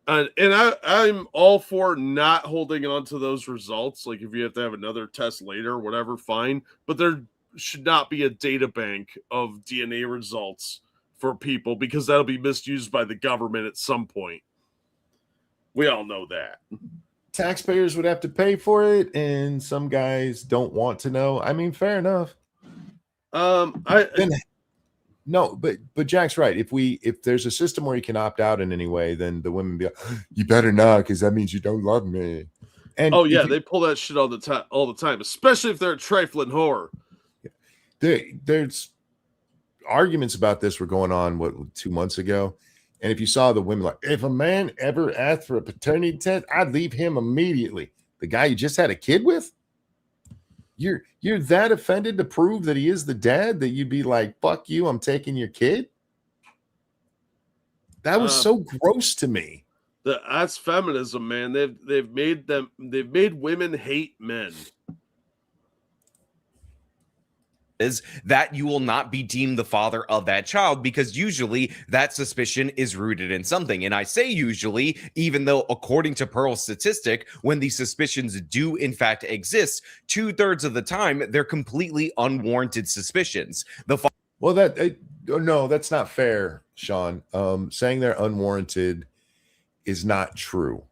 And I'm all for not holding on to those results. Like, if you have to have another test later, whatever, fine. But there should not be a data bank of DNA results for people, because that'll be misused by the government at some point. We all know that.
Taxpayers would have to pay for it, and some guys don't want to know. I mean, fair enough. No, but Jack's right. If there's a system where you can opt out in any way, then the women be like, you better not, because that means you don't love me. And
oh yeah, they pull that shit all the time, especially if they're a trifling whore.
There's arguments about this were going on 2 months ago, and if you saw the women, like, if a man ever asked for a paternity test, I'd leave him immediately. The guy you just had a kid with, you're that offended to prove that he is the dad that you'd be like, fuck you, I'm taking your kid. That was so gross to me.
That's feminism, man. They've made women hate men.
Is that you will not be deemed the father of that child, because usually that suspicion is rooted in something. And I say usually, even though according to Pearl's statistic, when these suspicions do in fact exist, 2/3 of the time they're completely unwarranted suspicions.
No, that's not fair, Sean. Saying they're unwarranted is not true.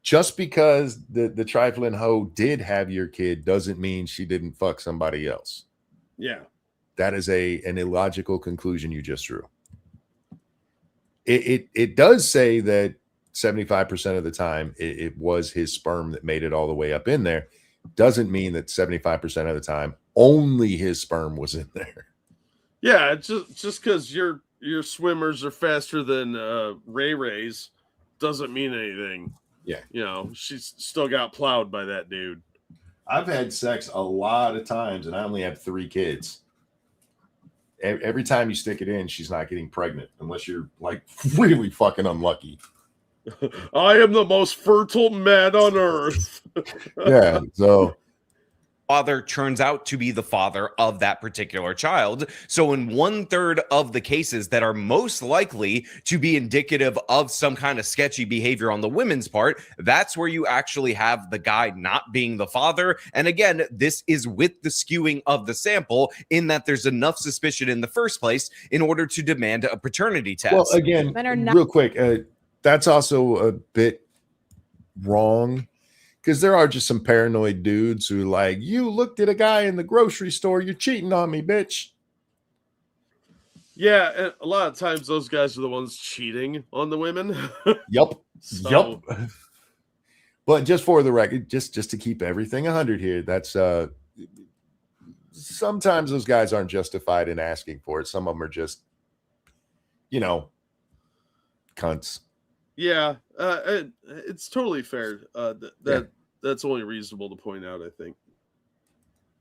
Just because the trifling hoe did have your kid doesn't mean she didn't fuck somebody else.
Yeah.
That is an illogical conclusion you just drew. It does say that 75% of the time it was his sperm that made it all the way up in there. Doesn't mean that 75% of the time only his sperm was in there.
Yeah, just because your swimmers are faster than Ray Ray's doesn't mean anything.
Yeah.
You know, she's still got plowed by that dude.
I've had sex a lot of times, and I only have 3 kids. Every time you stick it in, she's not getting pregnant unless you're like really fucking unlucky.
I am the most fertile man on earth.
Yeah, so
father turns out to be the father of that particular child. So in 1/3 of the cases that are most likely to be indicative of some kind of sketchy behavior on the women's part, that's where you actually have the guy not being the father. And again, this is with the skewing of the sample, in that there's enough suspicion in the first place in order to demand a paternity test.
Well, again, real quick, that's also a bit wrong. Because there are just some paranoid dudes who like, you looked at a guy in the grocery store, you're cheating on me, bitch.
Yeah, and a lot of times those guys are the ones cheating on the women.
Yep.
So-
Yep. But just for the record, just to keep everything 100 here, that's sometimes those guys aren't justified in asking for it. Some of them are just, cunts.
Yeah, it's totally fair. That's only reasonable to point out, I think.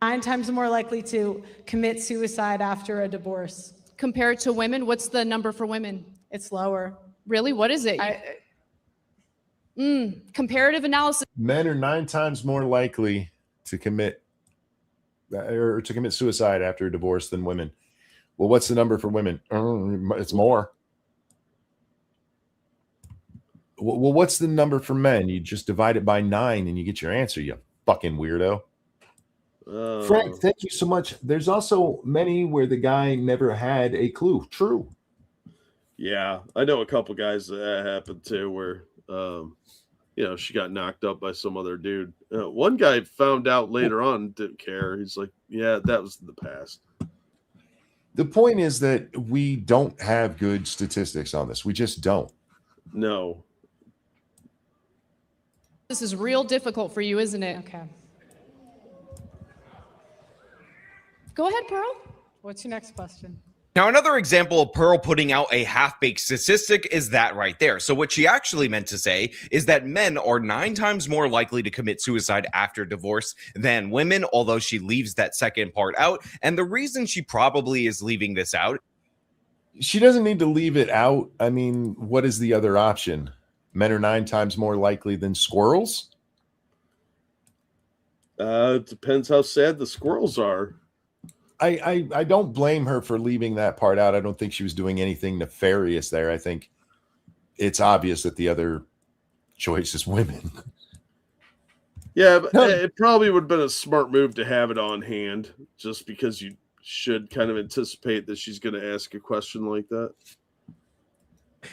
9 times more likely to commit suicide after a divorce.
Compared to women, what's the number for women?
It's lower.
Really? What is it? Comparative analysis.
Men are 9 times more likely to commit suicide after a divorce than women. Well, what's the number for women? It's more. Well, what's the number for men? You just divide it by 9 and you get your answer, you fucking weirdo. Frank, thank you so much. There's also many where the guy never had a clue. True.
Yeah, I know a couple guys that happened to where, she got knocked up by some other dude. One guy found out later on, didn't care. He's like, yeah, that was in the past.
The point is that we don't have good statistics on this. We just don't.
No.
This is real difficult for you, isn't it?
Okay.
Go ahead, Pearl.
What's your next question?
Now, another example of Pearl putting out a half-baked statistic is that right there. So what she actually meant to say is that men are 9 times more likely to commit suicide after divorce than women, although she leaves that second part out. And the reason she probably is leaving this out,
she doesn't need to leave it out. I mean, what is the other option? Men are 9 times more likely than squirrels?
It depends how sad the squirrels are.
I don't blame her for leaving that part out. I don't think she was doing anything nefarious there. I think it's obvious that the other choice is women.
Yeah, but it probably would have been a smart move to have it on hand, just because you should kind of anticipate that she's going to ask a question like that.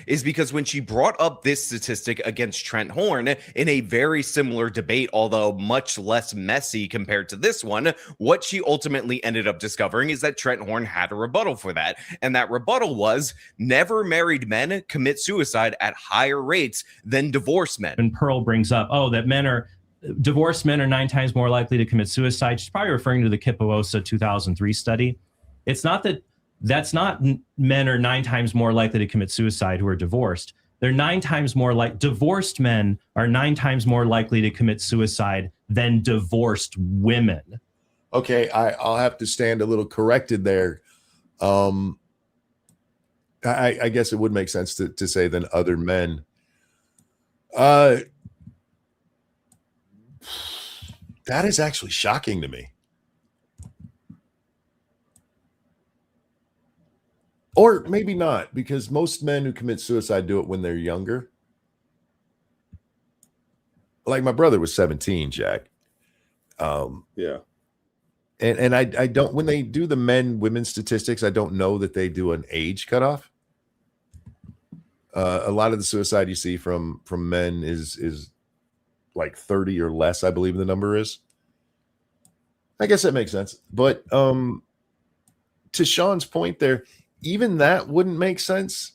is because when she brought up this statistic against Trent Horn in a very similar debate, although much less messy compared to this one, what she ultimately ended up discovering is that Trent Horn had a rebuttal for that. And that rebuttal was never married men commit suicide at higher rates than divorced men.
And Pearl brings up, that men are divorced men are 9 times more likely to commit suicide. She's probably referring to the Kipaosa 2003 study. It's not that's not men are 9 times more likely to commit suicide who are divorced. They're 9 times more like divorced men are 9 times more likely to commit suicide than divorced women.
Okay, I'll have to stand a little corrected there. I guess it would make sense to say than other men. That is actually shocking to me. Or maybe not, because most men who commit suicide do it when they're younger. Like my brother was 17, Jack.
Yeah.
And I don't, when they do the men-women statistics, I don't know that they do an age cutoff. A lot of the suicide you see from men is like 30 or less, I believe the number is. I guess that makes sense. But to Sean's point there, even that wouldn't make sense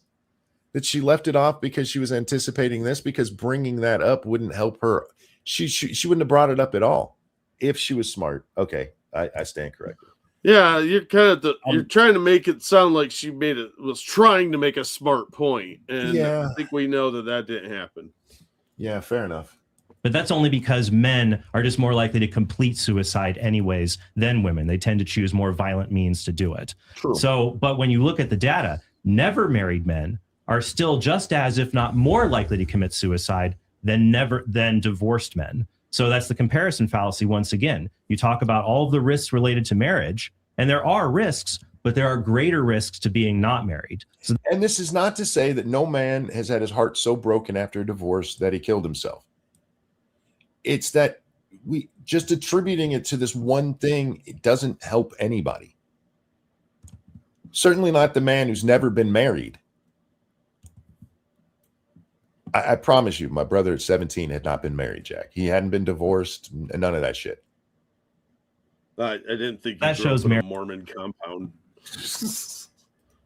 that she left it off because she was anticipating this, because bringing that up wouldn't help her. She wouldn't have brought it up at all if she was smart. Okay, I stand corrected.
Yeah, you're kind of you're trying to make it sound like she was trying to make a smart point, and
Yeah.
I think we know that didn't happen.
Yeah, fair enough.
But that's only because men are just more likely to complete suicide anyways than women. They tend to choose more violent means to do it.
True.
So, but when you look at the data, never married men are still just as, if not more likely to commit suicide than divorced men. So that's the comparison fallacy once again. You talk about all of the risks related to marriage, and there are risks, but there are greater risks to being not married. So,
and this is not to say that no man has had his heart so broken after a divorce that he killed himself. It's that we just attributing it to this one thing, it doesn't help anybody. Certainly not the man who's never been married. I promise you, my brother at 17 had not been married, Jack. He hadn't been divorced, and none of that shit.
I didn't think
that shows
a Mormon compound.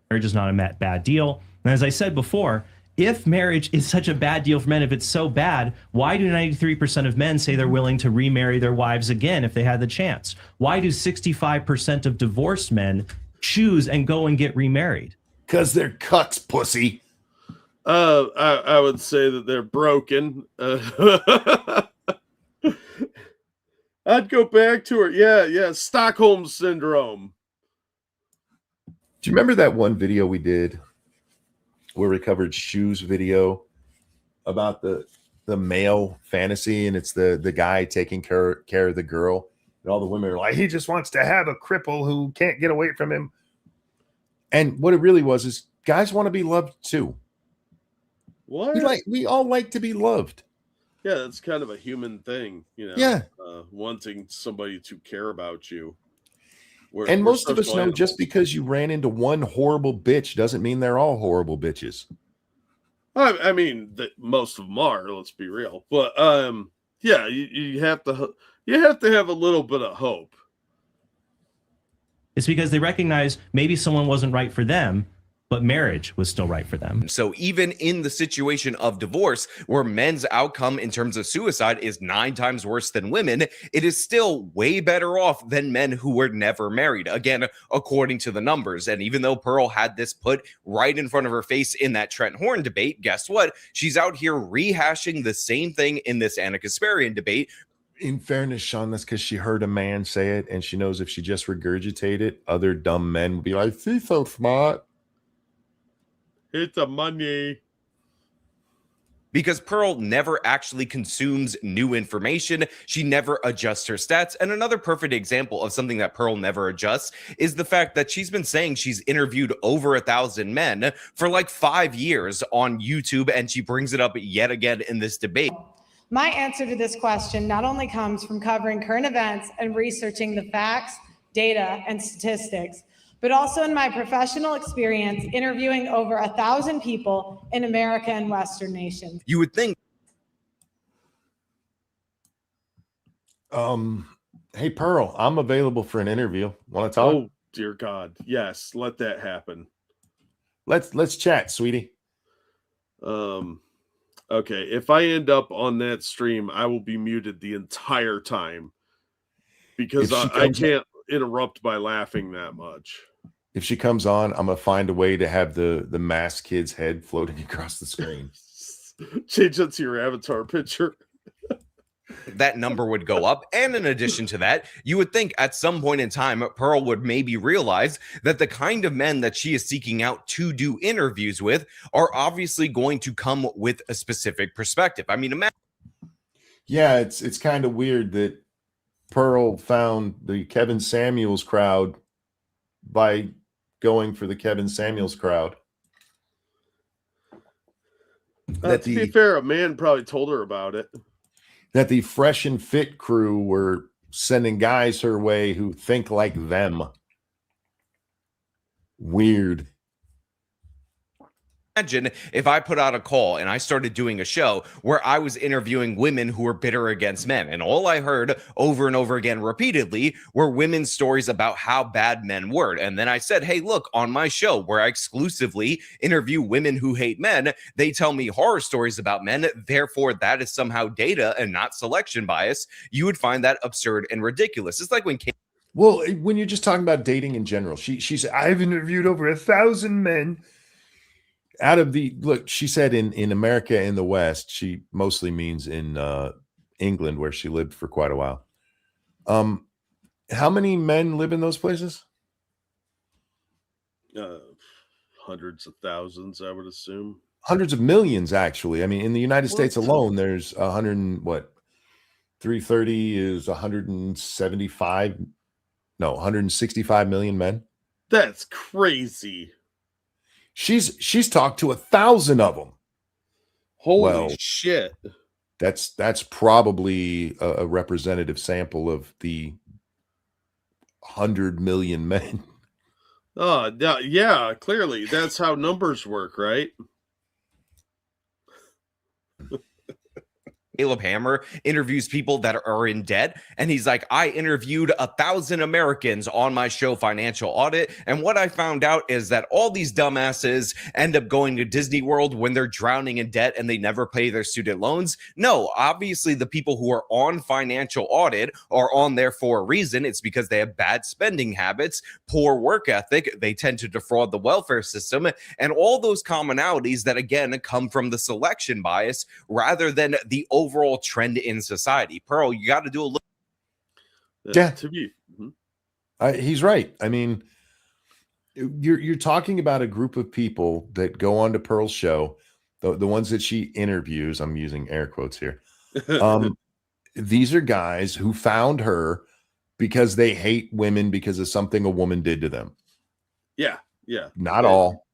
Marriage is not a bad deal. And as I said before, if marriage is such a bad deal for men, if it's so bad, why do 93% of men say they're willing to remarry their wives again if they had the chance? Why do 65% of divorced men choose and go and get remarried?
Because they're cucks, pussy.
I would say that they're broken. I'd go back to her. Yeah, Stockholm syndrome.
Do you remember that one video we did where we covered Shoe's video about the male fantasy, and it's the guy taking care of the girl, and all the women are like, he just wants to have a cripple who can't get away from him. And what it really was is guys want to be loved too.
What?
We all like to be loved.
Yeah, that's kind of a human thing, you know.
Yeah.
Wanting somebody to care about you.
And most of us know just because you ran into one horrible bitch doesn't mean they're all horrible bitches.
I mean, most of them are. Let's be real. But yeah, you have to have a little bit of hope.
It's because they recognize maybe someone wasn't right for them, but marriage was still right for them.
So even in the situation of divorce, where men's outcome in terms of suicide is 9 times worse than women, it is still way better off than men who were never married, again, according to the numbers. And even though Pearl had this put right in front of her face in that Trent Horn debate, guess what? She's out here rehashing the same thing in this Anna Kasparian debate.
In fairness, Sean, that's because she heard a man say it, and she knows if she just regurgitated it, other dumb men would be like, she's so smart.
It's a money.
Because Pearl never actually consumes new information. She never adjusts her stats. And another perfect example of something that Pearl never adjusts is the fact that she's been saying she's interviewed over 1,000 men for like 5 years on YouTube, and she brings it up yet again in this debate.
My answer to this question not only comes from covering current events and researching the facts, data, and statistics, but also in my professional experience interviewing over 1,000 people in America and Western nations.
You would think.
Hey, Pearl, I'm available for an interview. Want to talk?
Oh, dear God. Yes, let that happen.
Let's chat, sweetie.
Okay, if I end up on that stream, I will be muted the entire time because
If she
I
comes,
can't interrupt by laughing that much.
if she comes on, I'm gonna find a way to have the masked kid's head floating across the screen.
Change that to your avatar picture.
That number would go up. And in addition to that, you would think at some point in time, Pearl would maybe realize that the kind of men that she is seeking out to do interviews with are obviously going to come with a specific perspective. I mean, imagine.
Yeah, it's kind of weird that Pearl found the Kevin Samuels crowd by going for the Kevin Samuels crowd.
To be fair, a man probably told her about it.
That the Fresh and Fit crew were sending guys her way who think like them. Weird.
Imagine if I put out a call and I started doing a show where I was interviewing women who were bitter against men. And all I heard over and over again repeatedly were women's stories about how bad men were. And then I said, hey, look, on my show where I exclusively interview women who hate men, they tell me horror stories about men. Therefore, that is somehow data and not selection bias. You would find that absurd and ridiculous. It's like when
well, when you're just talking about dating in general, she said, I've interviewed over 1,000 men. Out of the look, she said in America in the West, she mostly means in England, where she lived for quite a while. How many men live in those places?
Hundreds of thousands, I would assume.
Hundreds of millions, actually. I mean, in the United States alone, there's 330 is 165 million men.
That's crazy.
She's talked to 1,000 of them.
Holy shit.
That's probably a representative sample of the 100 million men.
Oh, yeah, clearly. That's how numbers work, right?
Caleb Hammer interviews people that are in debt, and he's like, I interviewed 1,000 Americans on my show Financial Audit, and what I found out is that all these dumbasses end up going to Disney World when they're drowning in debt and they never pay their student loans. No, obviously the people who are on Financial Audit are on there for a reason. It's because they have bad spending habits, poor work ethic, they tend to defraud the welfare system, and all those commonalities that again come from the selection bias rather than the overall trend in society. Pearl, you got to do a little.
Yeah,
to be.
He's right. I mean, you're talking about a group of people that go on to Pearl's show, the ones that she interviews. I'm using air quotes here. These are guys who found her because they hate women because of something a woman did to them.
Yeah.
Not all.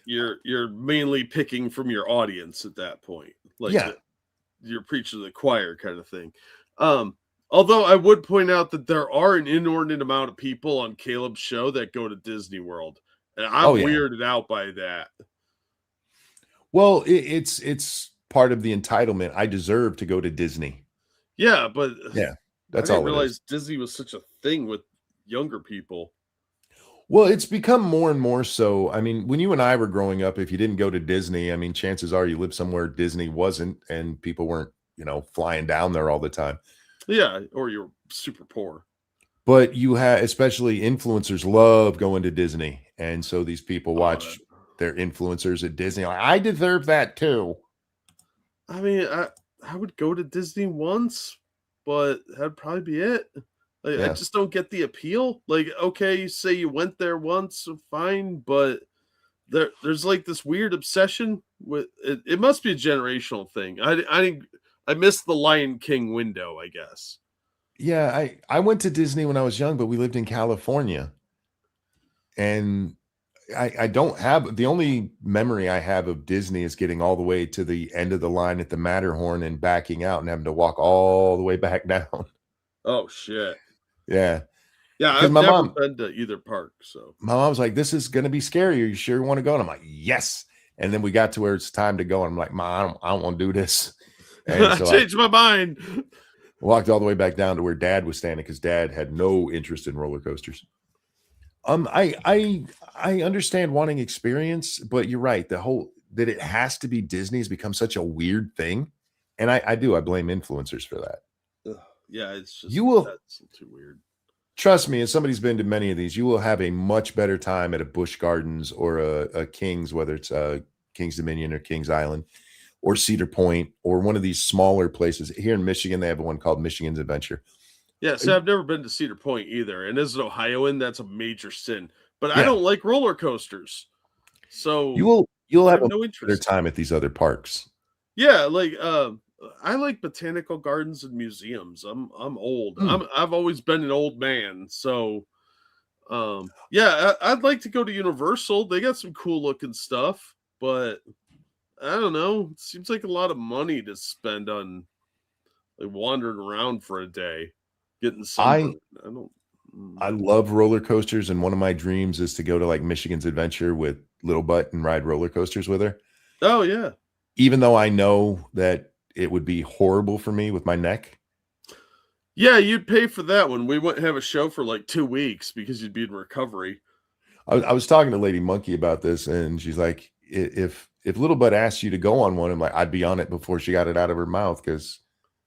You're mainly picking from your audience at that point. Like you're preaching to the choir kind of thing. Although I would point out that there are an inordinate amount of people on Caleb's show that go to Disney World, and I'm weirded out by that.
Well, it's part of the entitlement. I deserve to go to Disney.
Yeah, but
that's
I
all.
didn't realize Disney was such a thing with younger people.
Well, it's become more and more so. I mean, when you and I were growing up, if you didn't go to Disney, I mean, chances are you lived somewhere Disney wasn't, and people weren't, flying down there all the time.
Yeah, or you're super poor.
But you have, especially influencers love going to Disney. And so these people watch their influencers at Disney. Like, I deserve that too.
I mean, I would go to Disney once, but that'd probably be it. Like, I just don't get the appeal. Like, okay, you say you went there once, fine, but there's like this weird obsession with it. It must be a generational thing. I missed the Lion King window, I guess.
Yeah, I went to Disney when I was young, but we lived in California. And I don't have, the only memory I have of Disney is getting all the way to the end of the line at the Matterhorn and backing out and having to walk all the way back down.
Oh, shit.
Yeah.
Yeah, I've never been to either park. So
my mom's like, this is going to be scary. Are you sure you want to go? And I'm like, yes. And then we got to where it's time to go. And I'm like, Mom, I don't want to do this. And so
I changed my mind.
Walked all the way back down to where Dad was standing because Dad had no interest in roller coasters. I understand wanting experience, but you're right. The whole that it has to be Disney has become such a weird thing. And I blame influencers for that.
Ugh, yeah, it's just that's too weird.
Trust me, as somebody's been to many of these, you will have a much better time at a Busch Gardens or a King's, whether it's King's Dominion or King's Island or Cedar Point or one of these smaller places. Here in Michigan, they have one called Michigan's Adventure.
Yeah, so I've never been to Cedar Point either. And as an Ohioan, that's a major sin. But I don't like roller coasters. So
you'll have
no
a better time at these other parks.
Yeah, like I like botanical gardens and museums. I'm old. I've always been an old man. So yeah, I'd like to go to Universal. They got some cool looking stuff, but I don't know. It seems like a lot of money to spend on like wandering around for a day, getting sunburned.
I love roller coasters, and one of my dreams is to go to like Michigan's Adventure with Little Butt and ride roller coasters with her.
Oh yeah.
Even though I know that it would be horrible for me with my neck.
Yeah, you'd pay for that one. We wouldn't have a show for like 2 weeks because you'd be in recovery.
I was talking to Lady Monkey about this, and she's like, if Little Butt asked you to go on one, I'm like, I'd be on it before she got it out of her mouth because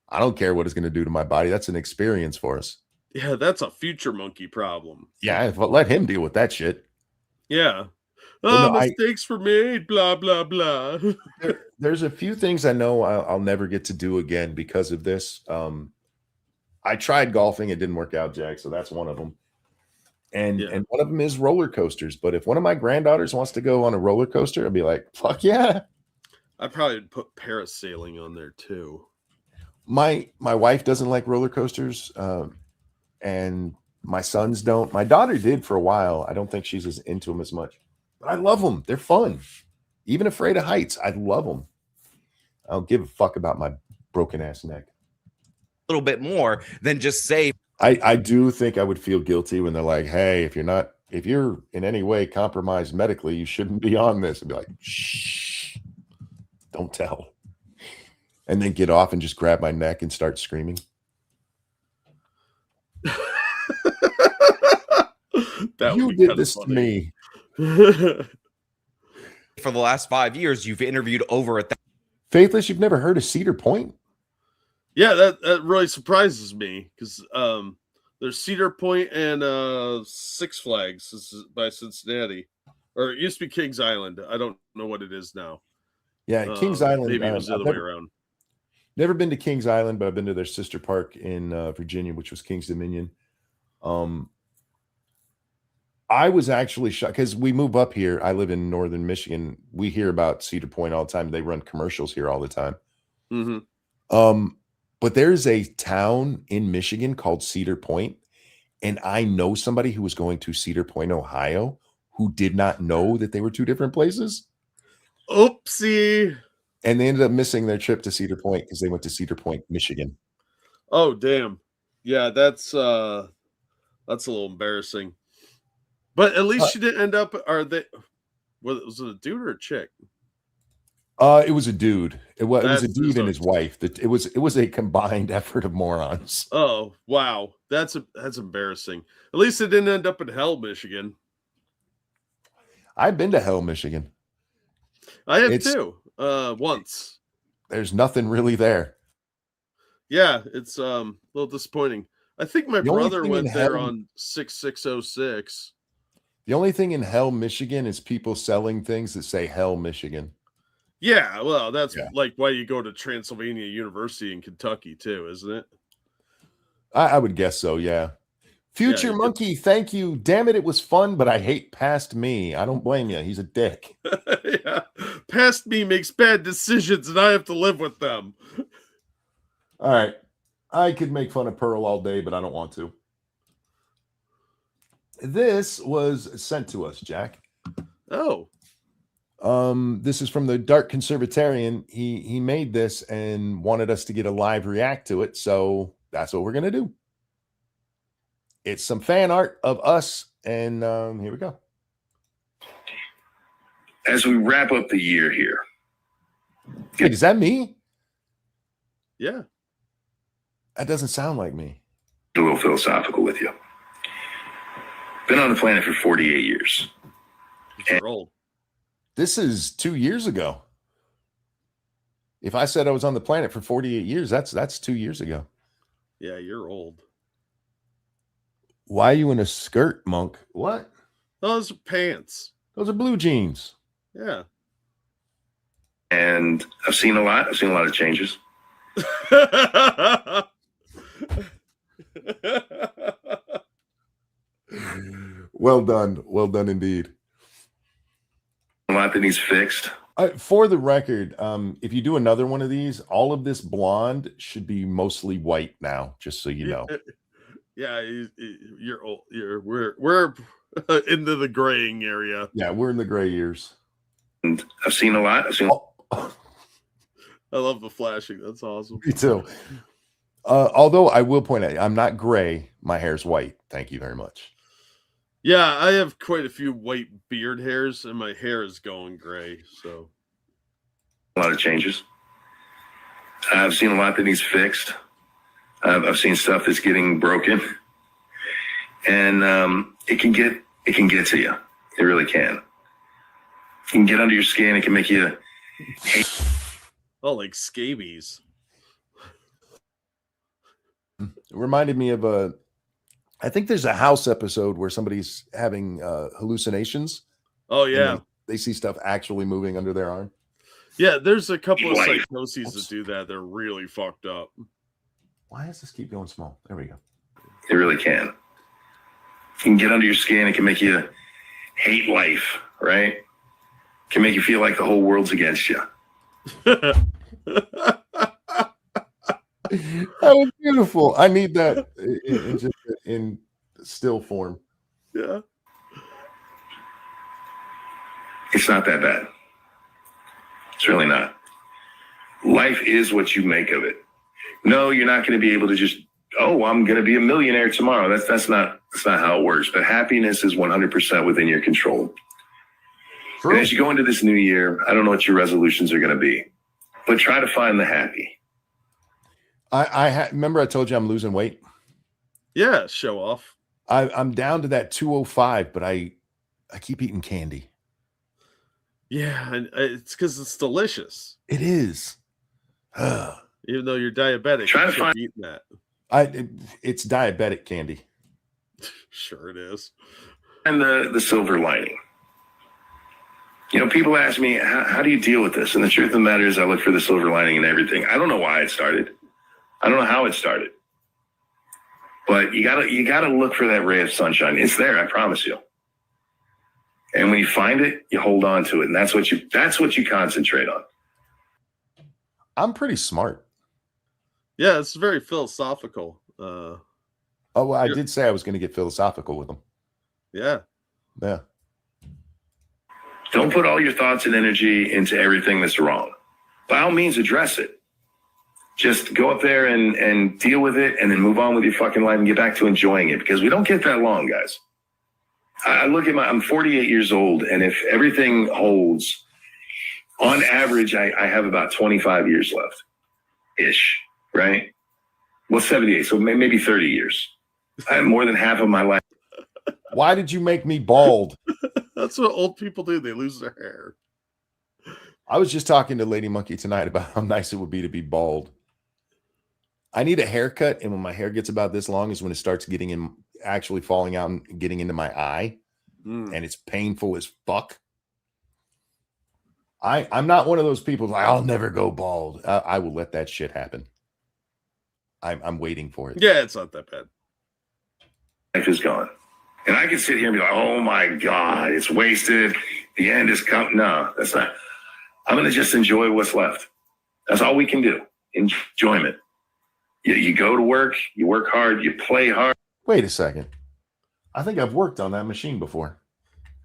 I don't care what it's going to do to my body. That's an experience for us.
Yeah, that's a future monkey problem.
Yeah, let him deal with that shit.
Yeah.
No,
mistakes were made, blah, blah, blah.
There's a few things I know I'll never get to do again because of this. I tried golfing. It didn't work out, Jack. So that's one of them. And one of them is roller coasters. But if one of my granddaughters wants to go on a roller coaster, I'd be like, fuck yeah.
I probably would put parasailing on there too.
My wife doesn't like roller coasters. And my sons don't. My daughter did for a while. I don't think she's as into them as much. But I love them. They're fun. Even afraid of heights. I love them. I don't give a fuck about my broken ass neck.
A little bit more than just say.
I do think I would feel guilty when they're like, hey, if you're in any way compromised medically, you shouldn't be on this. I'd be like, shh, don't tell. And then get off and just grab my neck and start screaming. You did this to me.
For the last 5 years, you've interviewed over a
Faithless, you've never heard of Cedar Point?
Yeah, that really surprises me because there's Cedar Point and Six Flags. This is by Cincinnati, or it used to be Kings Island. I don't know what it is now.
Yeah, Kings Island.
Maybe it was the other way around.
Never been to Kings Island, but I've been to their sister park in Virginia, which was Kings Dominion. I was actually shocked because we move up here. I live in northern Michigan. We hear about Cedar Point all the time. They run commercials here all the time.
Mm-hmm.
But there's a town in Michigan called Cedar Point, and I know somebody who was going to Cedar Point, Ohio, who did not know that they were two different places.
Oopsie.
And they ended up missing their trip to Cedar Point because they went to Cedar Point, Michigan.
Oh, damn. Yeah, that's a little embarrassing. But at least she didn't end up. Was it a dude or a chick?
It was a dude. It was a dude and his wife. It was a combined effort of morons.
Oh wow, that's embarrassing. At least it didn't end up in Hell, Michigan.
I've been to Hell, Michigan.
I have too. Once.
There's nothing really there.
Yeah, it's a little disappointing. I think my brother went there on 6606.
The only thing in Hell, Michigan is people selling things that say Hell, Michigan.
Yeah, well, that's like why you go to Transylvania University in Kentucky too, isn't it?
I would guess so, yeah. Future Monkey, thank you. Damn it, it was fun, but I hate past me. I don't blame you. He's a dick.
Yeah. Past me makes bad decisions, and I have to live with them.
All right. I could make fun of Pearl all day, but I don't want to. This was sent to us, Jack.
Oh.
This is from the Dark Conservatarian. He made this and wanted us to get a live react to it, so that's what we're gonna do. It's some fan art of us, and here we go.
As we wrap up the year here.
Wait, is that me?
Yeah.
That doesn't sound like me.
A little philosophical with you. Been on the planet for 48 years.
You're old.
This is 2 years ago. If I said I was on the planet for 48 years, that's 2 years ago.
Yeah, you're old.
Why are you in a skirt, Monk? What?
Those are pants.
Those are blue jeans.
Yeah.
And I've seen a lot. I've seen a lot of changes.
Well done. Well done indeed.
A lot that needs fixed.
For the record, if you do another one of these, all of this blonde should be mostly white now, just so you know.
Yeah, you're old. We're into the graying area.
Yeah, we're in the gray years.
And I've seen a lot.
I love the flashing. That's awesome.
Me too. Although I will point out, I'm not gray. My hair's white. Thank you very much.
Yeah, I have quite a few white beard hairs, and my hair is going gray. So
A lot of changes. I've seen a lot that needs fixed. I've seen stuff that's getting broken, and it can get to you. It really can. It can get under your skin. It can make you hate.
Oh, like scabies.
It reminded me of I think there's a House episode where somebody's having hallucinations.
Oh yeah,
they see stuff actually moving under their arm.
Yeah, there's a couple of psychoses that do that. They're really fucked up.
Why does this keep going small? There we go.
It really can. It can get under your skin. It can make you hate life, right? It can make you feel like the whole world's against you.
That was beautiful. I need that in still form.
Yeah.
It's not that bad. It's really not. Life is what you make of it. No, you're not going to be able to just, oh, I'm going to be a millionaire tomorrow. That's not how it works. But happiness is 100% within your control.
True.
And as you go into this new year, I don't know what your resolutions are going to be, but try to find the happy.
Remember I told you I'm losing weight.
Yeah, show off.
I'm down to that 205, but I keep eating candy.
Yeah, and it's because it's delicious.
It is.
Even though you're diabetic,
Try
you
to
should
find-
be eating that.
It's diabetic candy.
Sure it is.
And the silver lining. You know, people ask me, how do you deal with this? And the truth of the matter is I look for the silver lining in everything. I don't know why it started. I don't know how it started. But you gotta look for that ray of sunshine. It's there, I promise you. And when you find it, you hold on to it. And that's what you concentrate on.
I'm pretty smart.
Yeah, it's very philosophical.
Oh, well, I did say I was going to get philosophical with them.
Yeah.
Yeah.
Don't put all your thoughts and energy into everything that's wrong. By all means, address it. Just go up there and deal with it and then move on with your fucking life and get back to enjoying it, because we don't get that long, guys. I look at I'm 48 years old, and if everything holds, on average, I have about 25 years left ish, right? Well, 78, so maybe 30 years. I have more than half of my life.
Why did you make me bald?
That's what old people do. They lose their hair.
I was just talking to Lady Monkey tonight about how nice it would be to be bald. I need a haircut, and when my hair gets about this long is when it starts actually falling out and getting into my eye, and it's painful as fuck. I'm not one of those people like, I'll never go bald. I will let that shit happen. I'm waiting for it.
Yeah, it's not that bad.
Life is gone. And I can sit here and be like, oh my God, it's wasted. The end is coming. No, that's not. I'm going to just enjoy what's left. That's all we can do. Enjoyment. You go to work, you work hard, you play hard.
Wait a second. I think I've worked on that machine before.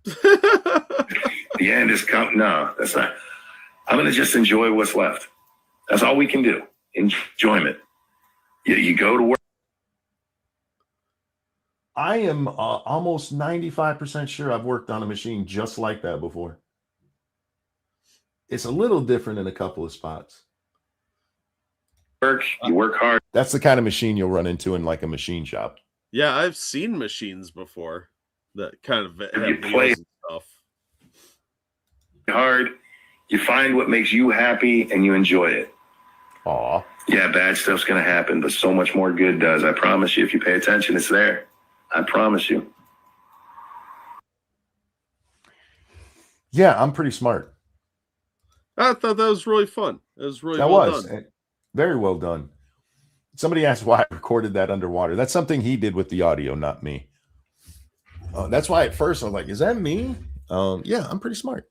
The end is coming. No, that's not. I'm going to just enjoy what's left. That's all we can do. Enjoyment. You go to work.
I am almost 95% sure I've worked on a machine just like that before. It's a little different in a couple of spots.
You work hard.
That's the kind of machine you'll run into in like a machine shop.
Yeah, I've seen machines before that kind of have
You play.
wheels and stuff.
hard. You find what makes you happy and you enjoy it.
Aw.
Yeah, bad stuff's going to happen, but so much more good does. I promise you, if you pay attention, it's there. I promise you.
Yeah, I'm pretty smart.
I thought that was really fun. It was really
That
well
was
done.
very well done. Somebody asked why I recorded that underwater. That's something he did with the audio, not me. That's why at first I was like, is that me? Yeah, I'm pretty smart.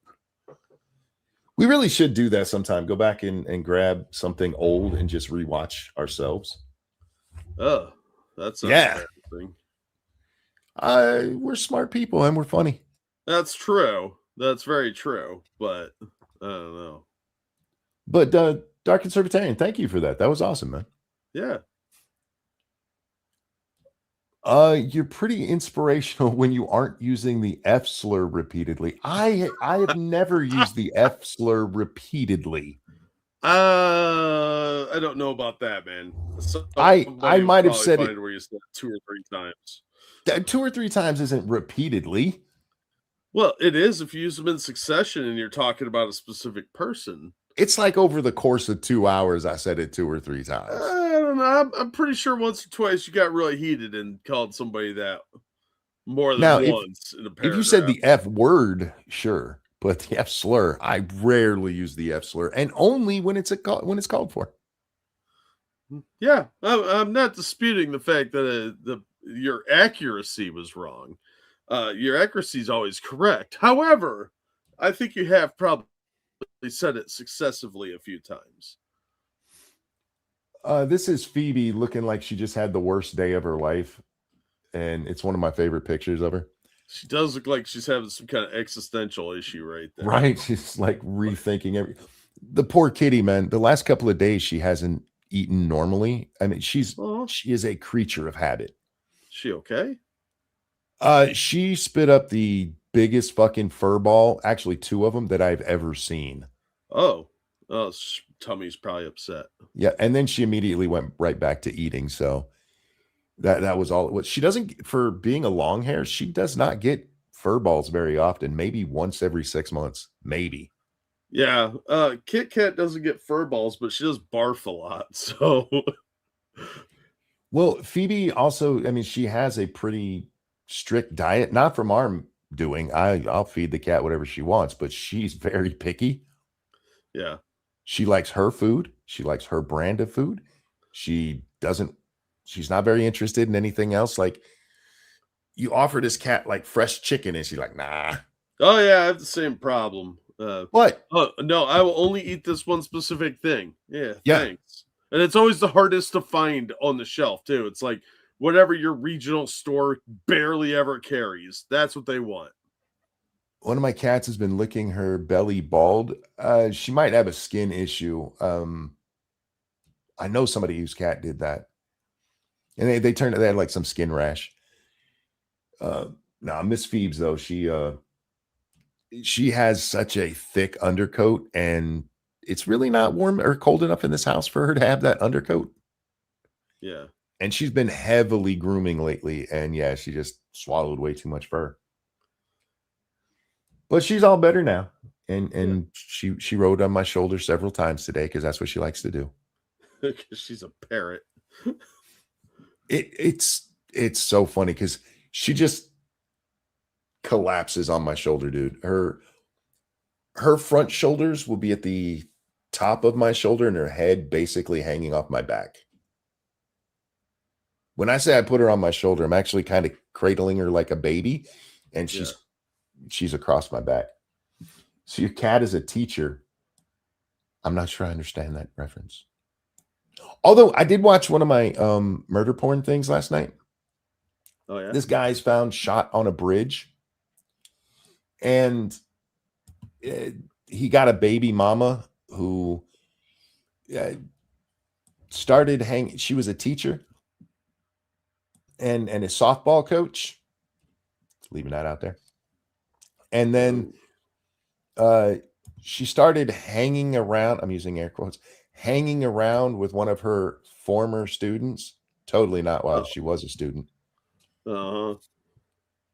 We really should do that sometime. Go back and grab something old and just rewatch ourselves.
Oh, that's
thing. We're smart people and we're funny.
That's true. That's very true. But I don't know.
But Dark Conservatarian, thank you for that. That was awesome, man.
Yeah.
You're pretty inspirational when you aren't using the F slur repeatedly. I have never used the F slur repeatedly.
I don't know about that, man.
I might have said it
where you said 2 or 3 times.
2 or 3 times isn't repeatedly.
Well, it is if you use them in succession and you're talking about a specific person.
It's like over the course of 2 hours, I said it 2 or 3 times.
I don't know. I'm pretty sure once or twice you got really heated and called somebody that more than
now,
once in a paragraph.
If you said the F word, sure. But the F slur, I rarely use the F slur, and only when it's called for.
Yeah, I'm not disputing the fact that your accuracy was wrong. Your accuracy is always correct. However, I think you have probably said it successively a few times.
This is Phoebe looking like she just had the worst day of her life, and it's one of my favorite pictures of her.
She does look like she's having some kind of existential issue right there.
Right, she's like rethinking the poor kitty, man. The last couple of days she hasn't eaten normally. I mean, she is a creature of habit.
She okay?
She spit up the biggest fucking fur ball, actually 2 of them that I've ever seen.
Oh, tummy's probably upset.
Yeah, and then she immediately went right back to eating. So that was all it was. She doesn't, for being a long hair, she does not get fur balls very often. Maybe once every 6 months, maybe.
Yeah, Kit Kat doesn't get fur balls, but she does barf a lot. So,
well, Phoebe also, I mean, she has a pretty strict diet, not from our doing. I'll feed the cat whatever she wants, but she's very picky.
Yeah.
She likes her food. She likes her brand of food. She's not very interested in anything else. Like, you offer this cat like fresh chicken and she's like, nah.
Oh yeah, I have the same problem.
What?
Oh no, I will only eat this one specific thing. Yeah. Thanks. And it's always the hardest to find on the shelf too. It's like whatever your regional store barely ever carries. That's what they want.
One of my cats has been licking her belly bald. She might have a skin issue. I know somebody whose cat did that. And they had like some skin rash. Now Miss Phoebes, though, she has such a thick undercoat, and it's really not warm or cold enough in this house for her to have that undercoat.
Yeah.
And she's been heavily grooming lately, and yeah, she just swallowed way too much fur. But she's all better now. And she rode on my shoulder several times today because that's what she likes to do.
Because she's a parrot.
It's so funny because she just collapses on my shoulder, dude. Her front shoulders will be at the top of my shoulder and her head basically hanging off my back. When I say I put her on my shoulder, I'm actually kind of cradling her like a baby, and she's across my back. So your cat is a teacher. I'm not sure I understand that reference. Although I did watch one of my murder porn things last night.
Oh yeah.
This guy's found shot on a bridge, and he got a baby mama who started hanging. She was a teacher and a softball coach. Leaving that out there. And then she started hanging around. I'm using air quotes. Hanging around with one of her former students. Totally not while she was a student.
Uh-huh.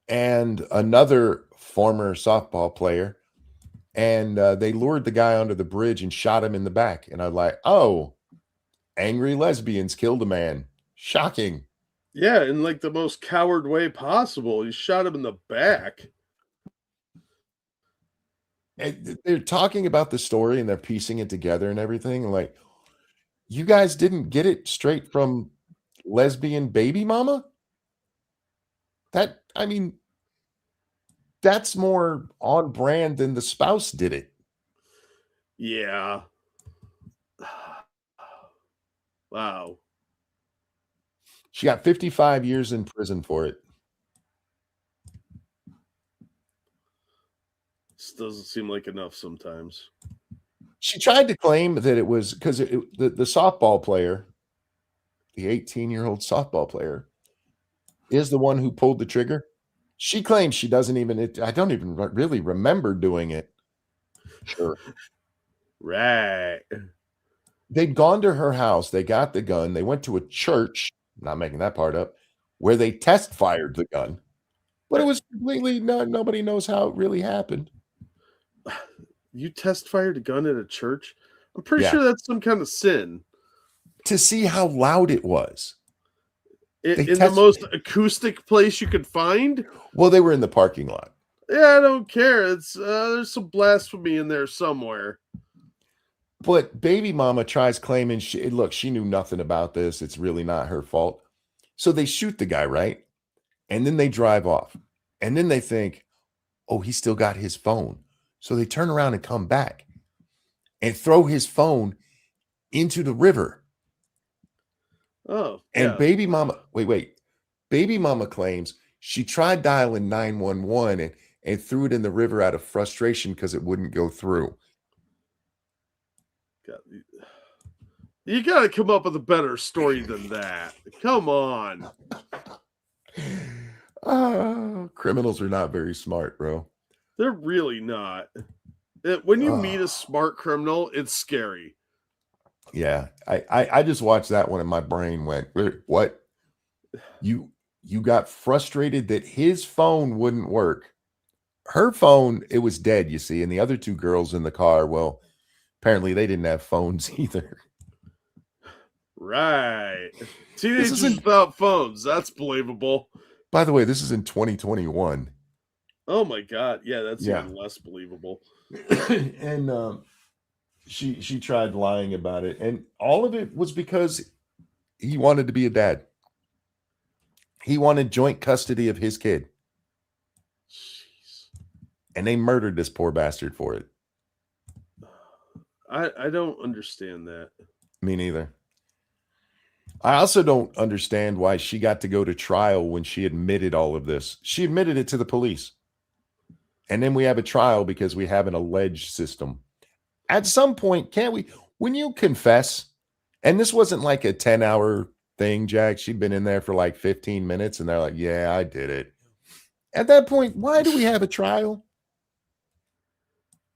And another former softball player. And they lured the guy under the bridge and shot him in the back. And I'm like, oh, angry lesbians killed a man. Shocking.
Yeah, in like the most coward way possible. You shot him in the back.
And they're talking about the story and they're piecing it together and everything. And like, you guys didn't get it straight from lesbian baby mama? I mean, that's more on brand than the spouse did it.
Yeah. Wow.
She got 55 years in prison for it.
This doesn't seem like enough sometimes.
She tried to claim that it was because the softball player, the 18-year-old softball player, is the one who pulled the trigger. She claims she doesn't even, I don't even really remember doing it. Sure.
Right.
They'd gone to her house. They got the gun. They went to a church, not making that part up, where they test fired the gun. But it was completely, nobody knows how it really happened.
You test fired a gun at a church? I'm pretty
Yeah.
sure that's some kind of sin.
To see how loud it was.
In the most acoustic place you could find?
Well, they were in the parking lot.
Yeah, I don't care. It's there's some blasphemy in there somewhere.
But baby mama tries claiming, she knew nothing about this. It's really not her fault. So they shoot the guy, right? And then they drive off. And then they think, oh, he still got his phone. So they turn around and come back and throw his phone into the river.
Oh,
and
yeah.
baby mama, wait. Baby mama claims she tried dialing 911 and threw it in the river out of frustration because it wouldn't go through.
You got to come up with a better story than that. Come on.
Criminals are not very smart, bro.
They're really not. When you meet a smart criminal, it's scary.
Yeah, I just watched that one and my brain went, what? You got frustrated that his phone wouldn't work. Her phone, it was dead, you see, and the other two girls in the car, well, apparently they didn't have phones either.
Right. Teenagers without phones. That's believable.
By the way, this is in 2021.
Oh my God. Yeah, that's even less believable.
And she tried lying about it. And all of it was because he wanted to be a dad. He wanted joint custody of his kid. Jeez. And they murdered this poor bastard for it.
I don't understand that.
Me neither. I also don't understand why she got to go to trial when she admitted all of this. She admitted it to the police. And then we have a trial because we have an alleged system. At some point, can't we, when you confess, and this wasn't like a 10-hour thing, Jack, she'd been in there for like 15 minutes and they're like, yeah, I did it. At that point, why do we have a trial?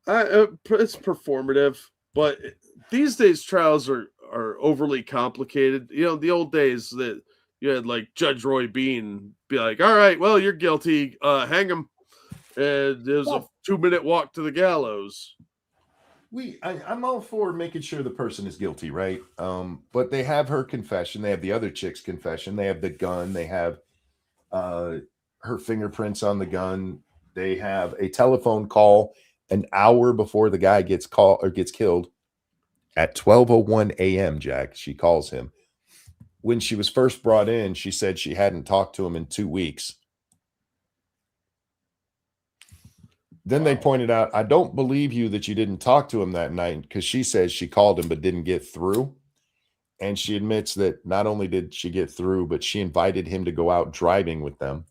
It's performative, but these days trials are overly complicated. You know, the old days that you had like Judge Roy Bean be like, all right, well, you're guilty, hang him. And there's a 2-minute walk to the gallows.
I'm all for making sure the person is guilty, right? But they have her confession. They have the other chick's confession. They have the gun. They have her fingerprints on the gun. They have a telephone call an hour before the guy gets killed at 12:01 a.m. Jack, she calls him. When she was first brought in, she said she hadn't talked to him in 2 weeks. Then they pointed out, I don't believe you that you didn't talk to him that night, because she says she called him but didn't get through. And she admits that not only did she get through, but she invited him to go out driving with them.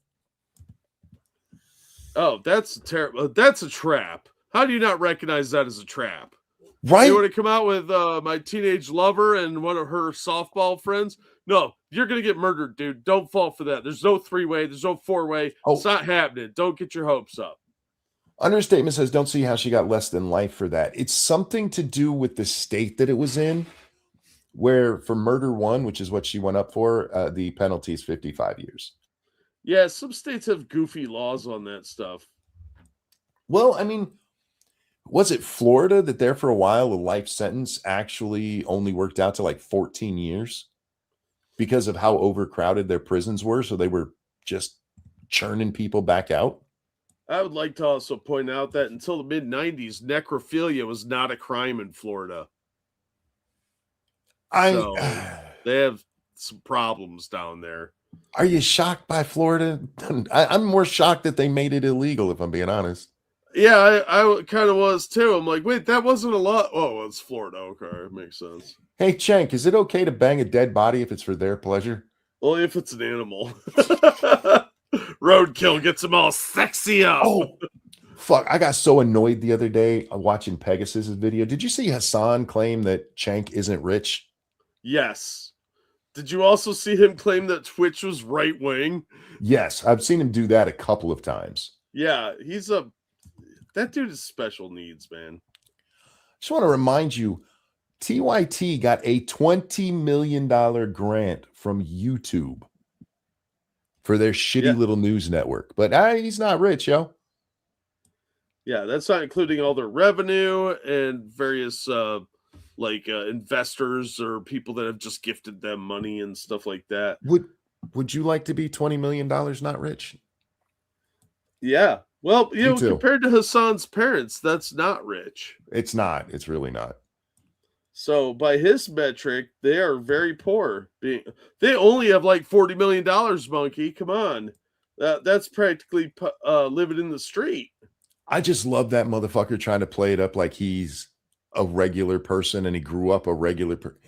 Oh, that's terrible. That's a trap. How do you not recognize that as a trap?
Right?
You want to come out with my teenage lover and one of her softball friends? No, you're going to get murdered, dude. Don't fall for that. There's no 3-way. There's no 4-way.
Oh.
It's not happening. Don't get your hopes up.
Understatement says, don't see how she got less than life for that. It's something to do with the state that it was in, where for murder one, which is what she went up for, the penalty is 55 years.
Yeah, some states have goofy laws on that stuff.
Well, I mean, Was it Florida that there for a while a life sentence actually only worked out to like 14 years because of how overcrowded their prisons were? So they were just churning people back out.
I would like to also point out that until the mid 90s, necrophilia was not a crime in Florida. So they have some problems down there.
Are you shocked by Florida? I'm more shocked that they made it illegal, if I'm being honest.
Yeah, I kind of was too. I'm like, wait, that wasn't a lot. Oh, it's Florida. Okay, it makes sense.
Hey, Cenk, is it okay to bang a dead body if it's for their pleasure?
Well, if it's an animal. Roadkill gets them all sexy up.
Oh, fuck. I got so annoyed the other day watching Pegasus's video. Did you see Hassan claim that Cenk isn't rich?
Yes. Did you also see him claim that Twitch was right wing?
Yes, I've seen him do that a couple of times.
Yeah, that dude is special needs, man.
Just want to remind you, TYT got a $20 million grant from YouTube for their shitty little news network. But he's not rich, yo.
Yeah, that's not including all their revenue and various investors or people that have just gifted them money and stuff like that.
Would you like to be $20 million not rich?
Yeah. Well,
Me too.
compared to Hassan's parents, that's not rich.
It's not. It's really not.
So by his metric, they are very poor. They only have like $40 million, Monkey. Come on. That's practically living in the street.
I just love that motherfucker trying to play it up like he's a regular person and he grew up a regular person.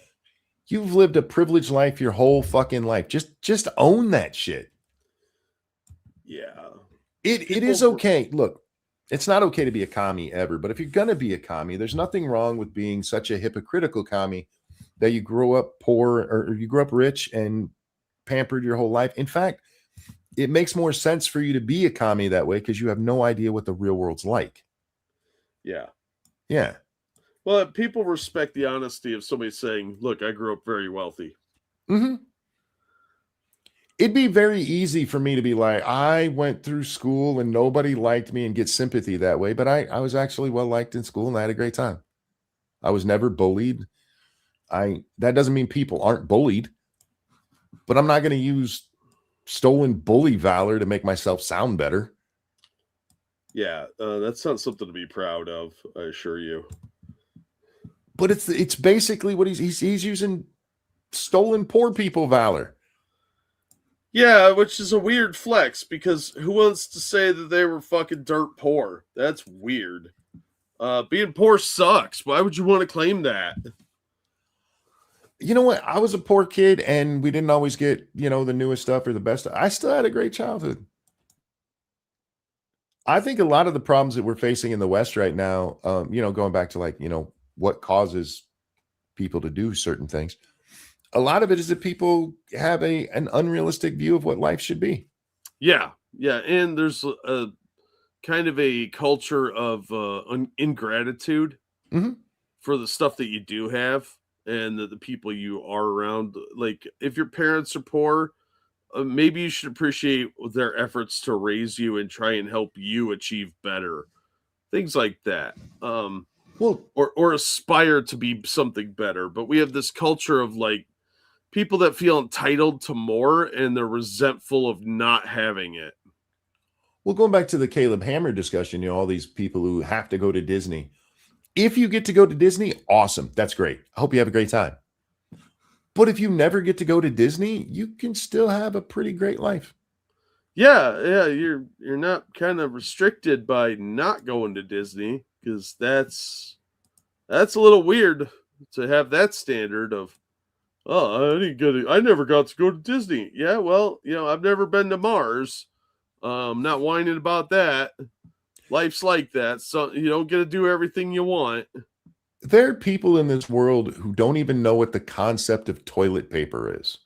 You've lived a privileged life your whole fucking life. Just own that shit.
Yeah.
It is okay. Look, it's not okay to be a commie ever, but if you're going to be a commie, there's nothing wrong with being such a hypocritical commie that you grew up poor or you grew up rich and pampered your whole life. In fact, it makes more sense for you to be a commie that way because you have no idea what the real world's like.
Yeah.
Yeah.
Well, people respect the honesty of somebody saying, look, I grew up very wealthy.
Mm-hmm. It'd be very easy for me to be like, I went through school and nobody liked me and get sympathy that way. But I was actually well liked in school and I had a great time. I was never bullied. That doesn't mean people aren't bullied, but I'm not going to use stolen bully valor to make myself sound better.
Yeah, that's not something to be proud of, I assure you.
But it's basically what he's using stolen poor people valor.
Yeah, which is a weird flex because who wants to say that they were fucking dirt poor? That's weird. Being poor sucks. Why would you want to claim that?
You know what? I was a poor kid and we didn't always get, the newest stuff or the best. I still had a great childhood. I think a lot of the problems that we're facing in the West right now, going back to what causes people to do certain things. A lot of it is that people have an unrealistic view of what life should be.
Yeah. Yeah. And there's a kind of a culture of ingratitude for the stuff that you do have and the people you are around. Like if your parents are poor, maybe you should appreciate their efforts to raise you and try and help you achieve better. Things like that. Or aspire to be something better. But we have this culture of people that feel entitled to more and they're resentful of not having it.
Well, going back to the Caleb Hammer discussion, all these people who have to go to Disney. If you get to go to Disney, awesome. That's great. I hope you have a great time. But if you never get to go to Disney, you can still have a pretty great life.
Yeah, you're not kind of restricted by not going to Disney because that's a little weird to have that standard of, oh, I never got to go to Disney. Yeah, well, I've never been to Mars. Not whining about that. Life's like that. So you don't get to do everything you want.
There are people in this world who don't even know what the concept of toilet paper is.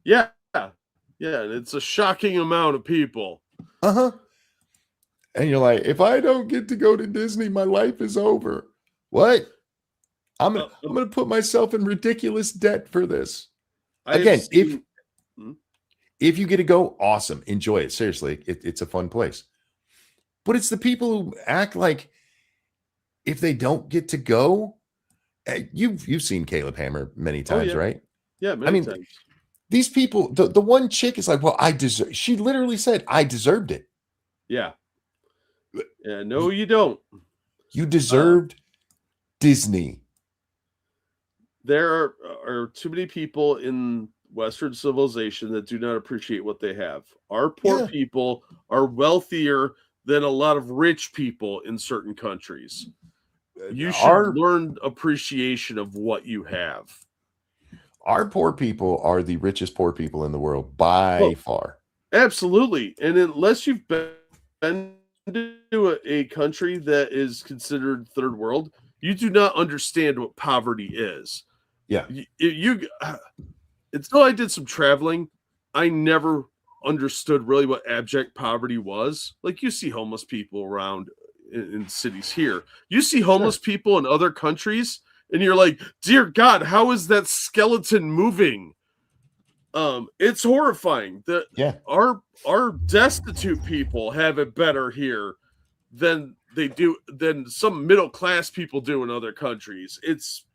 Yeah. Yeah, it's a shocking amount of people.
Uh-huh. And you're like, if I don't get to go to Disney, my life is over. What? I'm gonna put myself in ridiculous debt for this. Again, if you get to go, awesome. Enjoy it. Seriously, it's a fun place. But it's the people who act like if they don't get to go, you've seen Caleb Hammer many times,
yeah.
right?
Yeah, many times.
These people, the one chick is like, well, I deserve. She literally said, I deserved it.
Yeah. Yeah. No, you don't.
You deserved Disney.
There are too many people in Western civilization that do not appreciate what they have. Our poor people are wealthier than a lot of rich people in certain countries. You should learn appreciation of what you have.
Our poor people are the richest poor people in the world by far.
Absolutely. And unless you've been to a country that is considered third world, you do not understand what poverty is.
Yeah.
Until I did some traveling, I never understood really what abject poverty was. Like, you see homeless people around in cities here. You see homeless people in other countries, and you're like, dear God, how is that skeleton moving? It's horrifying that our destitute people have it better here than some middle class people do in other countries. It's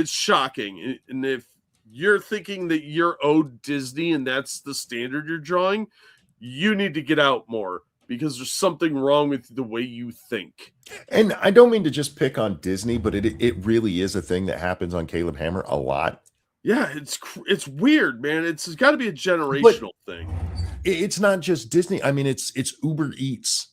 shocking. And if you're thinking that you're owed Disney and that's the standard you're drawing, you need to get out more, because there's something wrong with the way you think.
And I don't mean to just pick on Disney, but it really is a thing that happens on Caleb Hammer a lot.
Yeah, it's weird, man. It's got to be a generational thing.
It's not just Disney. I mean, it's Uber Eats.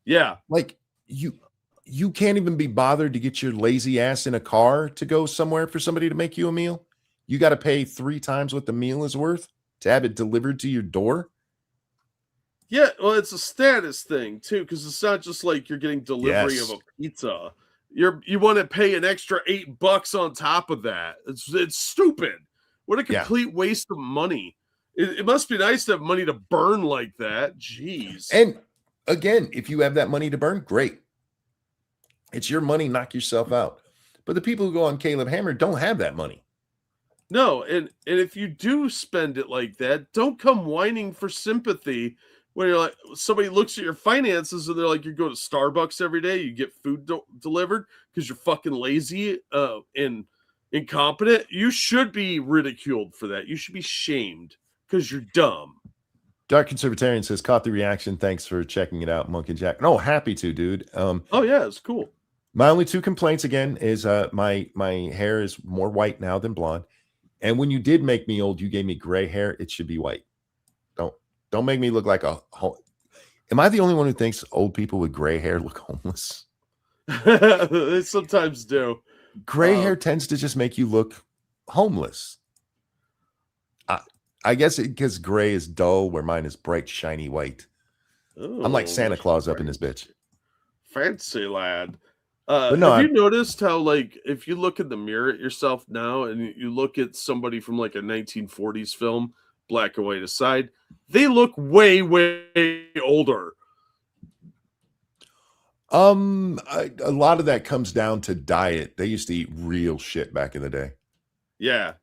Yeah.
Like, you can't even be bothered to get your lazy ass in a car to go somewhere for somebody to make you a meal. You got to pay 3 times what the meal is worth to have it delivered to your door.
Yeah, well, it's a status thing too, because it's not just like you're getting delivery of a pizza. You want to pay an extra $8 on top of that. It's stupid. What a complete waste of money. It must be nice to have money to burn like that. Jeez.
And again, if you have that money to burn, great. It's your money. Knock yourself out. But the people who go on Caleb Hammer don't have that money.
No, and if you do spend it like that, don't come whining for sympathy when you're like, somebody looks at your finances and they're like, you go to Starbucks every day, you get food delivered because you're fucking lazy and incompetent. You should be ridiculed for that. You should be shamed because you're dumb.
Dark Conservatarian says, caught the reaction. Thanks for checking it out, Monk and Jack. No, happy to, dude.
Oh yeah, it's cool.
My only 2 complaints again is my hair is more white now than blonde. And when you did make me old, you gave me gray hair. It should be white. Don't make me look like am I the only one who thinks old people with gray hair look homeless?
They sometimes do.
Gray hair tends to just make you look homeless. I guess because gray is dull, where mine is bright, shiny white. I'm like Santa Claus up in this bitch.
Fancy lad.
But no,
have you noticed how, like, if you look in the mirror at yourself now and you look at somebody from like a 1940s film, black and white aside, they look way, way older.
A lot of that comes down to diet. They used to eat real shit back in the day.
Yeah.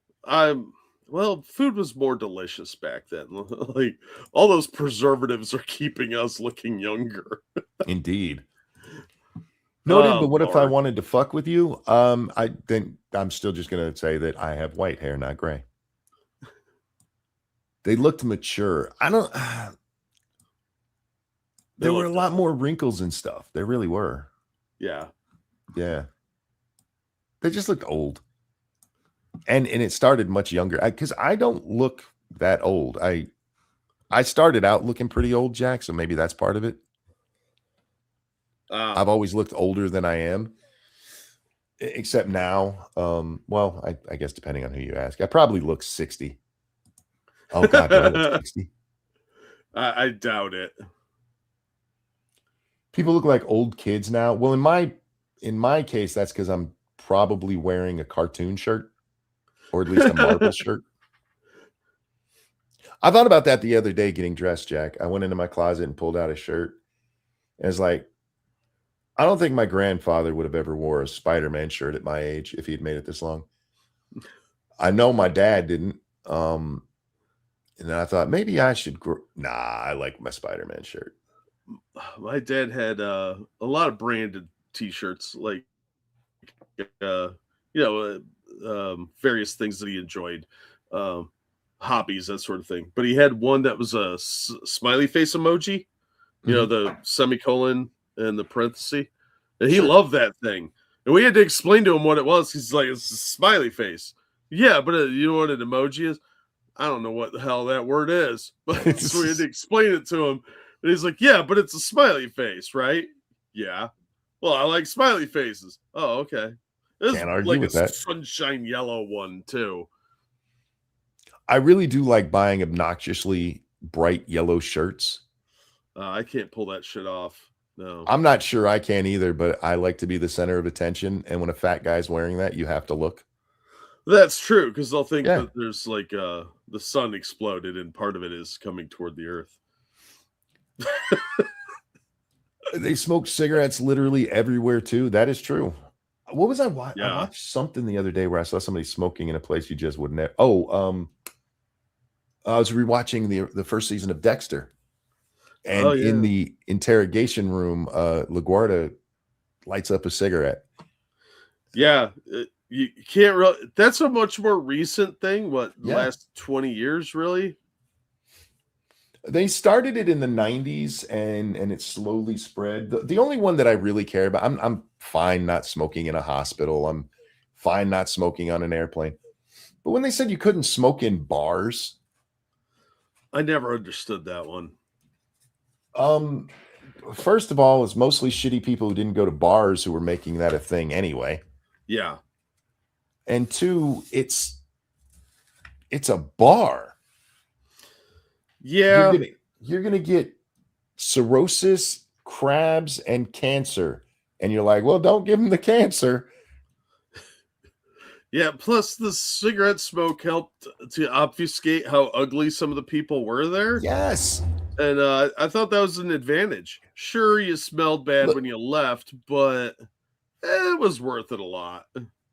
Well, food was more delicious back then. Like, all those preservatives are keeping us looking younger.
Indeed. No, dude, but what if I wanted to fuck with you? I'm still just gonna say that I have white hair, not gray. They looked mature. There were a lot more wrinkles and stuff. There really were.
Yeah.
Yeah. They just looked old. And it started much younger. Because I don't look that old. I started out looking pretty old, Jack, so maybe that's part of it. I've always looked older than I am. Except now. Well, I guess depending on who you ask. I probably look 60. Oh God, do I look 60?
I doubt it.
People look like old kids now. Well, in my case, that's because I'm probably wearing a cartoon shirt, or at least a Marvel shirt. I thought about that the other day getting dressed, Jack. I went into my closet and pulled out a shirt. And it's like, I don't think my grandfather would have ever wore a Spider-Man shirt at my age if he'd made it this long. I know my dad didn't. And then I thought maybe I should. I like my Spider-Man shirt.
My dad had a lot of branded T-shirts. Like, various things that he enjoyed, hobbies, that sort of thing. But he had one that was a smiley face emoji, the semicolon and the parenthesis, and he loved that thing. And we had to explain to him what it was. He's like, it's a smiley face. Yeah, but you know what an emoji is? I don't know what the hell that word is. But so we had to explain it to him. And he's like, yeah, but it's a smiley face, right? Yeah. Well, I like smiley faces. Oh, okay. This
Can't
is
argue
like
with
a
that.
sunshine yellow one, too.
I really do like buying obnoxiously bright yellow shirts.
I can't pull that shit off. No.
I'm not sure I can either, but I like to be the center of attention. And when a fat guy's wearing that, you have to look.
That's true, because they'll think
Yeah.
that there's like the sun exploded and part of it is coming toward the earth.
They smoke cigarettes literally everywhere too. That is true. What was I watching?
Yeah.
I watched something the other day where I saw somebody smoking in a place you just wouldn't have. I was rewatching the first season of Dexter. And in the interrogation room, LaGuardia lights up a cigarette.
Yeah, you can't really. That's a much more recent thing. What, the last 20 years, really?
They started it in the 90s and it slowly spread. The only one that I really care about, I'm fine not smoking in a hospital. I'm fine not smoking on an airplane. But when they said you couldn't smoke in bars,
I never understood that one.
First of all, it's mostly shitty people who didn't go to bars who were making that a thing anyway.
Yeah.
And two, it's a bar.
Yeah.
You're gonna get cirrhosis, crabs, and cancer. And you're like, well, don't give them the cancer.
Yeah, plus the cigarette smoke helped to obfuscate how ugly some of the people were there.
Yes.
And I thought that was an advantage. Sure, you smelled bad when you left, but it was worth it a lot.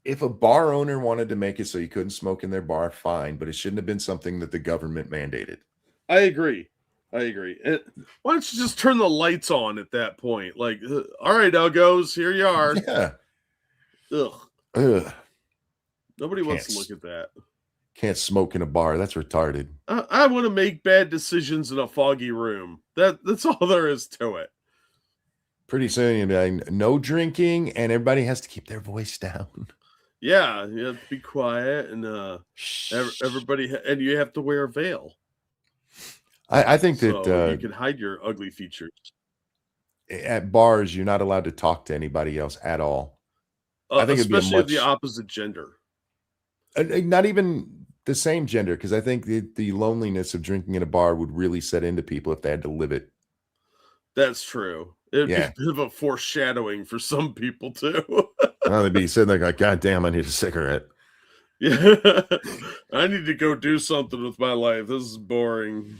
If a bar owner wanted to make it so you couldn't smoke in their bar, fine, but it shouldn't have been something that the government mandated.
I agree. And why don't you just turn the lights on at that point? Like, all right, uggos, here you are.
Yeah.
Ugh. Nobody wants to look at that.
Can't smoke in a bar. That's retarded.
I want to make bad decisions in a foggy room. That's all there is to it.
Pretty soon, you'll be like, no drinking, and everybody has to keep their voice down.
Yeah, you have to be quiet, and everybody, and you have to wear a veil.
I think
so
that
you can hide your ugly features.
At bars, you're not allowed to talk to anybody else at all. I think
especially the opposite gender.
Not even the same gender, because I think the loneliness of drinking in a bar would really set into people if they had to live it.
That's true. It'd be a bit of a foreshadowing for some people too.
Well, they'd be sitting there like, God damn, I need a cigarette.
Yeah, I need to go do something with my life. This is boring.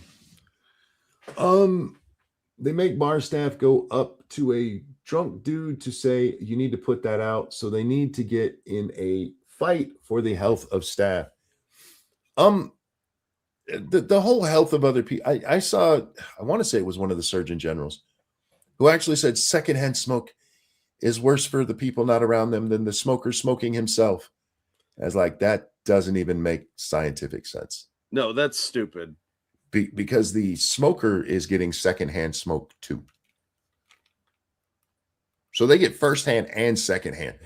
They make bar staff go up to a drunk dude to say, you need to put that out. So they need to get in a fight for the health of staff. The whole health of other people. I want to say it was one of the surgeon generals who actually said secondhand smoke is worse for the people not around them than the smoker smoking himself. I was like, that doesn't even make scientific sense.
No, that's stupid.
Because the smoker is getting secondhand smoke too. So they get firsthand and secondhand,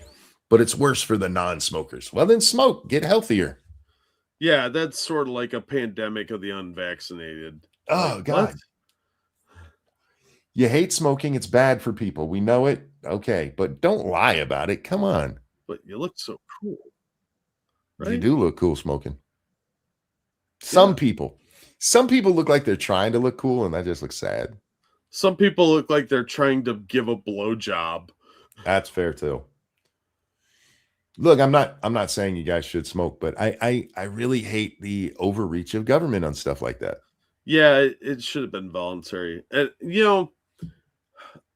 but it's worse for the non-smokers. Well, then smoke, get healthier.
Yeah, that's sort of like a pandemic of the unvaccinated.
Oh,
like,
God.
What?
You hate smoking. It's bad for people. We know it. Okay, but don't lie about it. Come on.
But you look so cool. Right?
You do look cool smoking. Some people look like they're trying to look cool, and that just looks sad.
Some people look like they're trying to give a blowjob.
That's fair too. Look, I'm not saying you guys should smoke, but I really hate the overreach of government on stuff like that.
Yeah, it should have been voluntary. And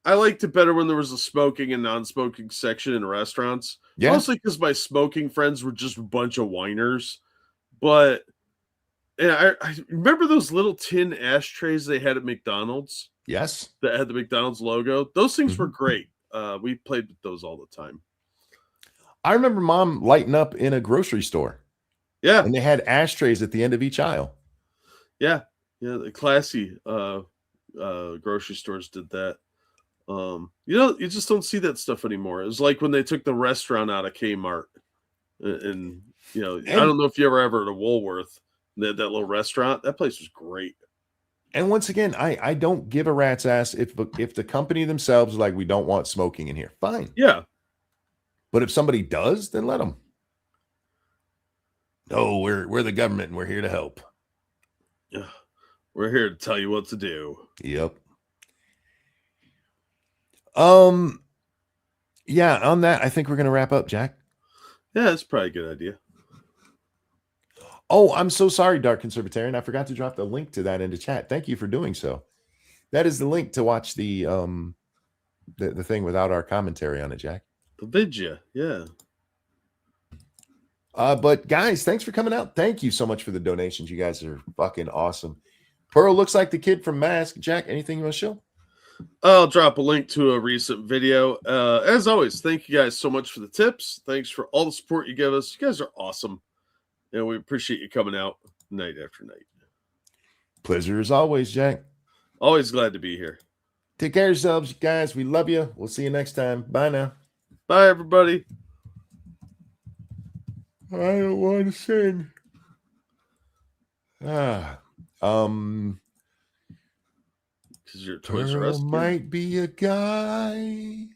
I liked it better when there was a smoking and non-smoking section in restaurants.
Yeah.
Mostly because my smoking friends were just a bunch of whiners. But I remember those little tin ashtrays they had at McDonald's.
Yes.
That had the McDonald's logo. Those things were great. We played with those all the time.
I remember mom lighting up in a grocery store.
Yeah.
And they had ashtrays at the end of each aisle.
Yeah. Yeah. The classy grocery stores did that. You just don't see that stuff anymore. It was like when they took the restaurant out of Kmart. And I don't know if you ever at a Woolworth, they had that little restaurant. That place was great.
And once again, I don't give a rat's ass if the company themselves is like, we don't want smoking in here. Fine.
Yeah.
But if somebody does, then let them. No, we're the government and we're here to help.
Yeah. We're here to tell you what to do.
Yep. Yeah, on that, I think we're going to wrap up, Jack.
Yeah, that's probably a good idea.
Oh, I'm so sorry, Dark Conservatarian. I forgot to drop the link to that into chat. Thank you for doing so. That is the link to watch the thing without our commentary on it, Jack.
The vidya, yeah.
But guys, thanks for coming out. Thank you so much for the donations. You guys are fucking awesome. Pearl looks like the kid from Mask. Jack, anything you want to show?
I'll drop a link to a recent video. As always, thank you guys so much for the tips. Thanks for all the support you give us. You guys are awesome. And we appreciate you coming out night after night.
Pleasure as always, Jack.
Always glad to be here.
Take care of yourselves, guys. We love you. We'll see you next time. Bye now.
Bye, everybody.
I don't want to sing.
Because you're Toys R
Pearl
Us kid?
might be a guy